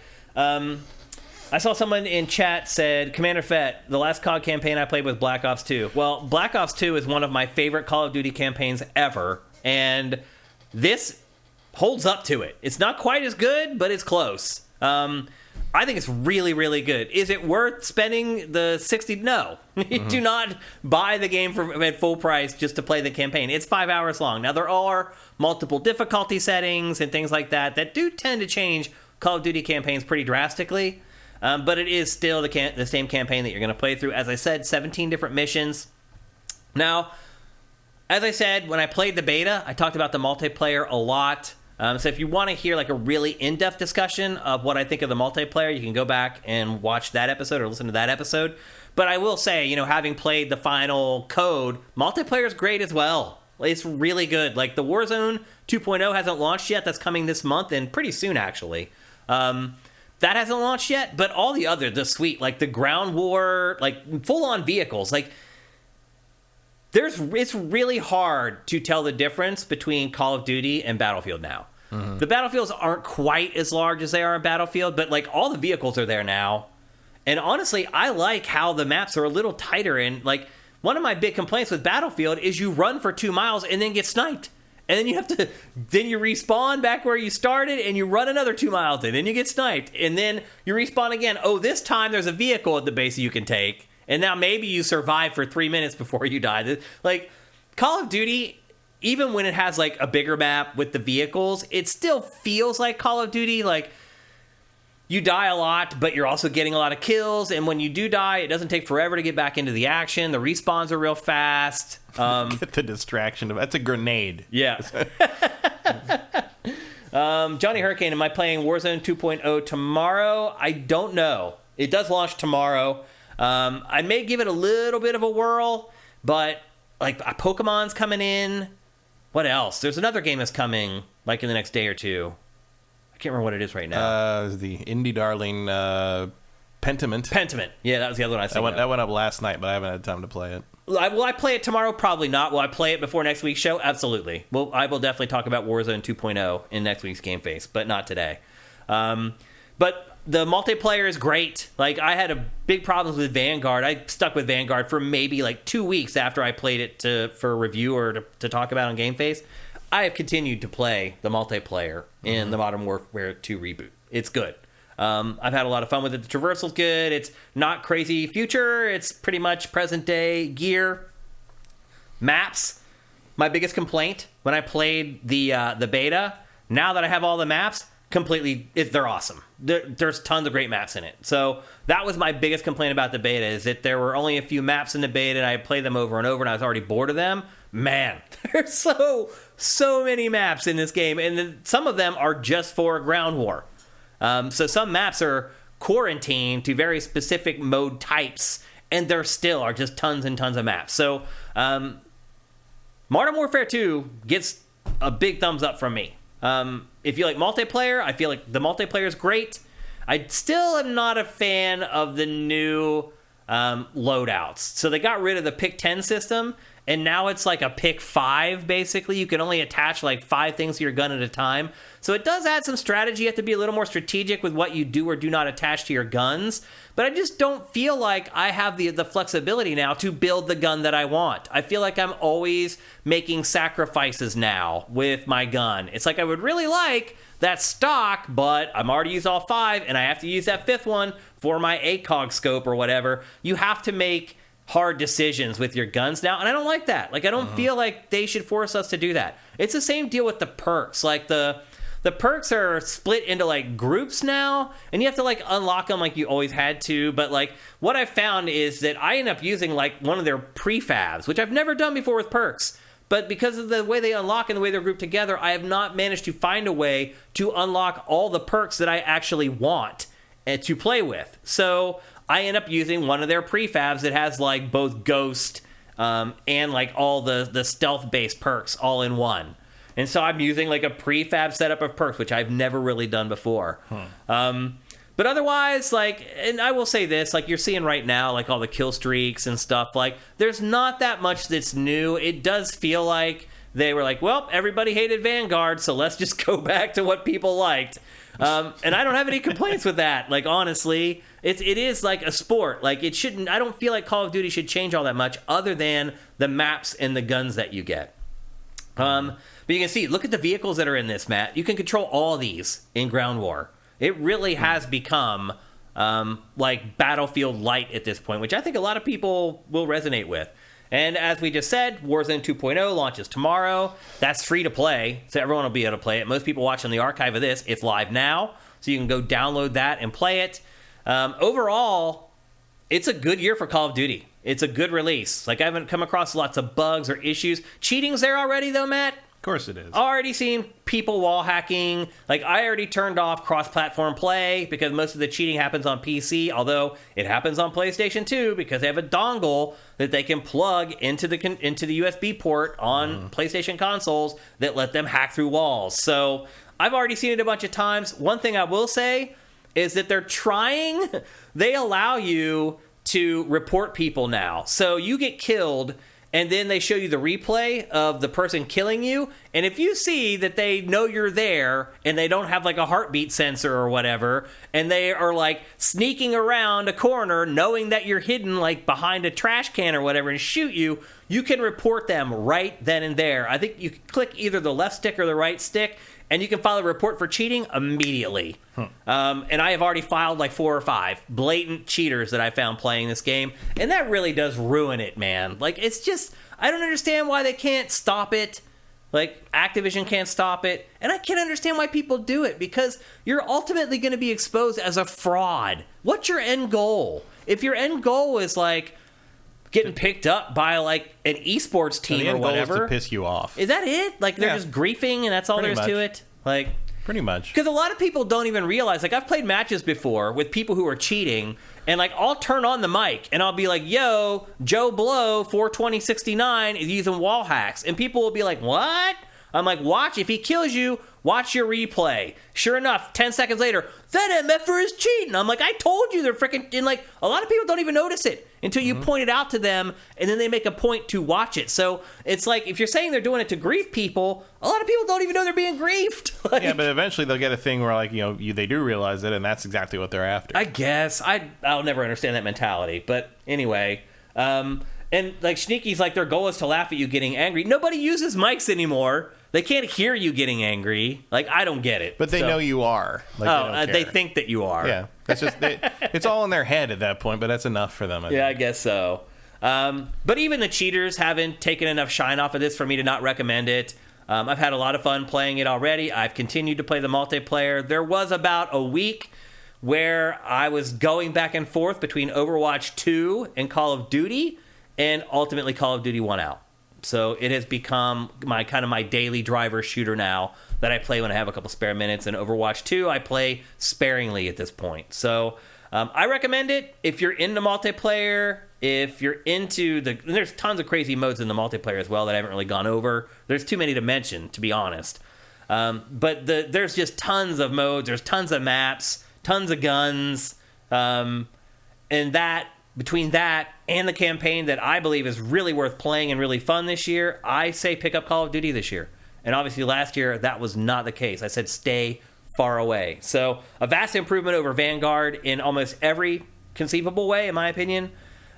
I saw someone in chat said, Commander Fett, the last COD campaign I played was Black Ops 2. Well, Black Ops 2 is one of my favorite Call of Duty campaigns ever, and this holds up to it. It's not quite as good, but it's close. I think it's really, really good. Is it worth spending the $60? No. Do not buy the game at full price just to play the campaign. It's 5 hours long. Now, there are multiple difficulty settings and things like that do tend to change Call of Duty campaigns pretty drastically. But it is still the same campaign that you're going to play through. As I said, 17 different missions. Now, as I said, when I played the beta, I talked about the multiplayer a lot. So if you want to hear like a really in-depth discussion of what I think of the multiplayer, you can go back and watch that episode or listen to that episode. But I will say, you know, having played the final code, multiplayer is great as well. It's really good. Like the Warzone 2.0 hasn't launched yet. That's coming this month and pretty soon, actually. That hasn't launched yet, but all the other, the suite, like the ground war, like full-on vehicles, like it's really hard to tell the difference between Call of Duty and Battlefield now. Mm-hmm. The Battlefields aren't quite as large as they are in Battlefield, but like all the vehicles are there now. And honestly, I like how the maps are a little tighter. And like one of my big complaints with Battlefield is you run for 2 miles and then get sniped. And then you have to, then you respawn back where you started and you run another 2 miles and then you get sniped. And then you respawn again. Oh, this time there's a vehicle at the base you can take. And now maybe you survive for 3 minutes before you die. Like, Call of Duty, even when it has, like, a bigger map with the vehicles, it still feels like Call of Duty. Like, you die a lot, but you're also getting a lot of kills. And when you do die, it doesn't take forever to get back into the action. The respawns are real fast.
Get the distraction. That's a grenade.
Yeah. Johnny Hurricane, am I playing Warzone 2.0 tomorrow? I don't know. It does launch tomorrow. I may give it a little bit of a whirl, but like Pokemon's coming in. What else? There's another game that's coming like in the next day or two. I can't remember what it is right now.
The indie darling Pentiment.
Pentiment. Yeah, that was the other one I said.
That went up last night, but I haven't had time to play it.
Will I play it tomorrow? Probably not. Will I play it before next week's show? Absolutely. Well, I will definitely talk about Warzone 2.0 in next week's GameFace, but not today. But the multiplayer is great. Like, I had a big problems with Vanguard. I stuck with Vanguard for maybe like 2 weeks after I played it for a review or to talk about on GameFace. I have continued to play the multiplayer in the Modern Warfare 2 reboot. It's good. I've had a lot of fun with it. The traversal's good. It's not crazy future. It's pretty much present day gear. Maps. My biggest complaint when I played the beta, now that I have all the maps, they're awesome. There's tons of great maps in it. So that was my biggest complaint about the beta, is that there were only a few maps in the beta and I played them over and over and I was already bored of them. Man, there's so many maps in this game, and then some of them are just for ground war. So some maps are quarantined to very specific mode types, and there still are just tons and tons of maps. So Modern Warfare 2 gets a big thumbs up from me. If you like multiplayer, I feel like the multiplayer is great. I still am not a fan of the new loadouts. So they got rid of the pick 10 system, and now it's like a pick 5, basically. You can only attach like 5 things to your gun at a time. So it does add some strategy. You have to be a little more strategic with what you do or do not attach to your guns. But I just don't feel like I have the flexibility now to build the gun that I want. I feel like I'm always making sacrifices now with my gun. It's like I would really like that stock, but I'm already used all 5, and I have to use that 5th one for my ACOG scope or whatever. You have to make hard decisions with your guns now, and I don't like that. Like, I don't feel like they should force us to do that. It's the same deal with the perks. Like, the perks are split into, like, groups now, and you have to, like, unlock them like you always had to. But, like, what I found is that I end up using, like, one of their prefabs, which I've never done before with perks. But because of the way they unlock and the way they're grouped together, I have not managed to find a way to unlock all the perks that I actually want to play with. So I end up using one of their prefabs that has like both ghost and like all the stealth-based perks all in one. And so I'm using like a prefab setup of perks, which I've never really done before. But otherwise, like, and I will say this, like you're seeing right now, like all the kill streaks and stuff, like there's not that much that's new. It does feel like they were like, well, everybody hated Vanguard, so let's just go back to what people liked. And I don't have any complaints with that. Like, honestly, it is like a sport. Like, it shouldn't, I don't feel like Call of Duty should change all that much other than the maps and the guns that you get. But you can see, look at the vehicles that are in this, Matt. You can control all these in Ground War. It really has become like Battlefield Light at this point, which I think a lot of people will resonate with. And as we just said, Warzone 2.0 launches tomorrow. That's free to play, so everyone will be able to play it. Most people watching the archive of this, it's live now, so you can go download that and play it. Overall, it's a good year for Call of Duty. It's a good release. Like, I haven't come across lots of bugs or issues. Cheating's there already, though, Matt?
Of course it is.
Already seen people wall hacking. Like, I already turned off cross-platform play because most of the cheating happens on PC, although it happens on PlayStation 2 because they have a dongle that they can plug into the USB port on PlayStation consoles that let them hack through walls. So I've already seen it a bunch of times. One thing I will say is that they allow you to report people now. So you get killed, and then they show you the replay of the person killing you. And if you see that they know you're there and they don't have like a heartbeat sensor or whatever, and they are like sneaking around a corner knowing that you're hidden like behind a trash can or whatever and shoot you, you can report them right then and there. I think you can click either the left stick or the right stick, and you can file a report for cheating immediately. And I have already filed like 4 or 5 blatant cheaters that I found playing this game. And that really does ruin it, man. Like, it's just, I don't understand why they can't stop it. Like, Activision can't stop it. And I can't understand why people do it, because you're ultimately going to be exposed as a fraud. What's your end goal? If your end goal is like getting picked up by like an esports team or whatever,
the end goal is to piss you off.
Is that it? Like, they're just griefing and that's all there is to it? Like,
pretty much.
Because a lot of people don't even realize, like, I've played matches before with people who are cheating, and like, I'll turn on the mic and I'll be like, yo, Joe Blow 42069 is using wall hacks, and people will be like, what? I'm like, watch, if he kills you, watch your replay. Sure enough, 10 seconds later, that MFer is cheating. I'm like, I told you they're freaking... And like, a lot of people don't even notice it until you point it out to them, and then they make a point to watch it. So it's like, if you're saying they're doing it to grief people, a lot of people don't even know they're being griefed. Like,
yeah, but eventually they'll get a thing where, like, they do realize it, and that's exactly what they're after.
I guess. I'll never understand that mentality. But anyway... and like, Sneaky's like, their goal is to laugh at you getting angry. Nobody uses mics anymore. They can't hear you getting angry. Like, I don't get it.
But they know you are. Like,
they think that you are.
Yeah. That's just it's all in their head at that point, but that's enough for them.
I guess so. But even the cheaters haven't taken enough shine off of this for me to not recommend it. I've had a lot of fun playing it already. I've continued to play the multiplayer. There was about a week where I was going back and forth between Overwatch 2 and Call of Duty, and ultimately Call of Duty won out. So it has become my daily driver shooter now that I play when I have a couple spare minutes. And Overwatch 2, I play sparingly at this point. So I recommend it if you're into multiplayer, if you're into there's tons of crazy modes in the multiplayer as well that I haven't really gone over. There's too many to mention, to be honest. But there's just tons of modes. There's tons of maps, tons of guns. And between that and the campaign that I believe is really worth playing and really fun this year, I say pick up Call of Duty this year. And obviously last year, that was not the case. I said stay far away. So a vast improvement over Vanguard in almost every conceivable way, in my opinion.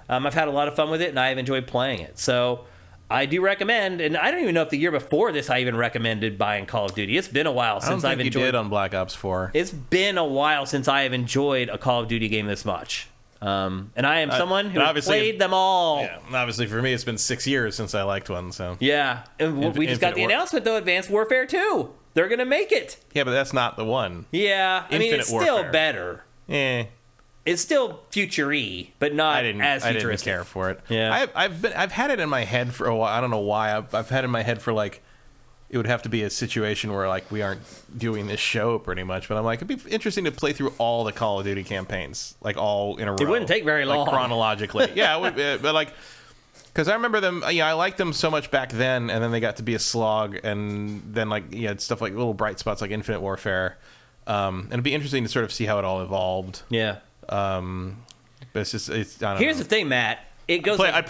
I've had a lot of fun with it, and I have enjoyed playing it. So I do recommend, and I don't even know if the year before this I even recommended buying Call of Duty. It's been a while since I've enjoyed...
you did on Black Ops 4.
It's been a while since I have enjoyed a Call of Duty game this much. And I am someone who played them all.
Yeah, obviously for me it's been 6 years since I liked one. So
yeah, and we just got the announcement though, Advanced Warfare 2. They're gonna make it.
Yeah, but that's not the one.
Yeah, I mean it's still better.
Yeah,
it's still future-y, but not as futuristic.
I didn't care for it.
Yeah,
I've had it in my head for a while. I don't know why. I've had it in my head for like. It would have to be a situation where like we aren't doing this show pretty much, but I'm like, it'd be interesting to play through all the Call of Duty campaigns, like all in a row.
It wouldn't take very long,
like, chronologically. Yeah, it would, but like, because I remember them. Yeah, I liked them so much back then, and then they got to be a slog, and then like you had stuff like little bright spots like Infinite Warfare, and it'd be interesting to sort of see how it all evolved.
Yeah.
But it's just I don't
Here's
know.
the thing, Matt. It goes like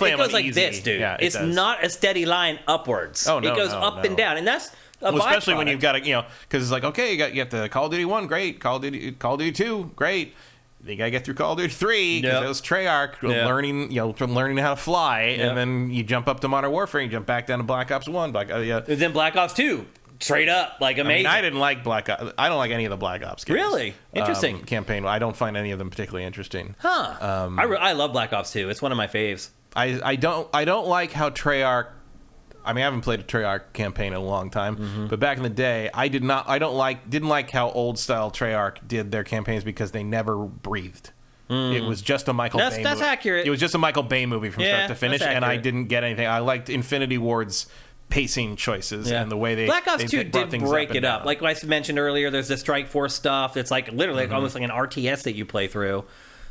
this, dude.
Yeah,
it's not a steady line upwards.
Oh, no,
it goes up and down, and that's a
especially when you've got to, because it's like, okay, you have the Call of Duty 1, great. Call of Duty 2, great. You got to get through Call of Duty 3 because it was Treyarch learning how to fly, and then you jump up to Modern Warfare, and you jump back down to Black Ops 1,
and then Black Ops 2. Straight up, like amazing.
I didn't like Black Ops. I don't like any of the Black Ops games.
Really? Interesting.
Campaign. I don't find any of them particularly interesting.
Huh. I love Black Ops 2. It's one of my faves.
I don't like how Treyarch. I mean, I haven't played a Treyarch campaign in a long time, but back in the day, didn't like how old style Treyarch did their campaigns because they never breathed. It was just a Michael Bay movie.
That's accurate.
It was just a Michael Bay movie from start to finish, and I didn't get anything. I liked Infinity Ward's pacing choices and the way they
Black Ops 2
brought
did break it up. Like I mentioned earlier, there's the Strike Force stuff. It's like literally almost like an RTS that you play through.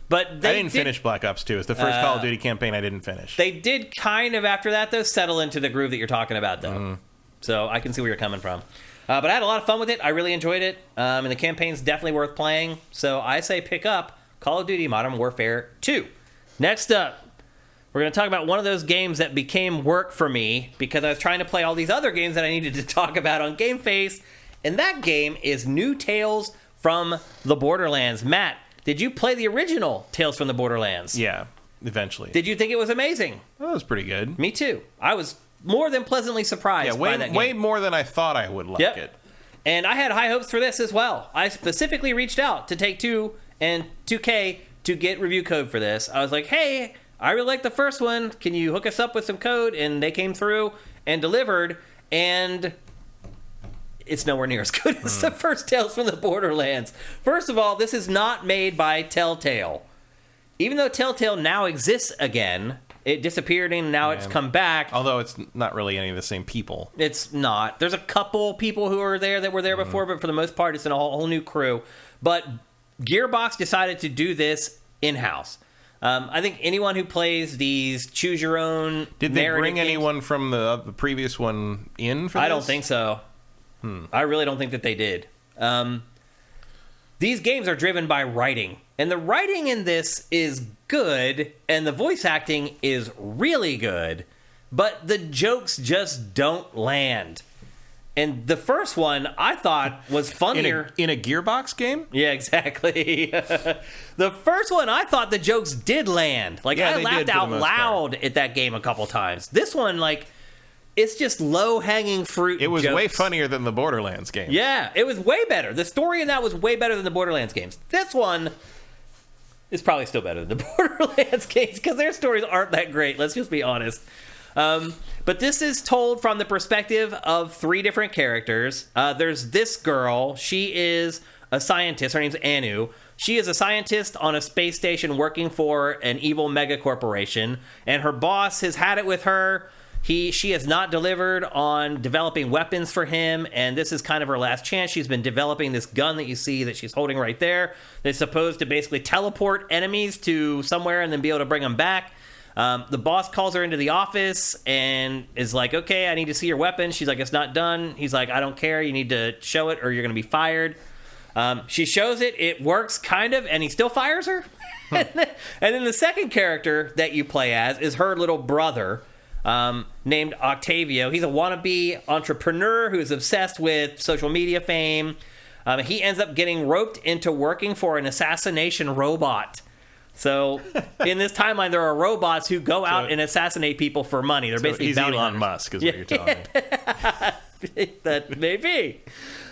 But I
didn't finish Black Ops 2. It's the first Call of Duty campaign I didn't finish.
They did kind of, after that, though, settle into the groove that you're talking about, though. So I can see where you're coming from. But I had a lot of fun with it. I really enjoyed it. And the campaign's definitely worth playing. So I say pick up Call of Duty Modern Warfare 2. Next up, we're going to talk about one of those games that became work for me because I was trying to play all these other games that I needed to talk about on GameFace. And that game is New Tales from the Borderlands. Matt, did you play the original Tales from the Borderlands?
Yeah, eventually.
Did you think it was amazing?
That was pretty good.
Me too. I was more than pleasantly surprised by that game.
Way more than I thought I would like it.
And I had high hopes for this as well. I specifically reached out to Take-Two and 2K to get review code for this. I was like, hey, I really like the first one. Can you hook us up with some code? And they came through and delivered, and it's nowhere near as good as the first Tales from the Borderlands. First of all, this is not made by Telltale. Even though Telltale now exists again, it disappeared and now it's come back.
Although it's not really any of the same people.
It's not. There's a couple people who are there that were there before, but for the most part, it's a whole new crew. But Gearbox decided to do this in-house. I think anyone who plays these choose-your-own
Did they bring
games,
anyone from the previous one in for this?
I don't think so. I really don't think that they did. These games are driven by writing. And the writing in this is good, and the voice acting is really good, but the jokes just don't land. And the first one, I thought, was funnier.
In a Gearbox game?
Yeah, exactly. The first one, I thought the jokes did land. Like, I laughed out loud at that game a couple times. This one, like, it's just low-hanging fruit.
It was
jokes.
way funnier than the Borderlands game.
Yeah, it was way better. The story in that was way better than the Borderlands games. This one is probably still better than the Borderlands games because their stories aren't that great. Let's just be honest. But this is told from the perspective of three different characters. There's this girl. She is a scientist. Her name's Anu. She is a scientist on a space station working for an evil mega corporation. And her boss has had it with her. She has not delivered on developing weapons for him, and this is kind of her last chance. She's been developing this gun that you see that she's holding right there. That's supposed to basically teleport enemies to somewhere and then be able to bring them back. The boss calls her into the office and is like, okay, I need to see your weapon. She's like, it's not done. He's like, I don't care. You need to show it or you're going to be fired. She shows it. It works kind of, and he still fires her. And then the second character that you play as is her little brother, named Octavio. He's a wannabe entrepreneur who's obsessed with social media fame. He ends up getting roped into working for an assassination robot. So in this timeline, there are robots who go out and assassinate people for money. They're basically
he's
bounty
Elon
hunters.
Musk is what you're telling me.
That may be.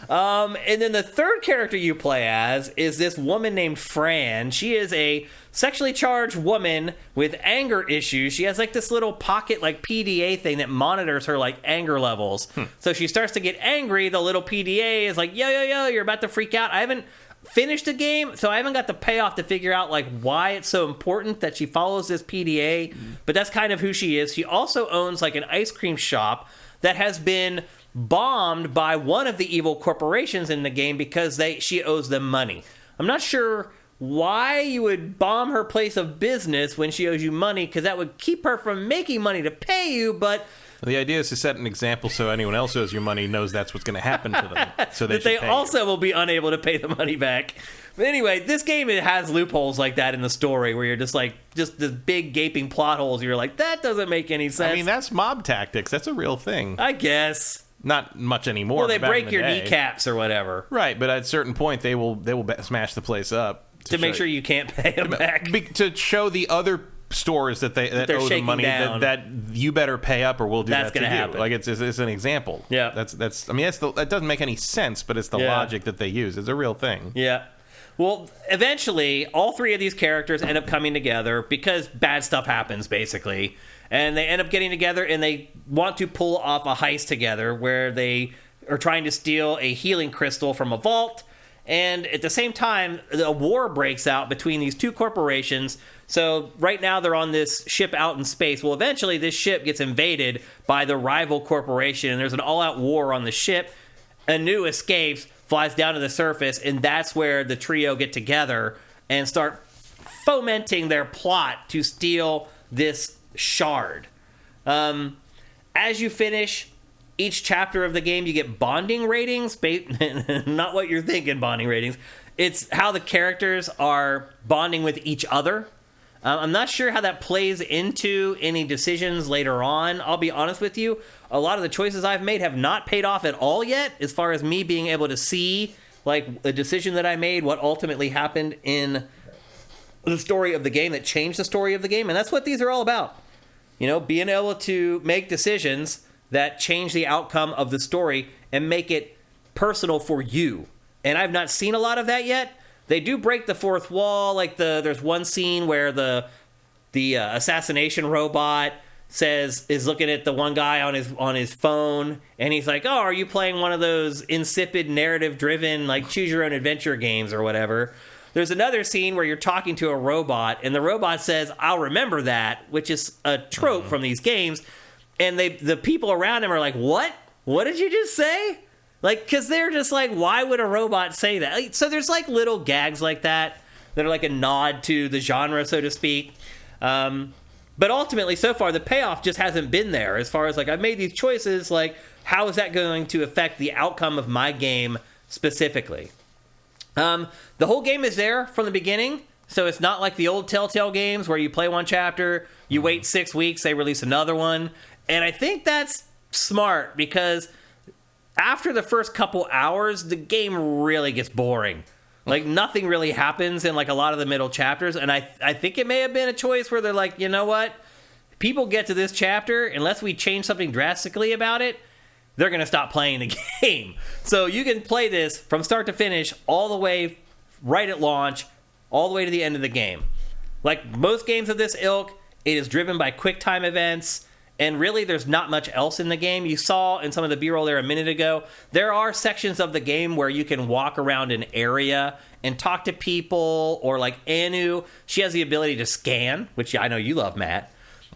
And then the third character you play as is this woman named Fran. She is a sexually charged woman with anger issues. She has like this little pocket like PDA thing that monitors her like anger levels. So she starts to get angry. The little PDA is like, yo, you're about to freak out. I haven't finished the game, so I haven't got the payoff to figure out like why it's so important that she follows this PDA. But that's kind of who she is. She also owns like an ice cream shop that has been bombed by one of the evil corporations in the game because she owes them money. I'm not sure why you would bomb her place of business when she owes you money, because that would keep her from making money to pay you, but
the idea is to set an example so anyone else owes you money knows that's what's going to happen to them. So
that they also will be unable to pay the money back. But anyway, this game, it has loopholes like that in the story where you're just this big gaping plot holes. You're like, that doesn't make any sense.
I mean, that's mob tactics. That's a real thing.
I guess.
Not much anymore.
Well, they break your kneecaps or whatever.
Right, but at a certain point, they will smash the place up.
To make sure you can't pay them back.
To show the other stores that owe them money that you better pay up or we'll do that to you. Happen. Like it's an example.
Yeah,
that doesn't make any sense, but it's the logic that they use. It's a real thing.
Yeah. Well, eventually, all three of these characters end up coming together because bad stuff happens, basically. And they end up getting together and they want to pull off a heist together where they are trying to steal a healing crystal from a vault. And at the same time, a war breaks out between these two corporations. So right now they're on this ship out in space. Well, eventually this ship gets invaded by the rival corporation, and there's an all-out war on the ship. Anu escapes, flies down to the surface, and that's where the trio get together and start fomenting their plot to steal this shard. As you finish each chapter of the game, you get bonding ratings. Not what you're thinking bonding ratings. It's how the characters are bonding with each other. I'm not sure how that plays into any decisions later on. I'll be honest with you. A lot of the choices I've made have not paid off at all yet, as far as me being able to see, like, the decision that I made, what ultimately happened in the story of the game that changed the story of the game. And that's what these are all about. You know, being able to make decisions that change the outcome of the story and make it personal for you. And I've not seen a lot of that yet. They do break the fourth wall. Like there's one scene where the assassination robot is looking at the one guy on his phone, and he's like, "Oh, are you playing one of those insipid narrative-driven like choose your own adventure games or whatever?" There's another scene where you're talking to a robot, and the robot says, "I'll remember that," which is a trope from these games. And the people around him are like, "What? What did you just say?" Like, because they're just like, why would a robot say that? Like, so there's like little gags like that are like a nod to the genre, so to speak. But ultimately, so far, the payoff just hasn't been there. As far as like, I've made these choices, like, how is that going to affect the outcome of my game specifically? The whole game is there from the beginning. So it's not like the old Telltale games where you play one chapter, you wait 6 weeks, they release another one. And I think that's smart, because after the first couple hours, the game really gets boring. Like, nothing really happens in, like, a lot of the middle chapters. And I think it may have been a choice where they're like, you know what? People get to this chapter, unless we change something drastically about it, they're going to stop playing the game. So you can play this from start to finish, all the way right at launch, all the way to the end of the game. Like most games of this ilk, it is driven by quick time events. And really, there's not much else in the game. You saw in some of the B-roll there a minute ago, there are sections of the game where you can walk around an area and talk to people, or like Anu, she has the ability to scan, which I know you love, Matt.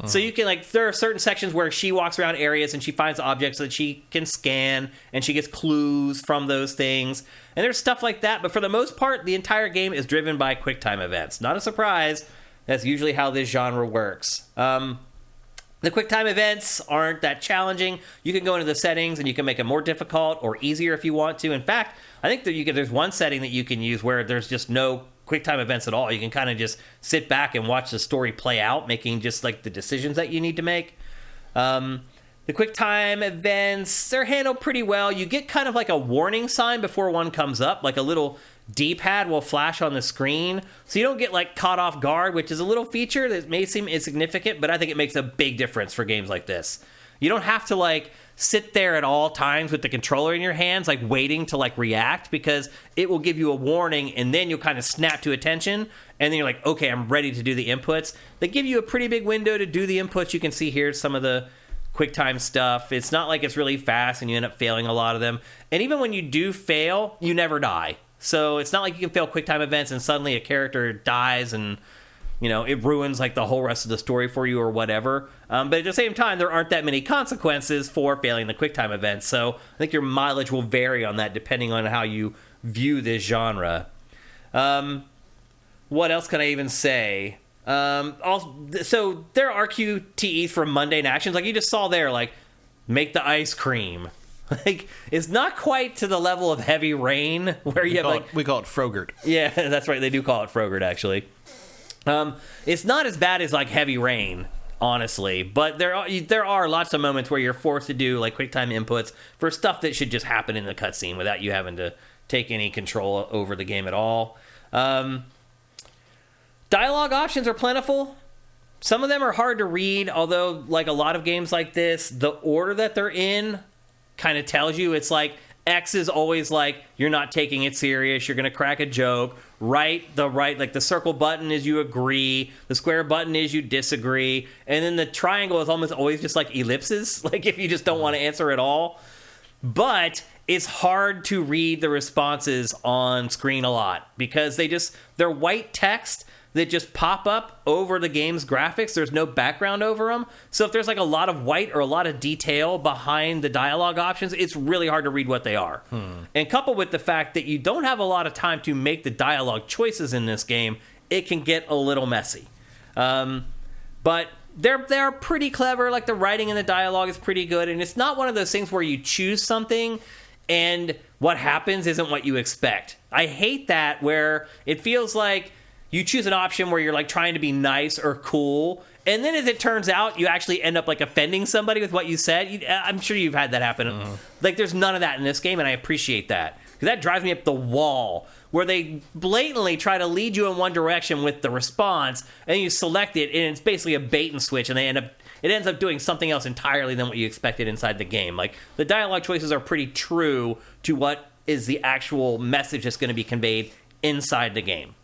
So you can, like, there are certain sections where she walks around areas and she finds objects that she can scan, and she gets clues from those things. And there's stuff like that, but for the most part, the entire game is driven by quick time events. Not a surprise. That's usually how this genre works. The QuickTime events aren't that challenging. You can go into the settings and you can make it more difficult or easier if you want to. In fact, I think that there's one setting that you can use where there's just no QuickTime events at all. You can kind of just sit back and watch the story play out, making just like the decisions that you need to make. The QuickTime events, they're handled pretty well. You get kind of like a warning sign before one comes up, like a little D-pad will flash on the screen, so you don't get like caught off guard, which is a little feature that may seem insignificant, but I think it makes a big difference for games like this. You don't have to like sit there at all times with the controller in your hands, like waiting to like react, because it will give you a warning, and then you'll kind of snap to attention, and then you're like, okay, I'm ready to do the inputs. They give you a pretty big window to do the inputs. You can see here some of the QuickTime stuff. It's not like it's really fast and you end up failing a lot of them. And even when you do fail, you never die. So it's not like you can fail QuickTime events and suddenly a character dies and, you know, it ruins like the whole rest of the story for you or whatever. But at the same time, there aren't that many consequences for failing the QuickTime events. So I think your mileage will vary on that depending on how you view this genre. What else can I even say? So there are QTEs for mundane actions. Like you just saw there, like make the ice cream. Like, it's not quite to the level of Heavy Rain where you have
we call it Frogurt.
Yeah, that's right. They do call it Frogurt, actually. It's not as bad as like Heavy Rain, honestly, but there are lots of moments where you're forced to do like QuickTime inputs for stuff that should just happen in the cutscene without you having to take any control over the game at all. Dialogue options are plentiful. Some of them are hard to read, although like a lot of games like this, the order that they're in kind of tells you. It's like X is always like you're not taking it serious, you're gonna crack a joke. Right, like the circle button is you agree, the square button is you disagree, and then the triangle is almost always just like ellipses, like if you just don't want to answer at all. but it's hard to read the responses on screen a lot because they're white text that just pop up over the game's graphics. There's no background over them. So if there's like a lot of white or a lot of detail behind the dialogue options, it's really hard to read what they are. And coupled with the fact that you don't have a lot of time to make the dialogue choices in this game, it can get a little messy. But they're pretty clever. Like, the writing and the dialogue is pretty good. And it's not one of those things where you choose something and what happens isn't what you expect. I hate that, where it feels like you choose an option where you're like trying to be nice or cool, and then as it turns out, you actually end up like offending somebody with what you said. I'm sure you've had that happen. Like, there's none of that in this game, and I appreciate that, because that drives me up the wall, where they blatantly try to lead you in one direction with the response, and you select it, and it's basically a bait and switch, and it ends up doing something else entirely than what you expected inside the game. Like, the dialogue choices are pretty true to what is the actual message that's going to be conveyed inside the game.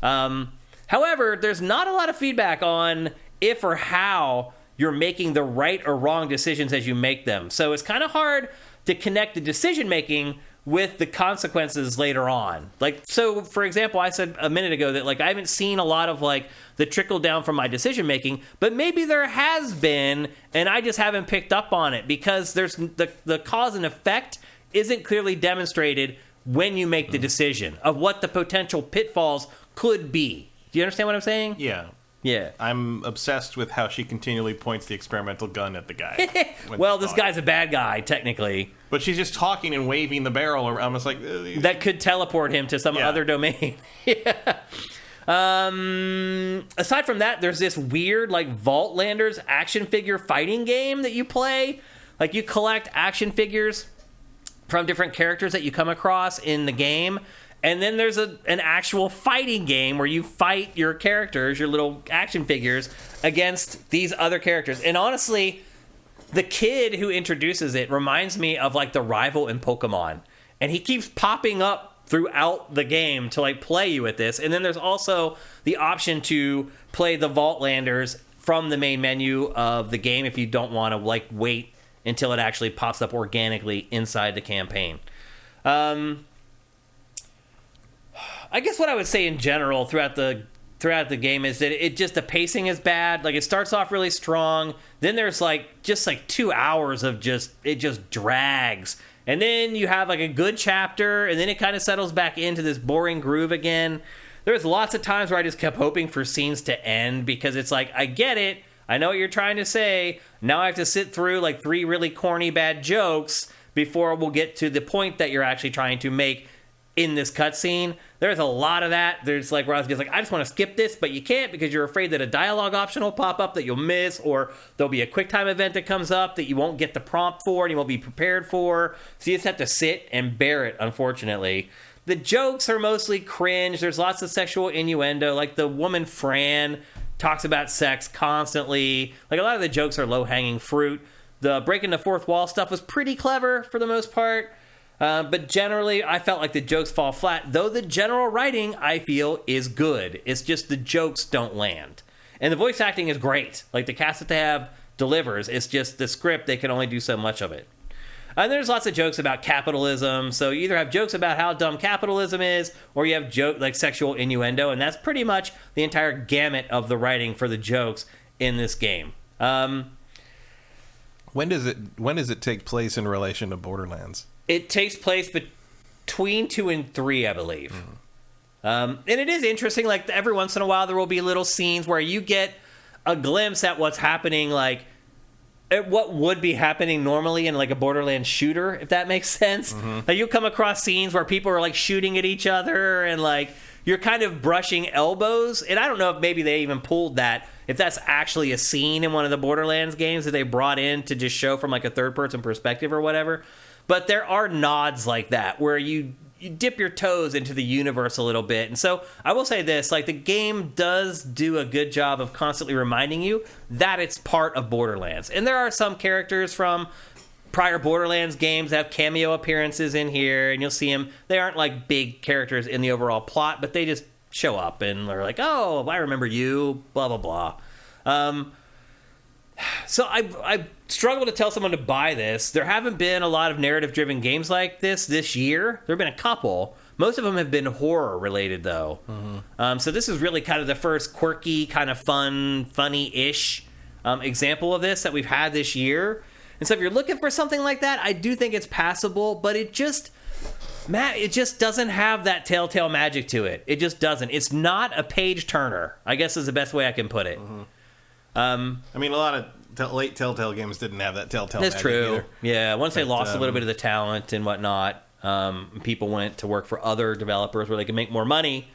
However, there's not a lot of feedback on if or how you're making the right or wrong decisions as you make them. So it's kind of hard to connect the decision making with the consequences later on. Like, so for example, I said a minute ago that like I haven't seen a lot of like the trickle down from my decision making, but maybe there has been, and I just haven't picked up on it, because there's the cause and effect isn't clearly demonstrated when you make the decision of what the potential pitfalls could be. Do you understand what I'm saying? Yeah.
I'm obsessed with how she continually points the experimental gun at the guy.
Well, this guy's a bad guy, technically.
But she's just talking and waving the barrel around. I'm just like...
that could teleport him to some other domain. Aside from that, there's this weird, like, Vaultlanders action figure fighting game that you play. Like, you collect action figures from different characters that you come across in the game. And then there's an actual fighting game where you fight your characters, your little action figures, against these other characters. And honestly, the kid who introduces it reminds me of like the rival in Pokemon. And he keeps popping up throughout the game to like play you with this. And then there's also the option to play the Vaultlanders from the main menu of the game if you don't want to like wait until it actually pops up organically inside the campaign. I guess what I would say in general throughout the game is that the pacing is bad. Like, it starts off really strong, then there's like 2 hours of it just drags, and then you have like a good chapter, and then it kind of settles back into this boring groove again. There's lots of times where I just kept hoping for scenes to end, because it's like, I get it, I know what you're trying to say, now I have to sit through like 3 really corny bad jokes before we'll get to the point that you're actually trying to make in this cutscene. There's a lot of that. There's like where I was just like, I just want to skip this, but you can't, because you're afraid that a dialogue option will pop up that you'll miss, or there'll be a QuickTime event that comes up that you won't get the prompt for and you won't be prepared for. So you just have to sit and bear it, unfortunately. The jokes are mostly cringe. There's lots of sexual innuendo. Like, the woman Fran talks about sex constantly. Like, a lot of the jokes are low-hanging fruit. The breaking the fourth wall stuff was pretty clever for the most part. But generally, I felt like the jokes fall flat, though the general writing, I feel, is good. It's just the jokes don't land. And the voice acting is great. Like, the cast that they have delivers. It's just the script, they can only do so much of it. And there's lots of jokes about capitalism, so you either have jokes about how dumb capitalism is, or you have like sexual innuendo, and that's pretty much the entire gamut of the writing for the jokes in this game. When
does it take place in relation to Borderlands?
It takes place between 2 and 3, I believe. And it is interesting, like, every once in a while there will be little scenes where you get a glimpse at what's happening, like, at what would be happening normally in, like, a Borderlands shooter, if that makes sense. Like, you'll come across scenes where people are, like, shooting at each other, and, like, you're kind of brushing elbows. And I don't know if maybe they even pulled that, if that's actually a scene in one of the Borderlands games that they brought in to just show from, like, a third-person perspective or whatever. But there are nods like that where you dip your toes into the universe a little bit. And so I will say this, like, the game does do a good job of constantly reminding you that it's part of Borderlands. And there are some characters from prior Borderlands games that have cameo appearances in here, and you'll see them. They aren't like big characters in the overall plot, but they just show up and they're like, oh, I remember you, blah, blah, blah. So I struggle to tell someone to buy this. There haven't been a lot of narrative-driven games like this year. There have been a couple. Most of them have been horror-related, though. Mm-hmm. So this is really kind of the first quirky, kind of funny-ish example of this that we've had this year. And so if you're looking for something like that, I do think it's passable, but it just doesn't have that Telltale magic to it. It just doesn't. It's not a page-turner, I guess is the best way I can put it.
Mm-hmm. I mean, a lot of late Telltale games didn't have that Telltale magic.
That's true.
Either.
Yeah, once they lost a little bit of the talent and whatnot, people went to work for other developers where they could make more money.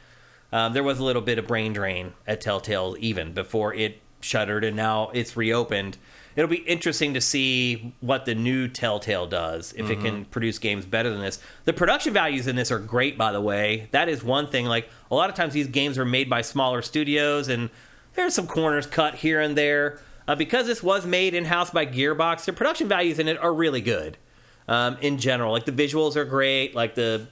There was a little bit of brain drain at Telltale even before it shuttered, and now it's reopened. It'll be interesting to see what the new Telltale does, if it can produce games better than this. The production values in this are great, by the way. That is one thing. Like, a lot of times these games are made by smaller studios, and there's some corners cut here and there. Because this was made in-house by Gearbox, the production values in it are really good in general. Like, the visuals are great, like the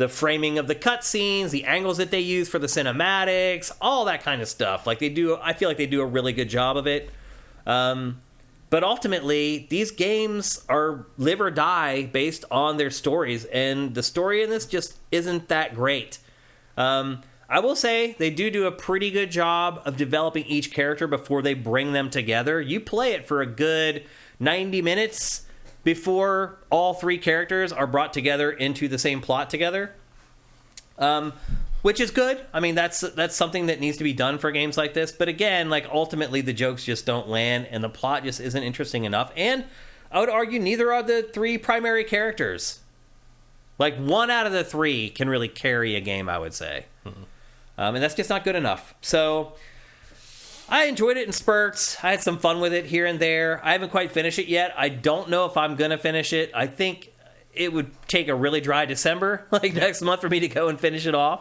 framing of the cutscenes, the angles that they use for the cinematics, all that kind of stuff. Like, I feel like they do a really good job of it. But ultimately, these games are live or die based on their stories, and the story in this just isn't that great. I will say they do a pretty good job of developing each character before they bring them together. You play it for a good 90 minutes before all three characters are brought together into the same plot together, which is good. I mean, that's something that needs to be done for games like this. But again, like, ultimately the jokes just don't land and the plot just isn't interesting enough. And I would argue neither are the three primary characters. Like, one out of the three can really carry a game, I would say. Mm-hmm. And that's just not good enough. So I enjoyed it in spurts. I had some fun with it here and there. I haven't quite finished it yet. I don't know if I'm going to finish it. I think it would take a really dry December, like next month, for me to go and finish it off.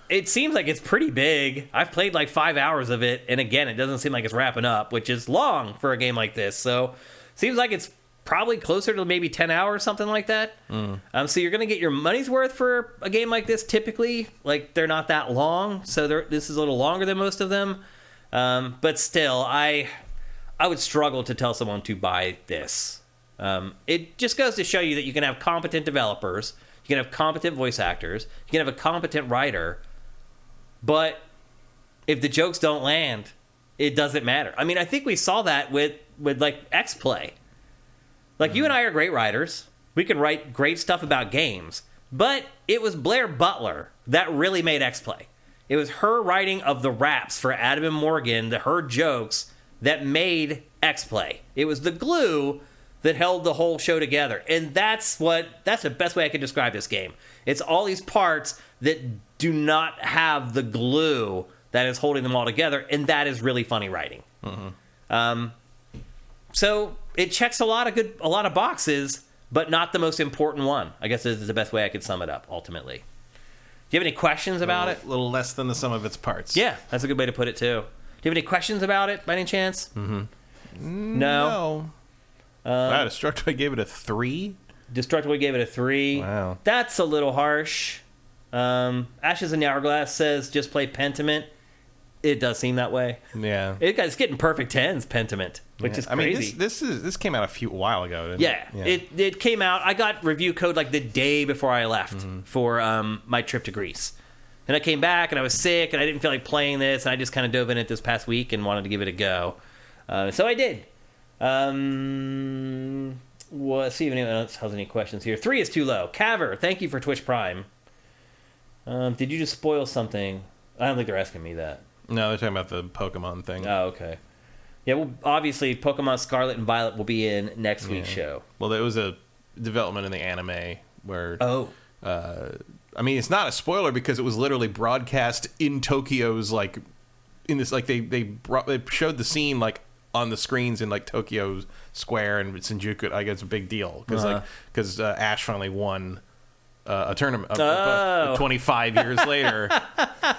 It seems like it's pretty big. I've played like 5 hours of it, and again, it doesn't seem like it's wrapping up, which is long for a game like this. So seems like it's probably closer to maybe 10 hours, something like that. So you're going to get your money's worth for a game like this. Typically, like, they're not that long, so this is a little longer than most of them. But still, I would struggle to tell someone to buy this. It just goes to show you that you can have competent developers, you can have competent voice actors, you can have a competent writer, but if the jokes don't land, it doesn't matter. I mean, I think we saw that with like X-Play. Like, you and I are great writers. We can write great stuff about games. But it was Blair Butler that really made X-Play. It was her writing of the raps for Adam and Morgan, her jokes, that made X-Play. It was the glue that held the whole show together. And that's the best way I can describe this game. It's all these parts that do not have the glue that is holding them all together, and that is really funny writing. Mm-hmm. So it checks a lot of boxes, but not the most important one. I guess is the best way I could sum it up, ultimately. Do you have any questions about it?
A little less than the sum of its parts.
Yeah, that's a good way to put it, too. Do you have any questions about it, by any chance?
Mm-hmm.
No.
Wow, Destructoid gave it a 3?
Destructoid gave it a 3.
Wow.
That's a little harsh. Ashes in the Hourglass says just play Pentiment. It does seem that way.
Yeah.
It's getting perfect 10s, Pentiment, which is crazy.
I mean, this came out a while ago, didn't it?
Yeah. It came out. I got review code like the day before I left for my trip to Greece. And I came back, and I was sick, and I didn't feel like playing this, and I just kind of dove in it this past week and wanted to give it a go. So I did. Let's see if anyone else has any questions here. 3 is too low. Caver, thank you for Twitch Prime. Did you just spoil something? I don't think they're asking me that.
No, they're talking about the Pokemon thing.
Oh, okay. Yeah, well, obviously, Pokemon Scarlet and Violet will be in next week's show.
Well, there was a development in the anime where... I mean, it's not a spoiler because it was literally broadcast in Tokyo's, like... in this, like, they showed the scene, like, on the screens in, like, Tokyo Square and Shinjuku. I guess it's a big deal because Ash finally won... a tournament 25 years later.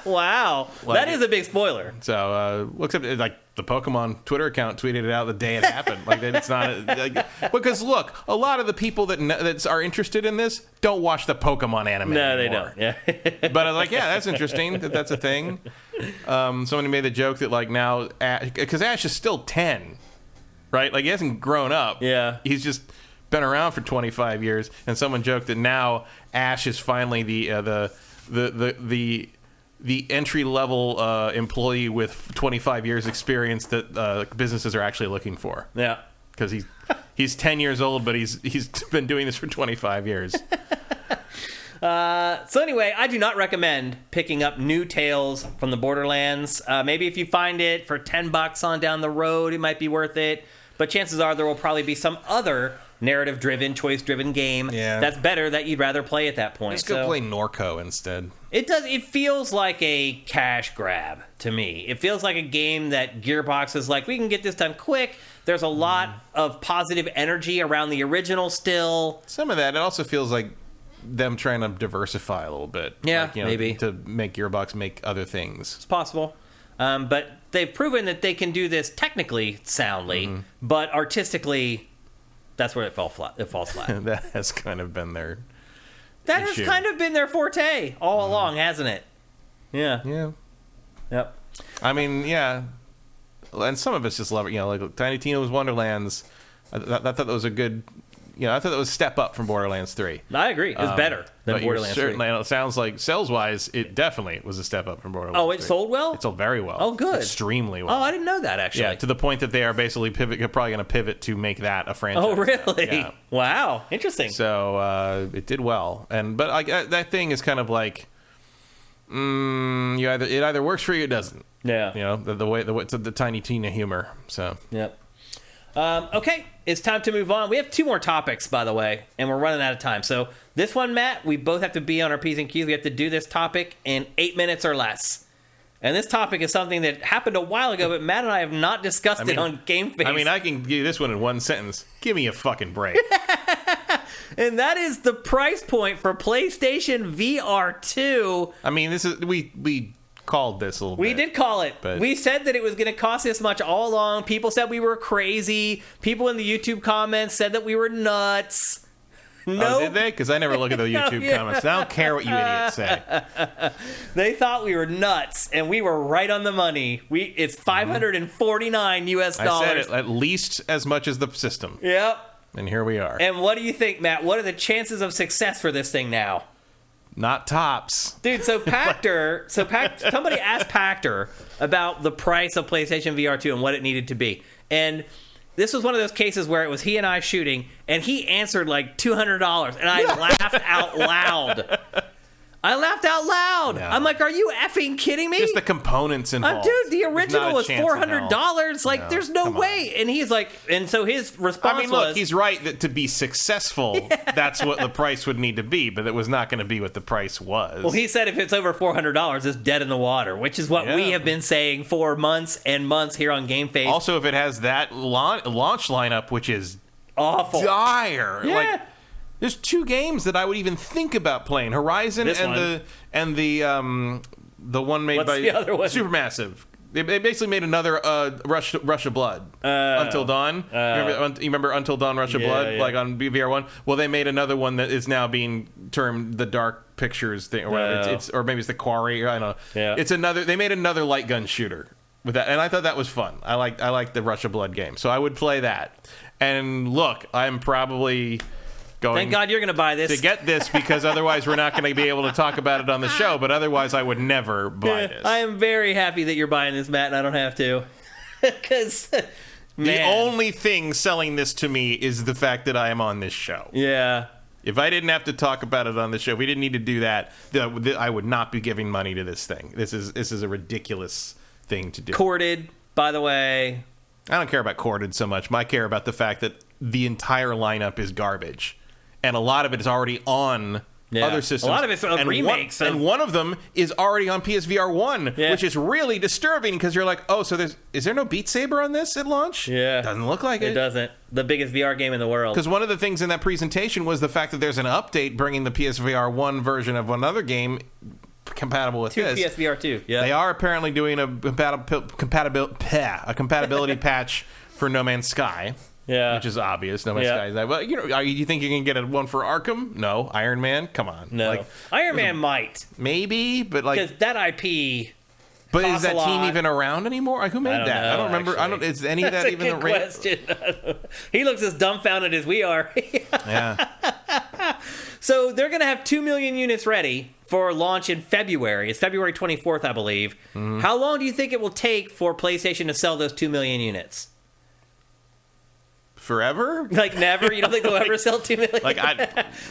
Wow. That is a big spoiler.
So, except like the Pokemon Twitter account tweeted it out the day it happened. Like, it's not because look, a lot of the people that are interested in this don't watch the Pokemon anime.
No,
anymore.
they don't. Yeah.
But I was like, yeah, that's interesting that's a thing. Somebody made the joke that like now, because Ash is still 10, right? Like he hasn't grown up.
Yeah.
He's just been around for 25 years, and someone joked that now Ash is finally the entry level employee with 25 years experience that businesses are actually looking for.
Yeah.
Because he's 10 years old, but he's been doing this for 25 years.
So anyway, I do not recommend picking up new Tales from the Borderlands. Maybe if you find it for $10 on down the road, it might be worth it. But chances are there will probably be some other narrative-driven, choice-driven game that's better that you'd rather play at that point.
Let's go play Norco instead.
It feels like a cash grab to me. It feels like a game that Gearbox is like, we can get this done quick. There's a lot of positive energy around the original still.
Some of that. It also feels like them trying to diversify a little bit.
Yeah,
like,
maybe.
To make Gearbox make other things.
It's possible. But they've proven that they can do this technically soundly, but artistically, that's where it falls flat.
That has kind of been their
That
issue.
has kind of been their forte all along, hasn't it? Yeah.
Yeah.
Yep.
I mean, yeah. And some of us just love it. You know, like Tiny Tina's Wonderlands. I thought that was a good... You know, I thought that was a step up from Borderlands 3.
I agree. It's better than Borderlands 3.
Certainly, it sounds like sales-wise, it definitely was a step up from Borderlands 3.
Oh, it sold well?
It sold very well.
Oh, good.
Extremely well.
Oh, I didn't know that, actually.
Yeah, to the point that they are basically probably going to pivot to make that a franchise.
Oh, really?
Yeah.
Wow. Interesting.
So it did well. But that thing is kind of like, it either works for you or it doesn't.
Yeah.
You know, the Tiny Tina humor. So.
Yep. Okay, it's time to move on. We have 2 more topics, by the way, and we're running out of time. So this one, Matt, we both have to be on our P's and Q's. We have to do this topic in 8 minutes or less. And this topic is something that happened a while ago, but Matt and I have not discussed it on GameFace.
I mean, I can give you this one in one sentence. Give me a fucking break.
And that is the price point for PlayStation VR2.
I mean, this is we called this a little bit.
We did call it.
But
we said that it was going to cost this much all along. People said we were crazy. People in the YouTube comments said that we were nuts. No,
did they? Because I never look at the YouTube comments. I don't care what you idiots say.
They thought we were nuts, and we were right on the money. It's $549 US.
I said it at least as much as the system.
Yep.
And here we are.
And what do you think, Matt? What are the chances of success for this thing now?
Not tops.
Dude, so somebody asked Pactor about the price of PlayStation VR2 and what it needed to be. And this was one of those cases where it was he and I shooting, and he answered like $200, and I laughed out loud. I laughed out loud. No. I'm like, are you effing kidding me?
Just the components involved.
Dude, the original was $400. Like, there's no way. And he's like, and so his response was...
look, he's right that to be successful, that's what the price would need to be, but it was not going to be what the price was.
Well, he said if it's over $400, it's dead in the water, which is what we have been saying for months and months here on GameFace.
Also, if it has that launch lineup, which is
awful.
Dire.
Yeah.
Like, there's 2 games that I would even think about playing: Horizon and the one made by
the other one?
Supermassive. They basically made another Rush of Blood. Until Dawn. You remember Until Dawn, Rush of Blood, like on VR1? Well, they made another one that is now being termed the Dark Pictures thing, or whatever. Or maybe it's the Quarry. I don't know.
Yeah.
It's another. They made another light gun shooter with that, and I thought that was fun. I like the Rush of Blood game, so I would play that. And look, I'm probably going...
Thank God you're going to buy this.
To get this, because otherwise we're not going to be able to talk about it on the show, but otherwise I would never buy this.
I am very happy that you're buying this, Matt, and I don't have to. Because,
the only thing selling this to me is the fact that I am on this show.
Yeah.
If I didn't have to talk about it on the show, if we didn't need to do that, I would not be giving money to this thing. This is a ridiculous thing to do.
Corded, by the way.
I don't care about corded so much. I care about the fact that the entire lineup is garbage. And a lot of it is already on other systems.
A lot of it's remakes.
And one of them is already on PSVR 1, which is really disturbing because you're like, oh, so is there no Beat Saber on this at launch?
Yeah.
Doesn't look like it.
It doesn't. The biggest VR game in the world.
Because one of the things in that presentation was the fact that there's an update bringing the PSVR 1 version of another game compatible with
to
this.
PSVR2. Yeah,
they are apparently doing a compatibility patch for No Man's Sky.
Yeah,
which is obvious. No Man's Sky is that. Well, you think you can get one for Arkham? No. Iron Man? Come on.
No. Iron Man might.
Maybe, but like
because that IP.
But is that team even around anymore? Like, who made that? I don't remember.
Actually.
Is any of that even
a question? He looks as dumbfounded as we are.
Yeah.
So they're going to have 2 million units ready for launch in February. It's February 24th, I believe. Mm-hmm. How long do you think it will take for PlayStation to sell those 2 million units?
Forever?
Like never? You don't think they'll ever sell 2 million? Like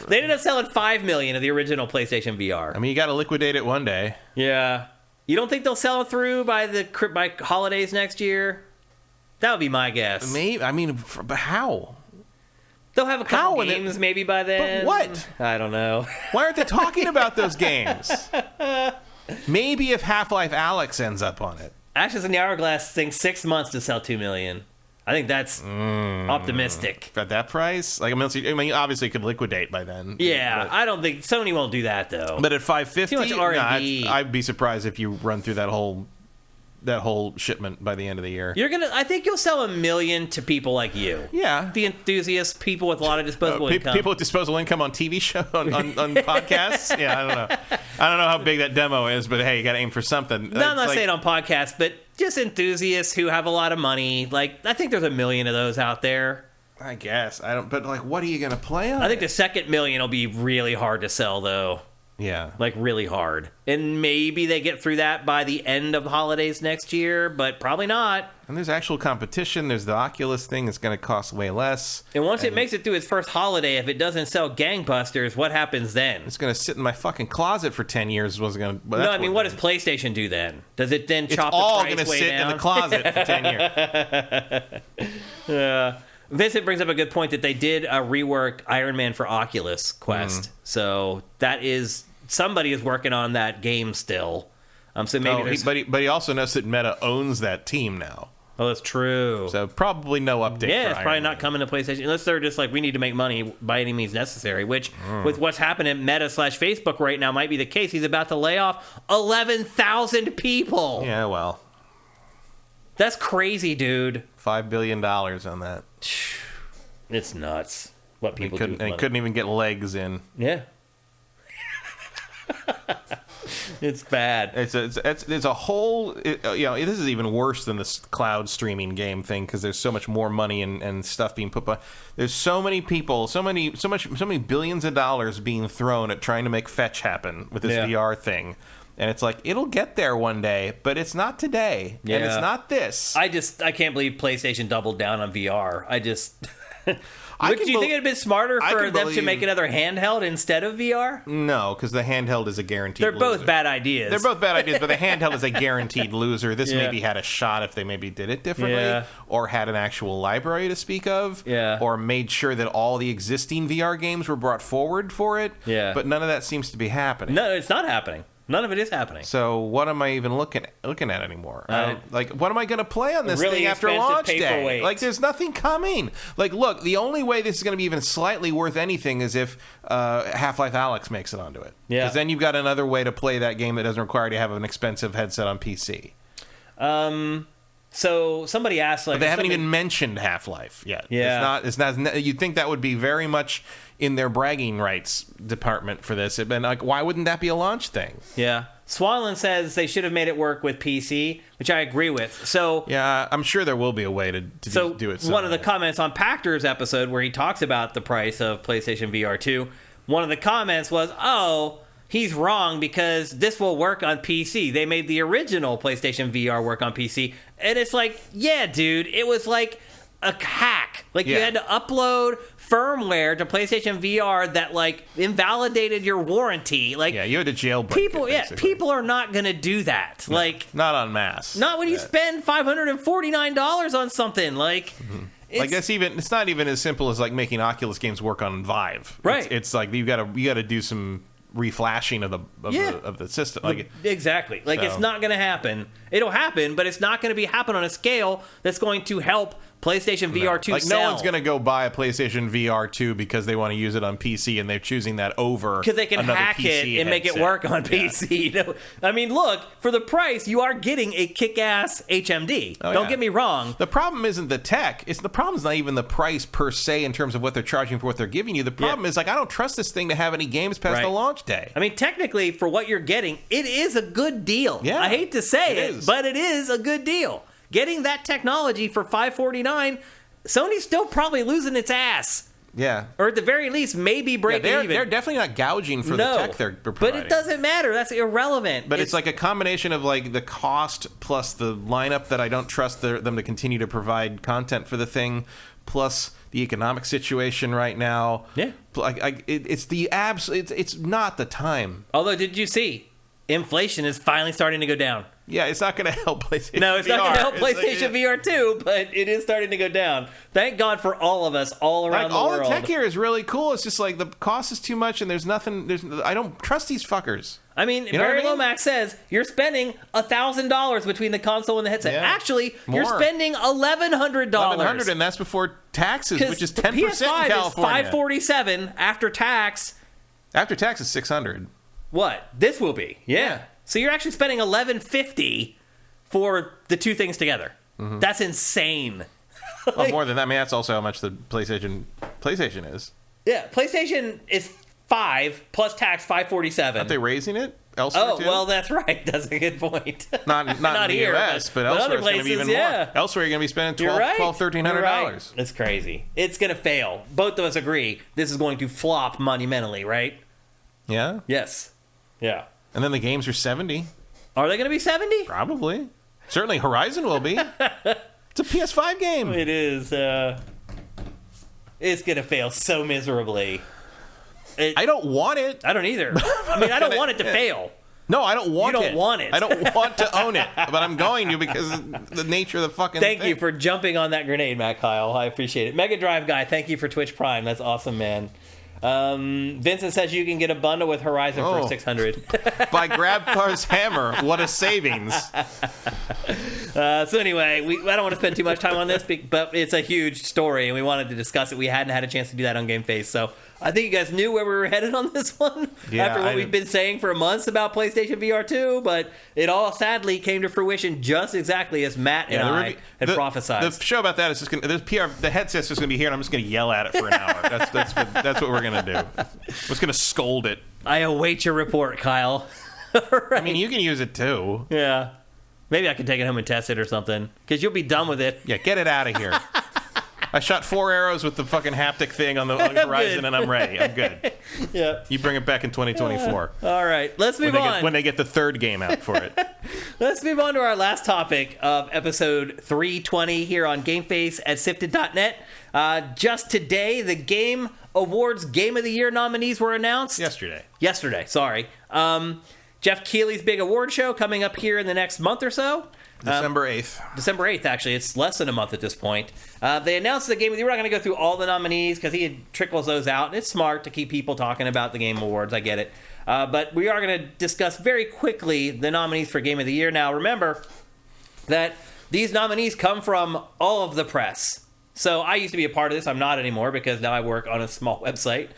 they ended up selling 5 million of the original PlayStation VR.
I mean, you got to liquidate it one day.
Yeah. You don't think they'll sell it through by holidays next year? That would be my guess.
Maybe. I mean, but how?
They'll have a couple games maybe by then.
But what?
I don't know.
Why aren't they talking about those games? Maybe if Half-Life Alyx ends up on it.
Ashes in the Hourglass thinks 6 months to sell 2 million. I think that's optimistic.
At that price? Like, I mean, obviously it could liquidate by then.
Yeah, I don't think Sony won't do that though.
But at $550,
too much R&D.
I'd be surprised if you run through that whole shipment by the end of the year.
I think you'll sell 1 million to people like you.
Yeah,
the enthusiasts, people with a lot of disposable income.
People with disposable income on TV show on podcasts. Yeah, I don't know. I don't know how big that demo is, but hey, you got to aim for something.
No, I'm not saying on podcasts, but just enthusiasts who have a lot of money. Like, I think there's 1 million of those out there.
I guess I don't. But like, what are you going to play on?
I think the second million will be really hard to sell, though.
Yeah.
Like, really hard. And maybe they get through that by the end of the holidays next year, but probably not.
And there's actual competition. There's the Oculus thing. It's going to cost way less.
And once it makes it through its first holiday, if it doesn't sell gangbusters, what happens then?
It's going to sit in my fucking closet for 10 years. What
does PlayStation do then? Does it then chop the price way down? It's
all going to sit in the closet for 10 years.
Vincent brings up a good point that they did rework Iron Man for Oculus Quest. So that is... Somebody is working on that game still. So maybe
but he also knows that Meta owns that team now.
Oh, that's true.
So probably no update.
Yeah,
it's
probably not coming to PlayStation unless they're just like, we need to make money by any means necessary. Which, with what's happening at Meta/Facebook right now, might be the case. He's about to lay off 11,000 people.
Yeah, well,
that's crazy, dude.
$5 billion on that.
It's nuts. What people do.
They couldn't even get legs in.
Yeah. It's bad.
It's a whole. This is even worse than this cloud streaming game thing because there's so much more money and stuff being put by. There's so many people, so many billions of dollars being thrown at trying to make fetch happen with this VR thing, and it's like it'll get there one day, but it's not today, and it's not this.
I can't believe PlayStation doubled down on VR. Do you think it'd been smarter for them to make another handheld instead of VR?
No, because the handheld is a guaranteed
loser. They're both bad ideas.
They're both bad ideas, but the handheld is a guaranteed loser. This maybe had a shot if they maybe did it differently, or had an actual library to speak of, or made sure that all the existing VR games were brought forward for it. Yeah. But none of that seems to be happening.
No, it's not happening. None of it is happening.
So what am I even looking at anymore? What am I going to play on this
really
thing after launch day?
Paperweight.
Like, there's nothing coming. Like, look, the only way this is going to be even slightly worth anything is if Half-Life Alyx makes it onto it. Yeah. Because then you've got another way to play that game that doesn't require you to have an expensive headset on PC.
So somebody asked, like,
but they haven't even mentioned Half-Life yet.
Yeah,
it's not. You'd think that would be very much in their bragging rights department for this. It'd been like, why wouldn't that be a launch thing?
Yeah. Swallen says they should have made it work with PC, which I agree with. So
yeah, I'm sure there will be a way to do it.
One of the comments on Pactor's episode where he talks about the price of PlayStation VR2, one of the comments was, he's wrong because this will work on PC. They made the original PlayStation VR work on PC. And it's like, yeah, dude, it was like a hack. Like, you had to upload firmware to PlayStation VR that, like, invalidated your warranty. Like,
you had to jailbreak
people are not going to do that.
No,
like,
not en masse.
Not when you spend $549 on something. Like,
it's not even as simple as, like, making Oculus games work on Vive.
Right.
It's like you got to do some reflashing of the system. Like,
exactly. Like, it's not going to happen. It'll happen, but it's not going to happen on a scale that's going to help PlayStation VR2
like,
sell.
no one's going to go buy a PlayStation VR2 because they want to use it on PC, and they're choosing that over
because they can hack
PC
it and make it work on PC. You know? I mean, look, for the price, you are getting a kick-ass HMD. Don't get me wrong.
The problem isn't the tech. The problem is not even the price per se in terms of what they're charging for what they're giving you. The problem is, like, I don't trust this thing to have any games past the launch day.
I mean, technically, for what you're getting, it is a good deal.
Yeah,
I hate to say it, but it is a good deal. Getting that technology for $549, Sony's still probably losing its ass.
Yeah.
Or at the very least, maybe breaking even.
They're definitely not gouging for the tech they're providing.
But it doesn't matter. That's irrelevant.
But it's like a combination of like the cost plus the lineup that I don't trust them to continue to provide content for the thing, plus the economic situation right now.
Yeah.
It's not the time.
Although, did you see? Inflation is finally starting to go down.
Yeah, it's not going to help PlayStation VR.
No, it's not going to help PlayStation VR2, but it is starting to go down. Thank God for all of us all around the world.
All the tech here is really cool. It's just like the cost is too much, and there's nothing. I don't trust these fuckers.
I mean, Barry Lomax says you're spending $1,000 between the console and the headset.
Yeah.
Actually,
More.
you're spending $1,100.
$1,100, and that's before taxes, which is 10% in California.
Is $547 after tax.
After tax is $600.
What? This will be. Yeah. So you're actually spending $1,150 for the two things together. Mm-hmm. That's insane.
Well, more than that. I mean, that's also how much the PlayStation is.
Yeah, PlayStation is $5 plus tax $547.
Aren't they raising it elsewhere too?
Well, that's right. That's a good point.
Not in the US, but elsewhere it's going to be even more. Elsewhere you're going to be spending $1,300.
Right. That's crazy. It's going to fail. Both of us agree this is going to flop monumentally, right?
Yeah.
Yes. Yeah.
And then the games are $70.
Are they going to be $70?
Probably. Certainly Horizon will be. It's a PS5 game.
It is. It's going to fail so miserably.
I don't want it.
I don't either. I mean, I don't want it to fail.
No, I don't want it.
You don't want it.
I don't want to own it, but I'm going to because of the nature of the fucking
thing. Thank you for
jumping
jumping on that grenade, Matt Kyle. I appreciate it. Mega Drive Guy, thank you for Twitch Prime. That's awesome, man. Vincent says you can get a bundle with Horizon for $600.
By Grabcar's hammer. What a savings.
So anyway, I don't want to spend too much time on this, but it's a huge story, and we wanted to discuss it. We hadn't had a chance to do that on GameFace, so I think you guys knew where we were headed on this one after what we've been saying for months about PlayStation VR2, but it all sadly came to fruition just exactly as Matt and I had prophesied.
The show about that is just going to... The headset's just going to be here, and I'm just going to yell at it for an hour. That's what we're going to do. I'm just going to scold it.
I await your report, Kyle.
Right. I mean, you can use it too.
Yeah. Maybe I can take it home and test it or something, because you'll be done with it.
Yeah, get it out of here. I shot 4 arrows with the fucking haptic thing on the horizon, and I'm ready. I'm good.
Yeah.
You bring it back in 2024.
All right, let's move on.
When they get the third game out for it.
Let's move on to our last topic of episode 320 here on GameFace at Sifted.net. Just today, the Game Awards Game of the Year nominees were announced. Yesterday, sorry. Jeff Keighley's big award show coming up here in the next month or so.
December 8th.
December 8th, actually. It's less than a month at this point. They announced the game. We're not going to go through all the nominees because he trickles those out. And it's smart to keep people talking about the Game Awards. I get it. But we are going to discuss very quickly the nominees for Game of the Year. Now, remember that these nominees come from all of the press. So I used to be a part of this. I'm not anymore because now I work on a small website.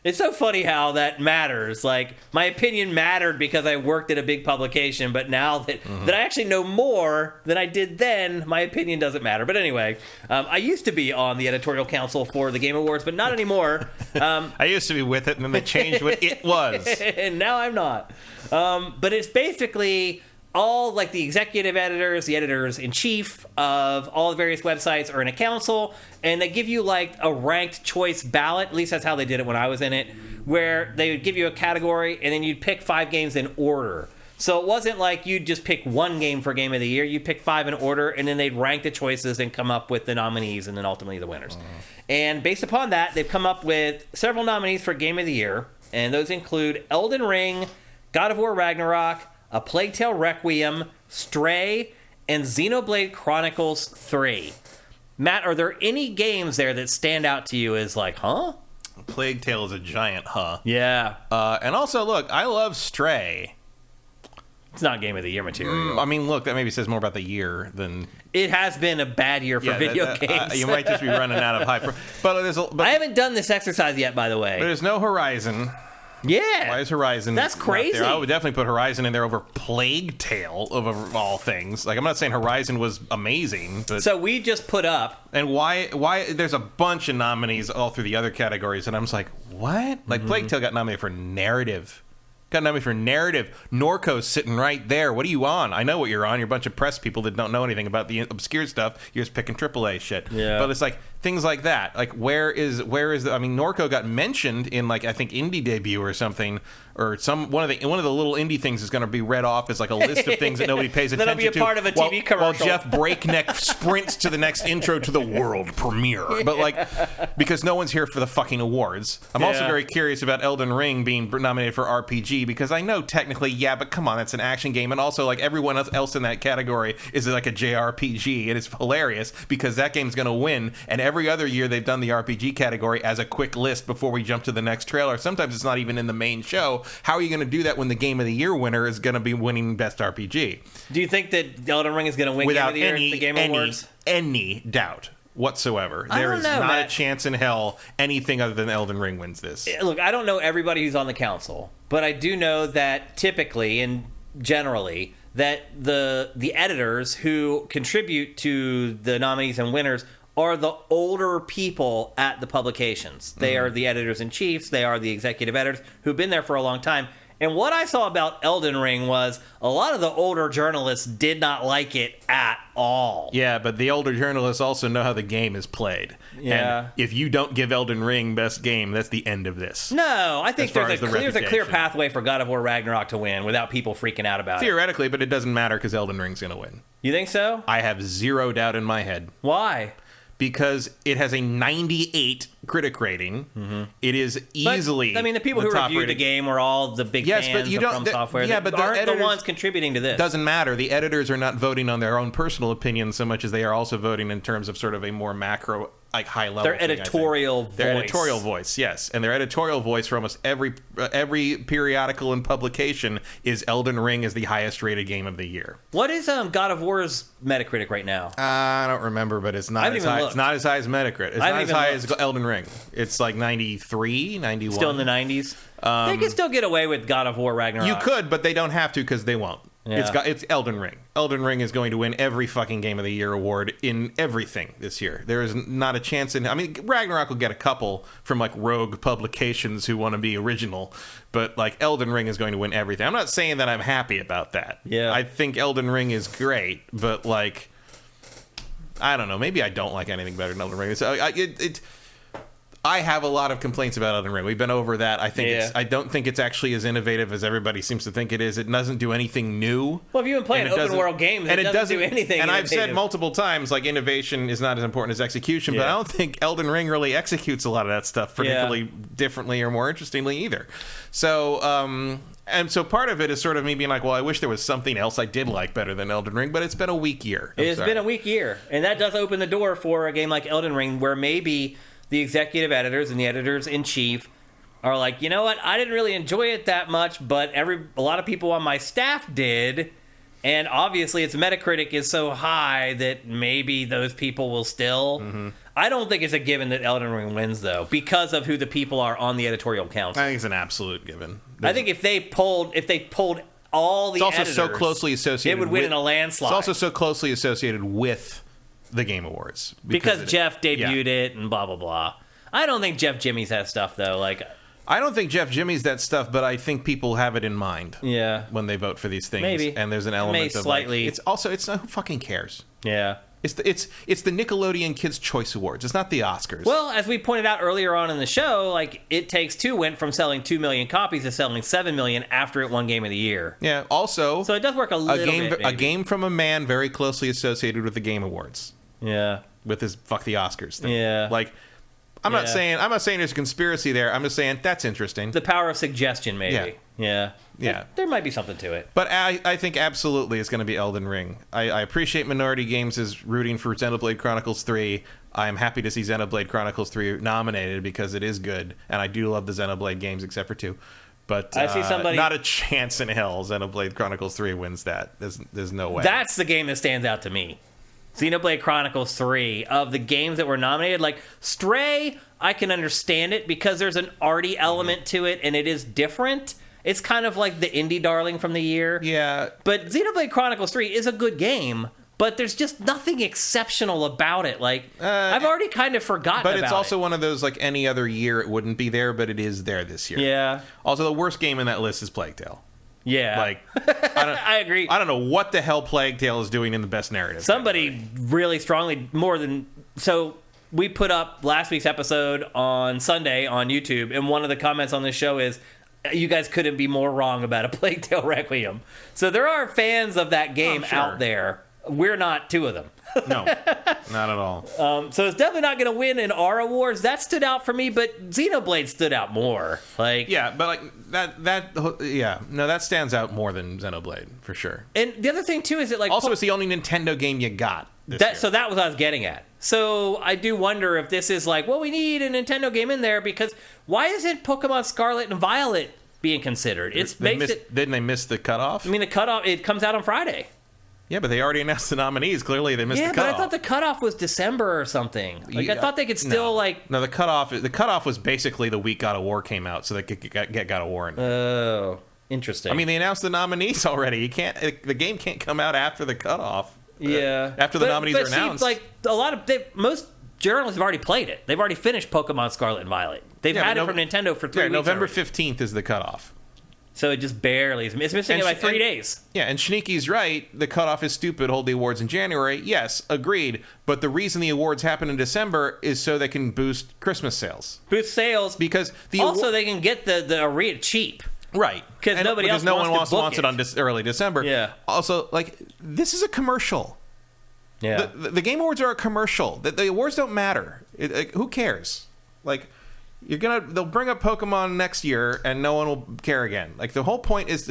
It's so funny how that matters. Like, my opinion mattered because I worked at a big publication, but now that I actually know more than I did then, my opinion doesn't matter. But anyway, I used to be on the editorial council for the Game Awards, but not anymore.
I used to be with it, and then they changed what it was.
And now I'm not. But it's basically all, like, the executive editors, the editors-in-chief of all the various websites are in a council, and they give you, like, a ranked choice ballot. At least that's how they did it when I was in it, where they would give you a category, and then you'd pick 5 games in order. So it wasn't like you'd just pick one game for Game of the Year. You'd pick 5 in order, and then they'd rank the choices and come up with the nominees and then ultimately the winners. And based upon that, they've come up with several nominees for Game of the Year, and those include Elden Ring, God of War Ragnarok, A Plague Tale Requiem, Stray, and Xenoblade Chronicles 3. Matt, are there any games there that stand out to you as like, huh?
Plague Tale is a giant huh.
Yeah.
And also, look, I love Stray.
It's not Game of the Year material.
I mean, look, that maybe says more about the year than...
It has been a bad year for video games.
You might just be running out of hype. But
I haven't done this exercise yet, by the way.
But there's no Horizon.
Yeah.
Why is Horizon?
That's crazy.
I would definitely put Horizon in there over Plague Tale of all things. Like, I'm not saying Horizon was amazing, but
so we just put up.
And why there's a bunch of nominees all through the other categories, and I'm just like, what? Like, Plague Tale got nominated for narrative. Norco's sitting right there. What are you on? I know what you're on. You're a bunch of press people that don't know anything about the obscure stuff. You're just picking AAA shit.
Yeah.
But it's like things like that. Like, where is I mean, Norco got mentioned in, like, I think Indie Debut or something, or one of the little indie things is going to be read off as like a list of things that nobody pays attention to.
That'll be a part of a TV commercial.
While Jeff Breakneck sprints to the next intro to the world premiere. But, like, because no one's here for the fucking awards. I'm also very curious about Elden Ring being nominated for RPG, because I know technically, but come on, that's an action game. And also, like, everyone else in that category is like a JRPG. And it's hilarious because that game's going to win. And every other year they've done the RPG category as a quick list before we jump to the next trailer. Sometimes it's not even in the main show. How are you going to do that when the Game of the Year winner is going to be winning Best RPG?
Do you think that Elden Ring is going to win
Without
Game of the Year at the Game Awards?
Any doubt whatsoever. There is not a chance in hell anything other than Elden Ring wins this.
Look, I don't know everybody who's on the council, but I do know that typically and generally that the editors who contribute to the nominees and winners are the older people at the publications. They are the editors-in-chiefs. They are the executive editors who've been there for a long time. And what I saw about Elden Ring was a lot of the older journalists did not like it at all.
Yeah, but the older journalists also know how the game is played.
Yeah.
And if you don't give Elden Ring Best Game, that's the end of this.
No, I think there's a clear
reputation.
pathway for God of War Ragnarok to win without people freaking out about it.
Theoretically, but it doesn't matter because Elden Ring's going to win.
You think so?
I have zero doubt in my head.
Why?
Because it has a 98 critic rating. It is easily.
But, I mean, the people who reviewed the game were all the big fans
but you
of From Software.
Yeah, but
aren't
the
the ones contributing to this.
Doesn't matter. The editors are not voting on their own personal opinions so much as they are also voting in terms of sort of a more macro, like high level.
Their editorial voice.
Their editorial voice, yes, and their editorial voice for almost every periodical and publication is Elden Ring is the highest rated game of the year.
What is God of War's Metacritic right now?
I don't remember, but it's not as high. It's not as high as Metacritic. It's not as high as Elden Ring. It's like 93, 91.
Still in the 90s. They could still get away with God of War Ragnarok.
You could, but they don't have to because they won't.
Yeah.
It's Elden Ring. Elden Ring is going to win every fucking Game of the Year award in everything this year. There is not a chance in... I mean, Ragnarok will get a couple from, like, rogue publications who want to be original, but, like, Elden Ring is going to win everything. I'm not saying that I'm happy about that.
Yeah.
I think Elden Ring is great, but, like... I don't know. Maybe I don't like anything better than Elden Ring. So I have a lot of complaints about Elden Ring. We've been over that. I don't think it's actually as innovative as everybody seems to think it is. It doesn't do anything new.
Well, if you've been playing open world games, it doesn't do anything
And
innovative.
I've said multiple times, like, innovation is not as important as execution, but I don't think Elden Ring really executes a lot of that stuff particularly differently or more interestingly either. So, and so part of it is sort of me being like, well, I wish there was something else I did like better than Elden Ring, but it's been a weak year.
It's been a weak year. And that does open the door for a game like Elden Ring where maybe the executive editors and the editors-in-chief are like, you know what, I didn't really enjoy it that much, but a lot of people on my staff did, and obviously its Metacritic is so high that maybe those people will still... I don't think it's a given that Elden Ring wins, though, because of who the people are on the editorial council.
I think it's an absolute given.
I think if they pulled all the editors...
It's also so closely associated
it would win in a landslide.
It's also so closely associated with the Game Awards.
Because Jeff debuted it and blah, blah, blah. I don't think Jeff Jimmy's that stuff, though. Like,
I don't think Jeff Jimmy's that stuff, but I think people have it in mind when they vote for these things.
Maybe.
And there's an element of
slightly...
Like, it's not who fucking cares.
Yeah.
It's the Nickelodeon Kids' Choice Awards. It's not the Oscars.
Well, as we pointed out earlier on in the show, like, It Takes Two went from selling 2 million copies to selling 7 million after it won Game of the Year.
Yeah, also...
So it does work a little bit,
A game from a man very closely associated with the Game Awards.
Yeah.
With his fuck the Oscars thing.
Yeah.
Like, I'm not saying there's a conspiracy there. I'm just saying that's interesting.
The power of suggestion, maybe. Yeah. There might be something to it.
But I think absolutely it's going to be Elden Ring. I appreciate Minority Games is rooting for Xenoblade Chronicles 3. I'm happy to see Xenoblade Chronicles 3 nominated because it is good, and I do love the Xenoblade games except for 2. But
I see somebody...
not a chance in hell Xenoblade Chronicles 3 wins that. There's no way.
That's the game that stands out to me. Xenoblade Chronicles 3, of the games that were nominated, like Stray, I can understand it because there's an arty element to it and it is different. It's kind of like the indie darling from the year.
Yeah.
But Xenoblade Chronicles 3 is a good game, but there's just nothing exceptional about it. Like, I've already kind of forgotten about it.
But it's also one of those, like, any other year it wouldn't be there, but it is there this year.
Yeah.
Also, the worst game in that list is Plague Tale.
Yeah.
Like,
I agree.
I don't know what the hell Plague Tale is doing in the best narrative.
Somebody really strongly, more than... So, we put up last week's episode on Sunday on YouTube, and one of the comments on this show is, you guys couldn't be more wrong about a Plague Tale Requiem. So there are fans of that game out there. We're not two of them.
No, not at all.
So it's definitely not going to win in our awards. That stood out for me, but Xenoblade stood out more. Like,
yeah, but like that stands out more than Xenoblade for sure.
And the other thing too is that, like,
also it's the only Nintendo game you got this year.
So that was what I was getting at. So I do wonder if this is like, well, we need a Nintendo game in there, because why isn't Pokemon Scarlet and Violet being considered?
Didn't they miss the cutoff?
I mean, the cutoff, it comes out on Friday.
Yeah, but they already announced the nominees. Clearly, they missed the cutoff.
Yeah, but I thought the cutoff was December or something. Like, I thought they could still,
No, the cutoff was basically the week God of War came out, so they could get God of War in.
Oh, interesting.
I mean, they announced the nominees already. The game can't come out after the cutoff.
Yeah.
After the nominees are announced.
Like, most journalists have already played it. They've already finished Pokemon Scarlet and Violet. They've had it from Nintendo for 3 weeks.
November
already.
15th is the cutoff.
So it just barely is. It's missing it by 3 days.
Yeah, and Shiniki's right. The cutoff is stupid. Hold the awards in January. Yes, agreed. But the reason the awards happen in December is so they can boost Christmas sales.
Boost sales.
Because
they can get the arena cheap.
Right.
Because no one wants
it on early December.
Yeah.
Also, like, this is a commercial.
Yeah.
The Game Awards are a commercial. The awards don't matter. Who cares? Like... They'll bring up Pokemon next year and no one will care again. Like, the whole point is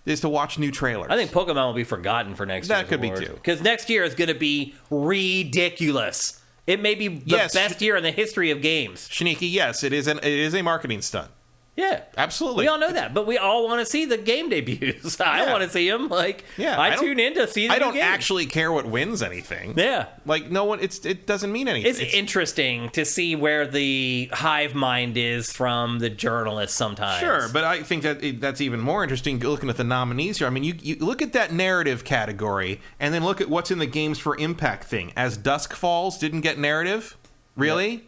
to watch new trailers.
I think Pokemon will be forgotten for next year.
That could be too.
Because next year is going to be ridiculous. It may be the best year in the history of games.
Shiniki, yes, it is a marketing stunt.
Yeah,
absolutely.
We all know that, but we all want to see the game debuts. I want to see them. Like, I tune in to see. I don't
actually care what wins anything.
Yeah,
like no one. It doesn't mean anything.
It's interesting to see where the hive mind is from the journalists sometimes.
Sure, but I think that's even more interesting looking at the nominees here. I mean, you look at that narrative category, and then look at what's in the Games for Impact thing. As Dusk Falls didn't get narrative, really. Yep.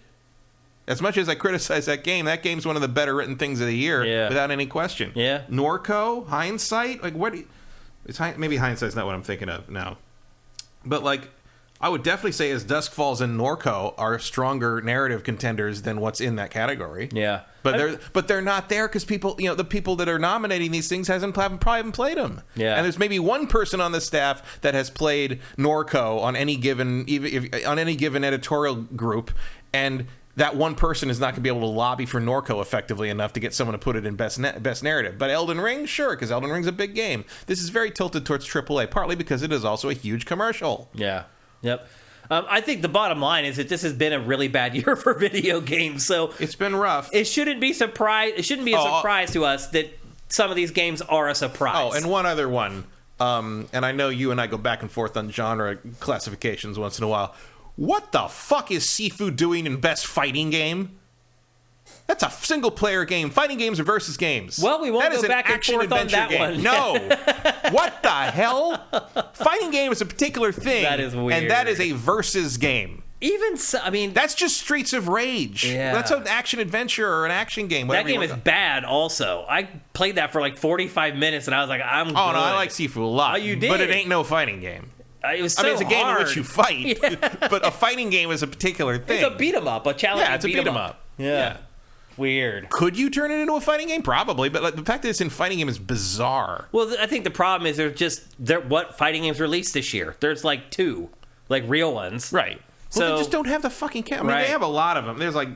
As much as I criticize that game's one of the better written things of the year, without any question.
Yeah.
Norco, Hindsight, like what? Maybe Hindsight's not what I'm thinking of now, but like, I would definitely say As Dusk Falls and Norco are stronger narrative contenders than what's in that category.
Yeah,
but they're not there because people, the people that are nominating these things probably haven't played them.
Yeah,
and there's maybe one person on the staff that has played Norco on any given editorial group, and that one person is not going to be able to lobby for Norco effectively enough to get someone to put it in best narrative. But Elden Ring, sure, because Elden Ring's a big game. This is very tilted towards AAA, partly because it is also a huge commercial.
Yeah. Yep. I think the bottom line is that this has been a really bad year for video games. So
it's been rough.
It shouldn't be a surprise to us that some of these games are a surprise.
Oh, and one other one. And I know you and I go back and forth on genre classifications once in a while. What the fuck is Sifu doing in Best Fighting Game? That's a single-player game. Fighting games are versus games.
Well, we won't go back and forth on that one.
No. What the hell? Fighting game is a particular thing.
That is weird.
And that is a versus game.
Even so, I mean...
That's just Streets of Rage.
Yeah.
That's an action-adventure or an action game.
That game is bad also. I played that for like 45 minutes and I was like, I'm good.
Oh, no, I like Sifu a lot.
Oh, you did?
But it ain't no fighting game.
It was so
it's a game
hard.
in which you fight, but a fighting game is a particular thing.
It's a beat-em-up, a challenging
it's a beat-em-up.
Yeah. Weird.
Could you turn it into a fighting game? Probably, but the fact that it's in fighting game is bizarre.
Well, I think the problem is what fighting games released this year. There's like 2, like real ones.
Right. Well, they just don't have the fucking camera. I mean,
Right.
they have a lot of them. There's like,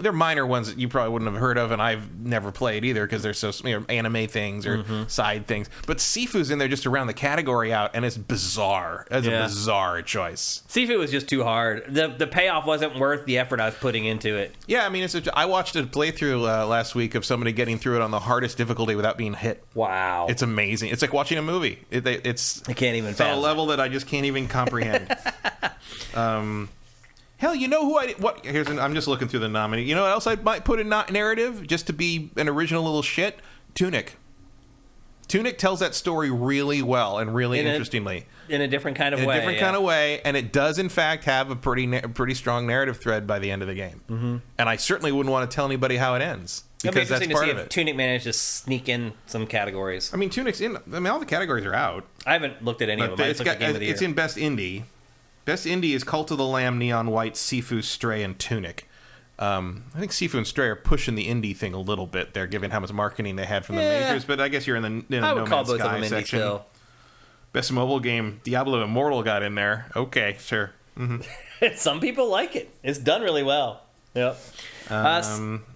they're minor ones that you probably wouldn't have heard of, and I've never played either because they're so, anime things or side things. But Sifu's in there just to round the category out, and it's bizarre. It's a bizarre choice.
Sifu was just too hard. The payoff wasn't worth the effort I was putting into it.
Yeah, I mean, I watched a playthrough last week of somebody getting through it on the hardest difficulty without being hit.
Wow.
It's amazing. It's like watching a movie. I
can't even
It's on a level that I just can't even comprehend. Hell, you know who I'm just looking through the nominee. You know what else I might put in narrative just to be an original little shit? Tunic. Tunic tells that story really well and really interestingly.
In a different kind of way.
In a different kind of way, and it does in fact have a pretty strong narrative thread by the end of the game. Mm-hmm. And I certainly wouldn't want to tell anybody how it ends. Because that's part of it.
Tunic managed to sneak in some categories.
I mean, Tunic's in. I mean, all the categories are out.
I haven't looked at any of them.
It's in Best Indie. Best Indie is Cult of the Lamb, Neon White, Sifu, Stray, and Tunic. I think Sifu and Stray are pushing the indie thing a little bit there, given how much marketing they had from the majors. But I guess you're in the
I would
No
call
Man's
both
Sky
of them indie
section.
still.
Best mobile game, Diablo Immortal got in there. Okay, sure. Mm-hmm.
Some people like it. It's done really well. Yep.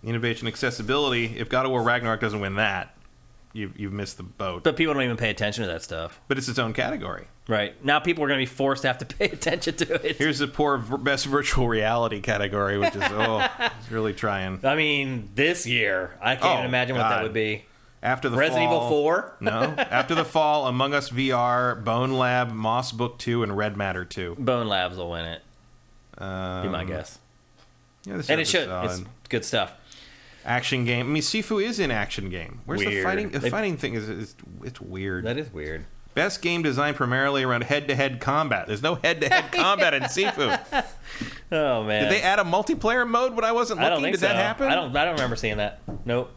Innovation, accessibility. If God of War Ragnarok doesn't win that, you've missed the boat.
But people don't even pay attention to that stuff.
But it's its own category.
Right. Now people are going to be forced to have to pay attention to it.
Here's the poor best virtual reality category, which is, it's really trying.
I mean, this year, I can't even imagine what that would be.
After the
Resident
Fall,
Evil 4?
No. After the Fall, Among Us VR, Bone Lab, Moss Book 2, and Red Matter 2.
Bone Labs will win it. Be my guess.
Yeah,
and it should. It's good stuff.
Action game. I mean, Sifu is in action game. Where's the fighting? The fighting thing it's weird.
That is weird.
Best game designed primarily around head-to-head combat. There's no head-to-head combat in Sifu.
Oh man!
Did they add a multiplayer mode when I wasn't looking?
I don't think
Did that happen?
I don't remember seeing that. Nope.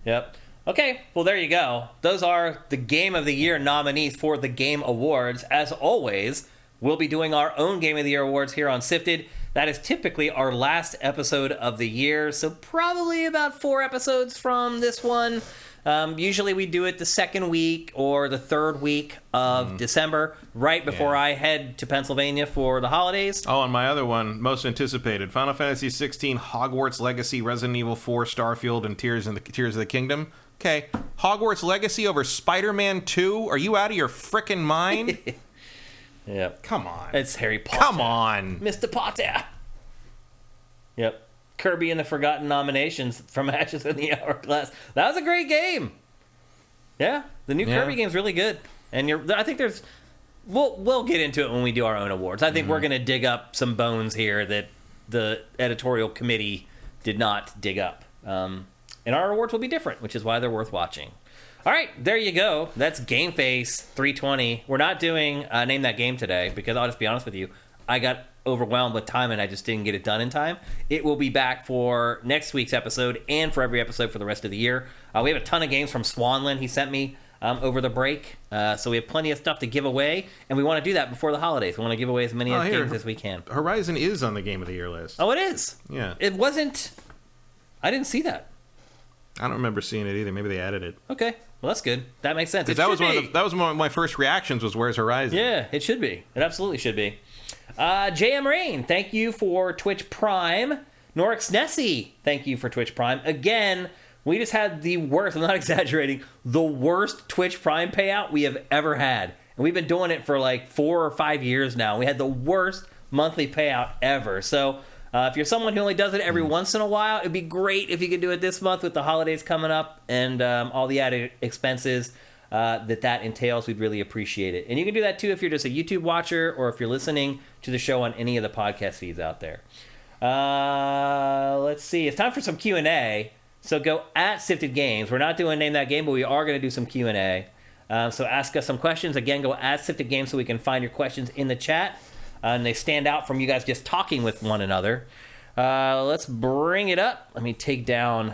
Yep. Okay. Well, there you go. Those are the Game of the Year nominees for the Game Awards. As always, we'll be doing our own Game of the Year awards here on Sifted. That is typically our last episode of the year, so probably about 4 episodes from this one. Usually we do it the second week or the third week of December, right before I head to Pennsylvania for the holidays.
Oh, and my other one, most anticipated, Final Fantasy 16, Hogwarts Legacy, Resident Evil 4, Starfield, and Tears of the Kingdom. Okay, Hogwarts Legacy over Spider-Man 2? Are you out of your frickin' mind?
Yep.
Come on.
It's Harry Potter.
Come on.
Mr. Potter. Yep. Kirby and the Forgotten nominations from Ashes in the Hourglass. That was a great game. Yeah. The new Kirby game's really good. And I think there's... We'll get into it when we do our own awards. I think we're going to dig up some bones here that the editorial committee did not dig up. And our awards will be different, which is why they're worth watching. All right, there you go. That's GameFace 320. We're not doing Name That Game today because I'll just be honest with you. I got overwhelmed with time and I just didn't get it done in time. It will be back for next week's episode and for every episode for the rest of the year. We have a ton of games from Swanland he sent me over the break. So we have plenty of stuff to give away, and we want to do that before the holidays. We want to give away as many games as we can.
Horizon is on the Game of the Year list.
Oh, it is?
Yeah.
It wasn't... I didn't see that.
I don't remember seeing it either. Maybe they added it.
Okay. Well, that's good. That makes sense.
That was one of my first reactions was, where's Horizon?
Yeah, it should be. It absolutely should be. JM Rain, thank you for Twitch Prime. Norix Nessie, thank you for Twitch Prime. Again, we just had the worst, I'm not exaggerating, the worst Twitch Prime payout we have ever had. And we've been doing it for like 4 or 5 years now. We had the worst monthly payout ever. So if you're someone who only does it every once in a while, it'd be great if you could do it this month with the holidays coming up and all the added expenses that entails. We'd really appreciate it. And you can do that too if you're just a YouTube watcher or if you're listening to the show on any of the podcast feeds out there. Let's see. It's time for some Q&A. So go at Sifted Games. We're not doing Name That Game, but we are going to do some Q&A. So ask us some questions. Again, go at Sifted Games so we can find your questions in the chat. And they stand out from you guys just talking with one another. Let's bring it up. Let me take down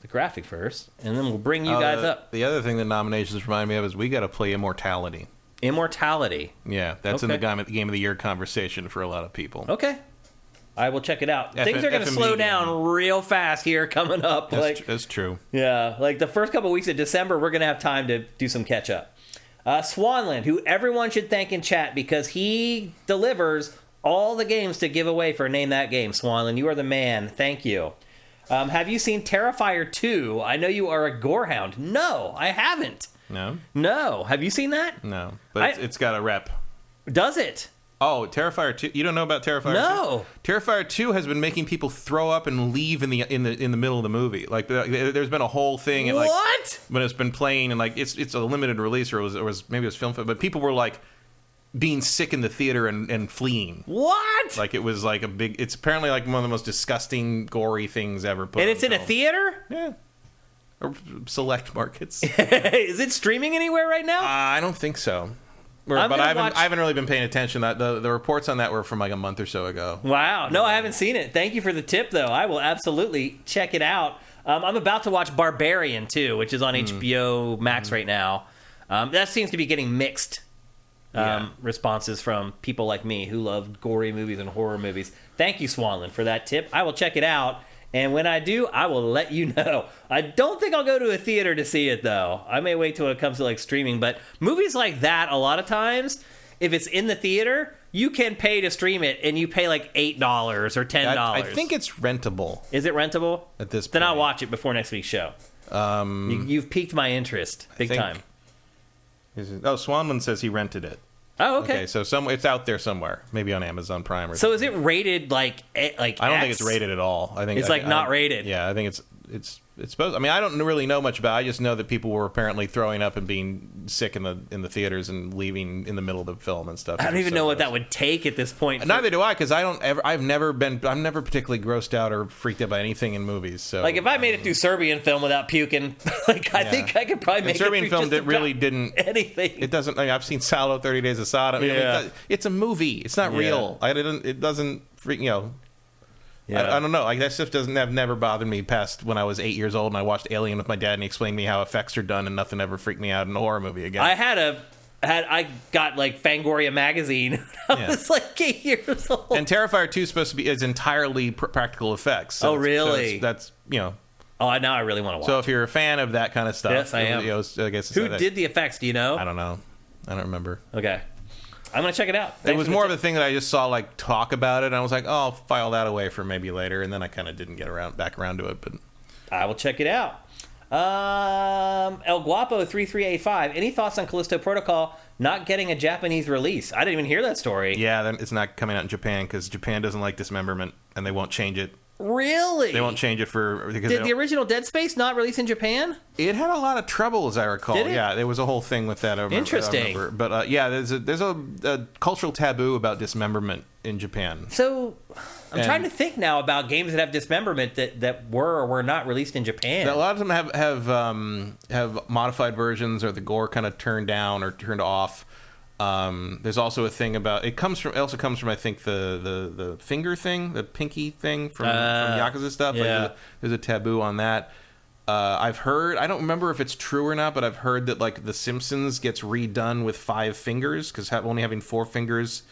the graphic first, and then we'll bring you guys up.
The other thing the nominations remind me of is we got to play Immortality.
Immortality.
Yeah, that's in the Game of the Year conversation for a lot of people.
Okay. I will check it out. Things are going to slow down real fast here coming up.
That's true.
Yeah, like the first couple weeks of December, we're going to have time to do some catch-up. Swanland, who everyone should thank in chat because he delivers all the games to give away for Name That Game. Swanland, you are the man. Thank you. Have you seen Terrifier 2? I know you are a gorehound. No, I haven't. No. Have you seen that?
No. But it's got a rep.
Does it?
Oh, Terrifier 2. You don't know about Terrifier 2?
No.
Terrifier 2 has been making people throw up and leave in the middle of the movie. Like there's been a whole thing and,
what?
When it's been playing and like it's a limited release or it was maybe it was film, but people were like being sick in the theater and fleeing.
What?
Like it was like it's apparently like one of the most disgusting, gory things ever put.
And it's in a theater?
Yeah. Or select markets.
Is it streaming anywhere right now?
I don't think so. But I haven't really been paying attention. The reports on that were from like a month or so ago.
Wow. No, I haven't seen it. Thank you for the tip, though. I will absolutely check it out. I'm about to watch Barbarian, too, which is on HBO Max right now. That seems to be getting mixed responses from people like me who love gory movies and horror movies. Thank you, Swanland, for that tip. I will check it out. And when I do, I will let you know. I don't think I'll go to a theater to see it, though. I may wait till it comes to, like, streaming. But movies like that, a lot of times, if it's in the theater, you can pay to stream it, and you pay, like, $8 or $10.
I think it's rentable.
Is it rentable?
At this point.
Then I'll watch it before next week's show. You've piqued my interest big time.
Swanland says he rented it.
Oh, okay.
So it's out there somewhere, maybe on Amazon Prime or
so
something.
Is it rated like I
don't think it's rated at all. I think
it's not rated.
Yeah, I think it's supposed. I mean, I don't really know much about it. I just know that people were apparently throwing up and being sick in the theaters and leaving in the middle of the film and stuff.
I don't even know what that would take at this point.
Neither do I, because I'm never particularly grossed out or freaked out by anything in movies. So
like if I made it through Serbian film without puking, like I think I could probably make
Serbian
it through
film that really didn't
anything.
It doesn't. I mean, I've seen Salo 30 Days of Sodom.
Yeah.
I mean, it's a movie. It's not real. It doesn't freak.
Yeah.
I don't know. Like that stuff never bothered me past when I was 8 years old and I watched Alien with my dad and he explained to me how effects are done and nothing ever freaked me out in a horror movie again.
I got like Fangoria magazine when I was like 8 years old.
And Terrifier 2 is entirely practical effects. So
really?
That's
Oh, now I really want to watch.
So if you're a fan of that kind of stuff,
yes, I am.
I guess
who did the effects? Do you know?
I don't know. I don't remember.
Okay. I'm going to check it out.
It was more of a thing that I just saw like talk about it. And I was like, oh, I'll file that away for maybe later. And then I kind of didn't get back around to it. But
I will check it out. El Guapo 3385. Any thoughts on Callisto Protocol not getting a Japanese release? I didn't even hear that story.
Yeah, then it's not coming out in Japan because Japan doesn't like dismemberment and they won't change it.
Really?
They won't change it
Did the original Dead Space not release in Japan?
It had a lot of trouble, as I recall.
Did it?
Yeah, there was a whole thing with that.
Interesting.
But there's a cultural taboo about dismemberment in Japan.
So I'm trying to think now about games that have dismemberment that were or were not released in Japan.
A lot of them have modified versions or the gore kind of turned down or turned off. There's also a thing about it also comes from I think the finger thing, the pinky thing from Yakuza stuff.
Yeah.
Like there's a taboo on that. I've heard, I don't remember if it's true or not, but I've heard that like The Simpsons gets redone with 5 fingers because only having 4 fingers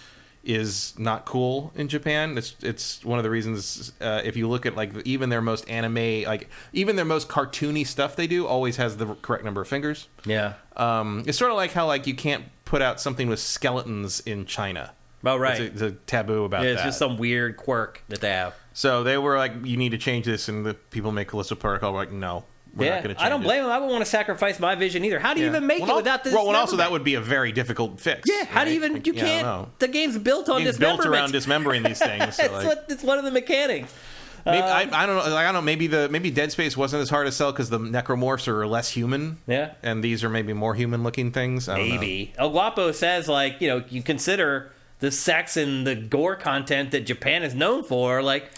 is not cool in Japan. It's one of the reasons if you look at like even their most anime, like even their most cartoony stuff they do always has the correct number of fingers.
Yeah.
It's sort of like how like you can't put out something with skeletons in China.
Oh, right.
It's a taboo about that.
It's just some weird quirk that they have.
So they were like, you need to change this, and the people make Callisto Protocol were like, no, we're not going to change it.
I don't blame them. I wouldn't want to sacrifice my vision either. How do you even make it without this?
Well, also that would be a very difficult fix.
Yeah, how do you even, you can't, the game's built on dismemberment.
Built around dismembering these things. So
it's one of the mechanics.
Maybe, I don't know. Like, I don't know. Maybe Dead Space wasn't as hard to sell because the necromorphs are less human.
Yeah,
and these are maybe more human-looking things. I don't know.
El Guapo says like you consider the sex and the gore content that Japan is known for. Like,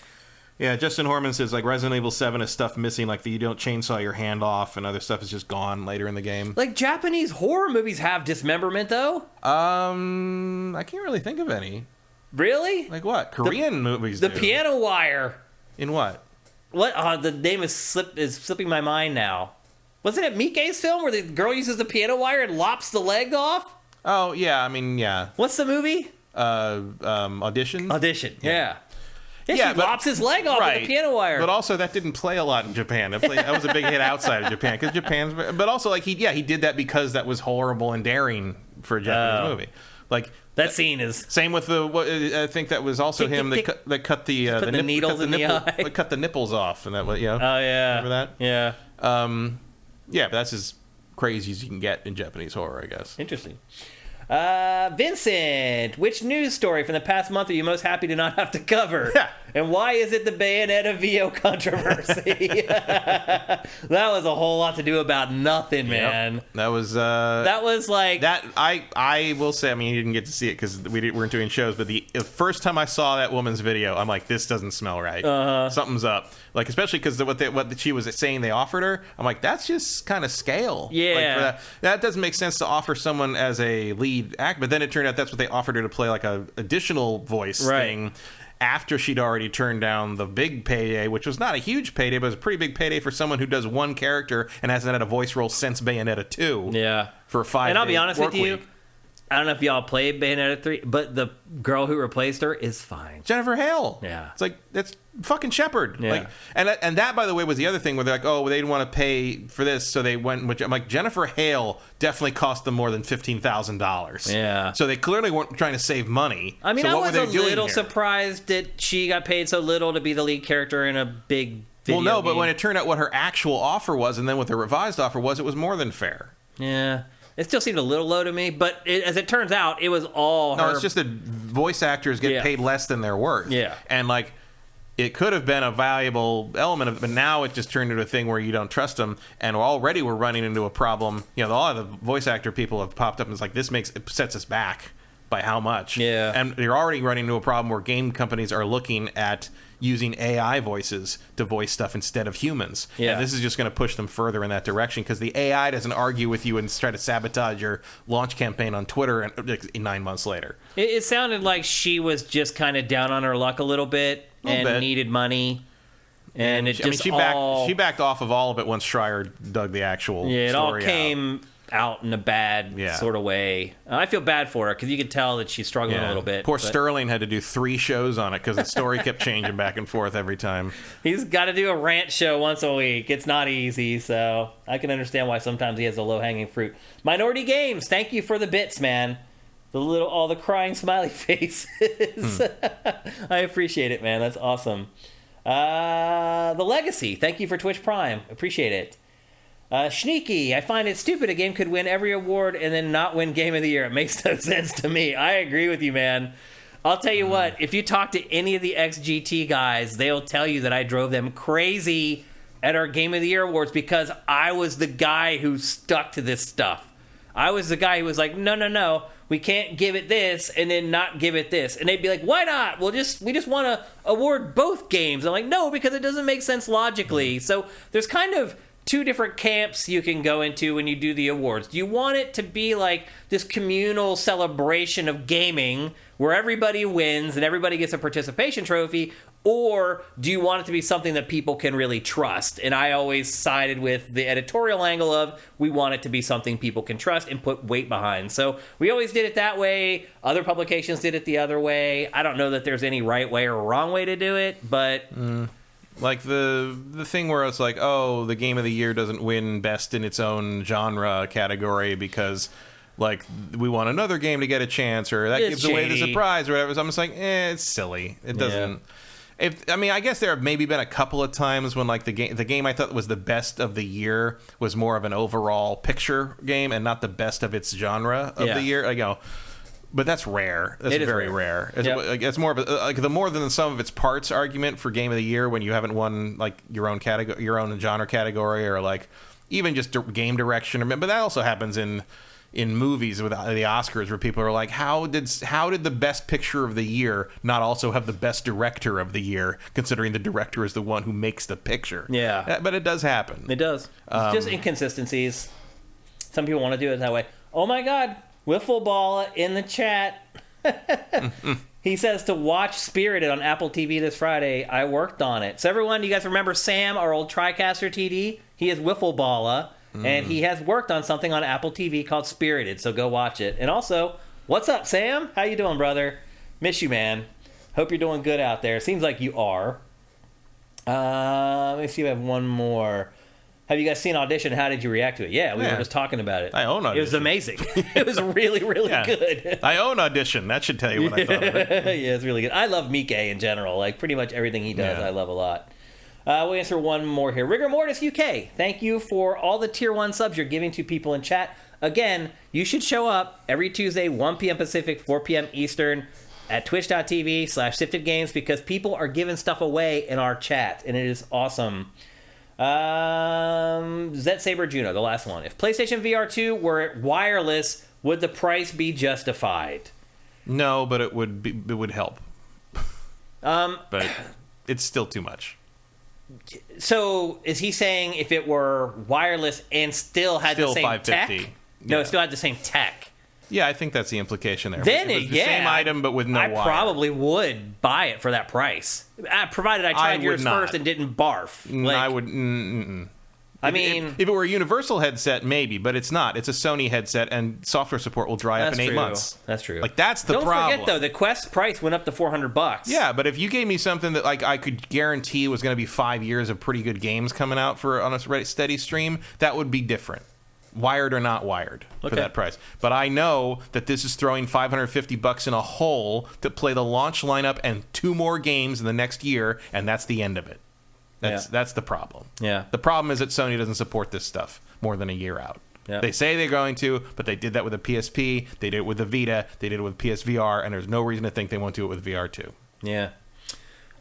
yeah, Justin Horman says like Resident Evil 7 is stuff missing, like you don't chainsaw your hand off, and other stuff is just gone later in the game.
Like Japanese horror movies have dismemberment though.
I can't really think of any.
Really?
Like what? Korean movies.
The Piano Wire.
In what?
What? The name is slipping my mind now. Wasn't it Miike's film where the girl uses the piano wire and lops the leg off?
Oh yeah, I mean yeah.
What's the movie?
Audition.
Audition. Yeah. She lops his leg off with the piano wire.
But also that didn't play a lot in Japan. That was a big hit outside of Japan because Japan's. But also like he did that because that was horrible and daring for a Japanese movie. Like
That scene is...
Same with I think that was also him that cut the
needles in the eye.
Cut the nipples off, and that was,
Oh, yeah.
Remember that?
Yeah.
Yeah, but that's as crazy as you can get in Japanese horror, I guess.
Interesting. Vincent, which news story from the past month are you most happy to not have to cover?
Yeah.
And why is it the Bayonetta VO controversy? That was a whole lot to do about nothing, man.
Yep. That was
like...
That, I will say, I mean, you didn't get to see it because we weren't doing shows, but the first time I saw that woman's video, I'm like, this doesn't smell right. Something's up. Like, especially because what she was saying they offered her, I'm like, that's just kind of scale.
Yeah.
Like, that doesn't make sense to offer someone as a lead act, but then it turned out that's what they offered her to play, like a additional voice thing after she'd already turned down the big payday, which was not a huge payday, but it was a pretty big payday for someone who does one character and hasn't had a voice role since Bayonetta 2.
Yeah.
For a 5-day
And I'll be honest with you,
week.
I don't know if y'all played Bayonetta 3, but the girl who replaced her is fine.
Jennifer Hale.
Yeah.
It's like, that's fucking Shepard.
Yeah.
Like, and that, by the way, was the other thing where they're like, oh, they didn't want to pay for this, so they went with... I'm like, Jennifer Hale definitely cost them more than $15,000.
Yeah.
So they clearly weren't trying to save money.
I mean,
so
I
what
was
were
a
they doing
little
here?
surprised that she got paid so little to be the lead character in a big video
Well, no, but
game.
when it turned out what her actual offer was, and then what the revised offer was, it was more than fair.
Yeah. It still seemed a little low to me, but as it turns out, it was all her...
No, it's just that voice actors get paid less than they're worth.
Yeah.
And, like, it could have been a valuable element of it, but now it just turned into a thing where you don't trust them, and already we're running into a problem. You know, a lot of the voice actor people have popped up, and it's like, it sets us back by how much.
Yeah.
And you're already running into a problem where game companies are looking at using AI voices to voice stuff instead of humans.
Yeah.
And this is just going to push them further in that direction because the AI doesn't argue with you and try to sabotage your launch campaign on Twitter and 9 months later.
It sounded like she was just kind of down on her luck a little bit and needed money. And it just
she backed off of all of it once Schreier dug the actual story out.
It all came out in a bad sort of way. I feel bad for her because you could tell that she's struggling a little bit.
Poor Sterling had to do 3 shows on it because the story kept changing back and forth every time.
He's got to do a rant show once a week. It's not easy, so I can understand why sometimes he has a low-hanging fruit. Minority Games, thank you for the bits, man. All the crying smiley faces. I appreciate it, man. That's awesome. The Legacy, thank you for Twitch Prime. Appreciate it. Sneaky, I find it stupid a game could win every award and then not win Game of the Year. It makes no sense to me. I agree with you, man. I'll tell you what, if you talk to any of the XGT guys, they'll tell you that I drove them crazy at our Game of the Year awards because I was the guy who stuck to this stuff. I was the guy who was like, no, we can't give it this and then not give it this. And they'd be like, why not? We just want to award both games. I'm like, no, because it doesn't make sense logically. So there's kind of 2 different camps you can go into when you do the awards. Do you want it to be like this communal celebration of gaming where everybody wins and everybody gets a participation trophy, or do you want it to be something that people can really trust? And I always sided with the editorial angle of we want it to be something people can trust and put weight behind. So we always did it that way. Other publications did it the other way. I don't know that there's any right way or wrong way to do it, but...
Like the thing where it's like, oh, the Game of the Year doesn't win best in its own genre category because, like, we want another game to get a chance, or that gives away the surprise, or whatever. So I'm just like, it's silly. It doesn't. I guess there have maybe been a couple of times when, like, the game I thought was the best of the year was more of an overall picture game and not the best of its genre of the year. Like, you know, but that's rare. That's very rare. It's more of a, the more than the sum of its parts argument for Game of the Year when you haven't won like your own category, your own genre category, or like even just game direction. But that also happens in movies with the Oscars, where people are like, how did the best picture of the year not also have the best director of the year, considering the director is the one who makes the picture?
Yeah,
but it does happen.
It does. It's just inconsistencies. Some people want to do it that way. Oh my God. Wiffle Ball in the chat. He says to watch Spirited on Apple TV this Friday. I worked on it. So everyone, you guys remember Sam, our old TriCaster TD? He is Wiffle Balla, and he has worked on something on Apple TV called Spirited, so go watch it. And also, what's up, Sam? How you doing, brother? Miss you, man. Hope you're doing good out there. Seems like you are. Let me see if I have one more. have you guys seen Audition? How did you react to it? Yeah, we were just talking about it.
I own Audition.
It was amazing. It was really, really good.
I own Audition. That should tell you what I thought of it.
Yeah, it's really good. I love Mike in general. Like, pretty much everything he does, I love a lot. We'll answer one more here. Rigor Mortis UK, thank you for all the Tier 1 subs you're giving to people in chat. Again, you should show up every Tuesday, 1 p.m. Pacific, 4 p.m. Eastern, at twitch.tv/SiftedGames, because people are giving stuff away in our chat, and it is awesome. Zet Saber Juno, the last one. If PlayStation VR2 were wireless, would the price be justified?
No, but it would help. But it's still too much.
So is he saying if it were wireless and still had the same tech? No, it still had the same tech.
Yeah, I think that's the implication there.
Then
it was the same item, but with no wire.
I probably would buy it for that price, provided I tried yours first and didn't barf. Like,
I would. I mean, if it were a Universal headset, maybe, but it's not. It's a Sony headset, and software support will dry up in 8 months.
That's true.
Like, that's the problem.
Don't forget, though, the Quest price went up to $400.
Yeah, but if you gave me something that like I could guarantee was going to be 5 years of pretty good games coming out on a steady stream, that would be different. Wired or not wired for that price. But I know that this is throwing $550 in a hole to play the launch lineup and 2 more games in the next year, and that's the end of it. That's the problem.
Yeah.
The problem is that Sony doesn't support this stuff more than a year out. Yeah. They say they're going to, but they did that with the PSP, they did it with the Vita, they did it with PSVR, and there's no reason to think they won't do it with VR2.
Yeah.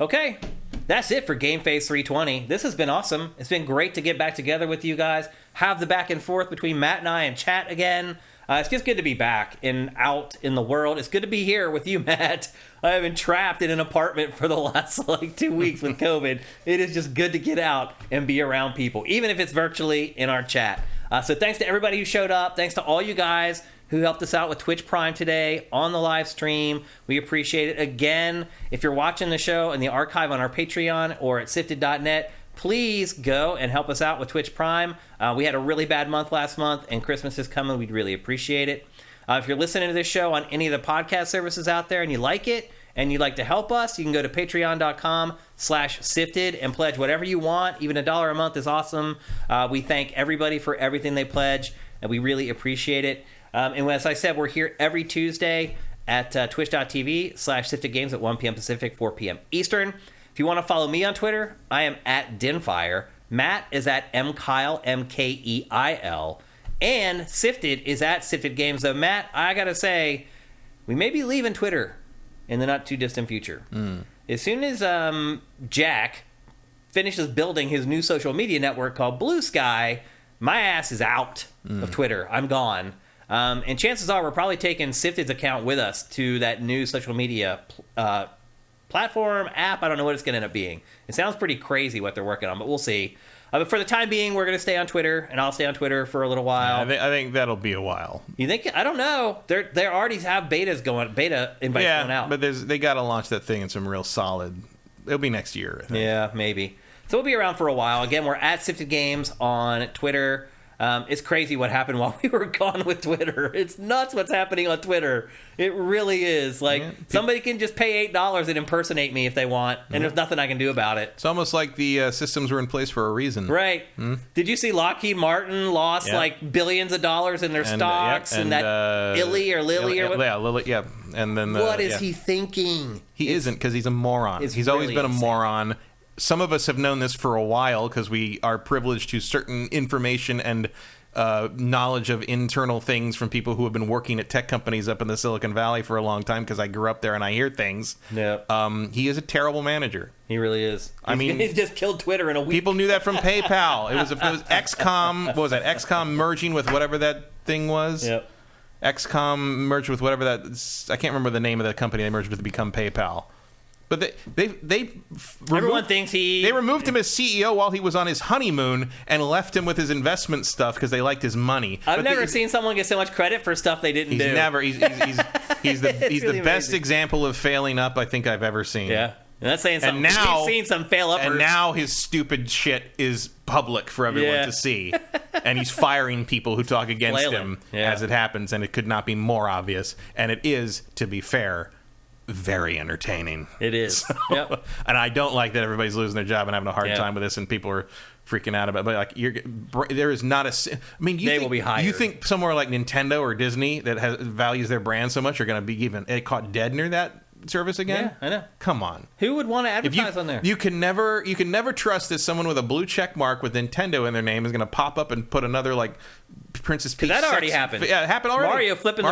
Okay, that's it for GameFace 320. This has been awesome. It's been great to get back together with you guys, have the back and forth between Matt and I and chat again. It's just good to be back and out in the world. It's good to be here with you, Matt. I have been trapped in an apartment for the last 2 weeks with COVID. It is just good to get out and be around people, even if it's virtually in our chat. So thanks to everybody who showed up. Thanks to all you guys who helped us out with Twitch Prime today on the live stream. We appreciate it. Again, if you're watching the show in the archive on our Patreon or at sifted.net, please go and help us out with Twitch Prime. We had a really bad month last month, and Christmas is coming. We'd really appreciate it. If you're listening to this show on any of the podcast services out there and you like it and you'd like to help us, you can go to patreon.com/sifted and pledge whatever you want. Even $1 a month is awesome. We thank everybody for everything they pledge, and we really appreciate it. And as I said, we're here every Tuesday at twitch.tv/SiftedGames at 1 p.m. Pacific, 4 p.m. Eastern. If you want to follow me on Twitter, I am at Dinfire. Matt is at MKeil, MKEIL. And Sifted is at Sifted Games. Though, Matt, I got to say, we may be leaving Twitter in the not-too-distant future. As soon as Jack finishes building his new social media network called Blue Sky, my ass is out of Twitter. I'm gone. And chances are we're probably taking Sifted's account with us to that new social media platform, app. I don't know what it's going to end up being. It sounds pretty crazy what they're working on, but we'll see. But for the time being, we're going to stay on Twitter, and I'll stay on Twitter for a little while.
Yeah, I think that'll be a while.
You think? I don't know. They already have beta invites going out.
But they got to launch that thing in some real solid. It'll be next year, I think.
Yeah, maybe. So we'll be around for a while. Again, we're at Sifted Games on Twitter. It's crazy what happened while we were gone with Twitter. It's nuts what's happening on Twitter. It really is. Somebody can just pay $8 and impersonate me if they want, and there's nothing I can do about it.
It's almost like the systems were in place for a reason.
Right. Did you see Lockheed Martin lost billions of dollars in their stocks, and that Lilly or what?
Yeah, Lilly, yeah. And then
what is he thinking?
He isn't, because he's a moron. He's always been a moron. Some of us have known this for a while because we are privileged to certain information and knowledge of internal things from people who have been working at tech companies up in the Silicon Valley for a long time, because I grew up there and I hear things.
Yeah.
He is a terrible manager.
He really is.
He's
just killed Twitter in a week.
People knew that from PayPal. It was XCOM. What was that? XCOM merging with whatever that thing was.
Yep.
XCOM merged with whatever that. I can't remember the name of the company they merged with to become PayPal. But
everyone thinks
they removed him as CEO while he was on his honeymoon and left him with his investment stuff because they liked his money.
I've never seen someone get so much credit for stuff they didn't do.
He's the best example of failing up I think I've ever seen.
Yeah. And that's saying something. We've seen some fail uppers.
And now his stupid shit is public for everyone to see. And he's firing people who talk against him as it happens, and it could not be more obvious. And it is, to be fair, very entertaining.
It is. Yep.
And I don't like that everybody's losing their job and having a hard time with this, and people are freaking out about it. But like, there is not a. I mean,
will be hired.
You think somewhere like Nintendo or Disney that values their brand so much are going to be even caught dead near that service again?
Yeah, I know.
Come on.
Who would want to advertise on there?
You can never trust that someone with a blue check mark with Nintendo in their name is going to pop up and put another like Princess Peach.
That already happened.
Yeah, it happened already.
Mario flipping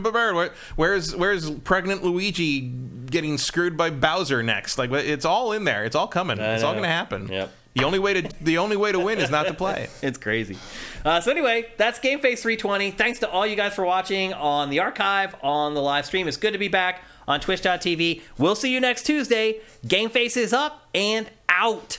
the bird.
Where's pregnant Luigi getting screwed by Bowser next? Like, it's all in there. It's all coming. It's all going to happen.
Yep.
The only way to win is not to play.
It's crazy. So anyway, that's GameFace 320. Thanks to all you guys for watching on the archive, on the live stream. It's good to be back on Twitch.tv. We'll see you next Tuesday. GameFace is up and out.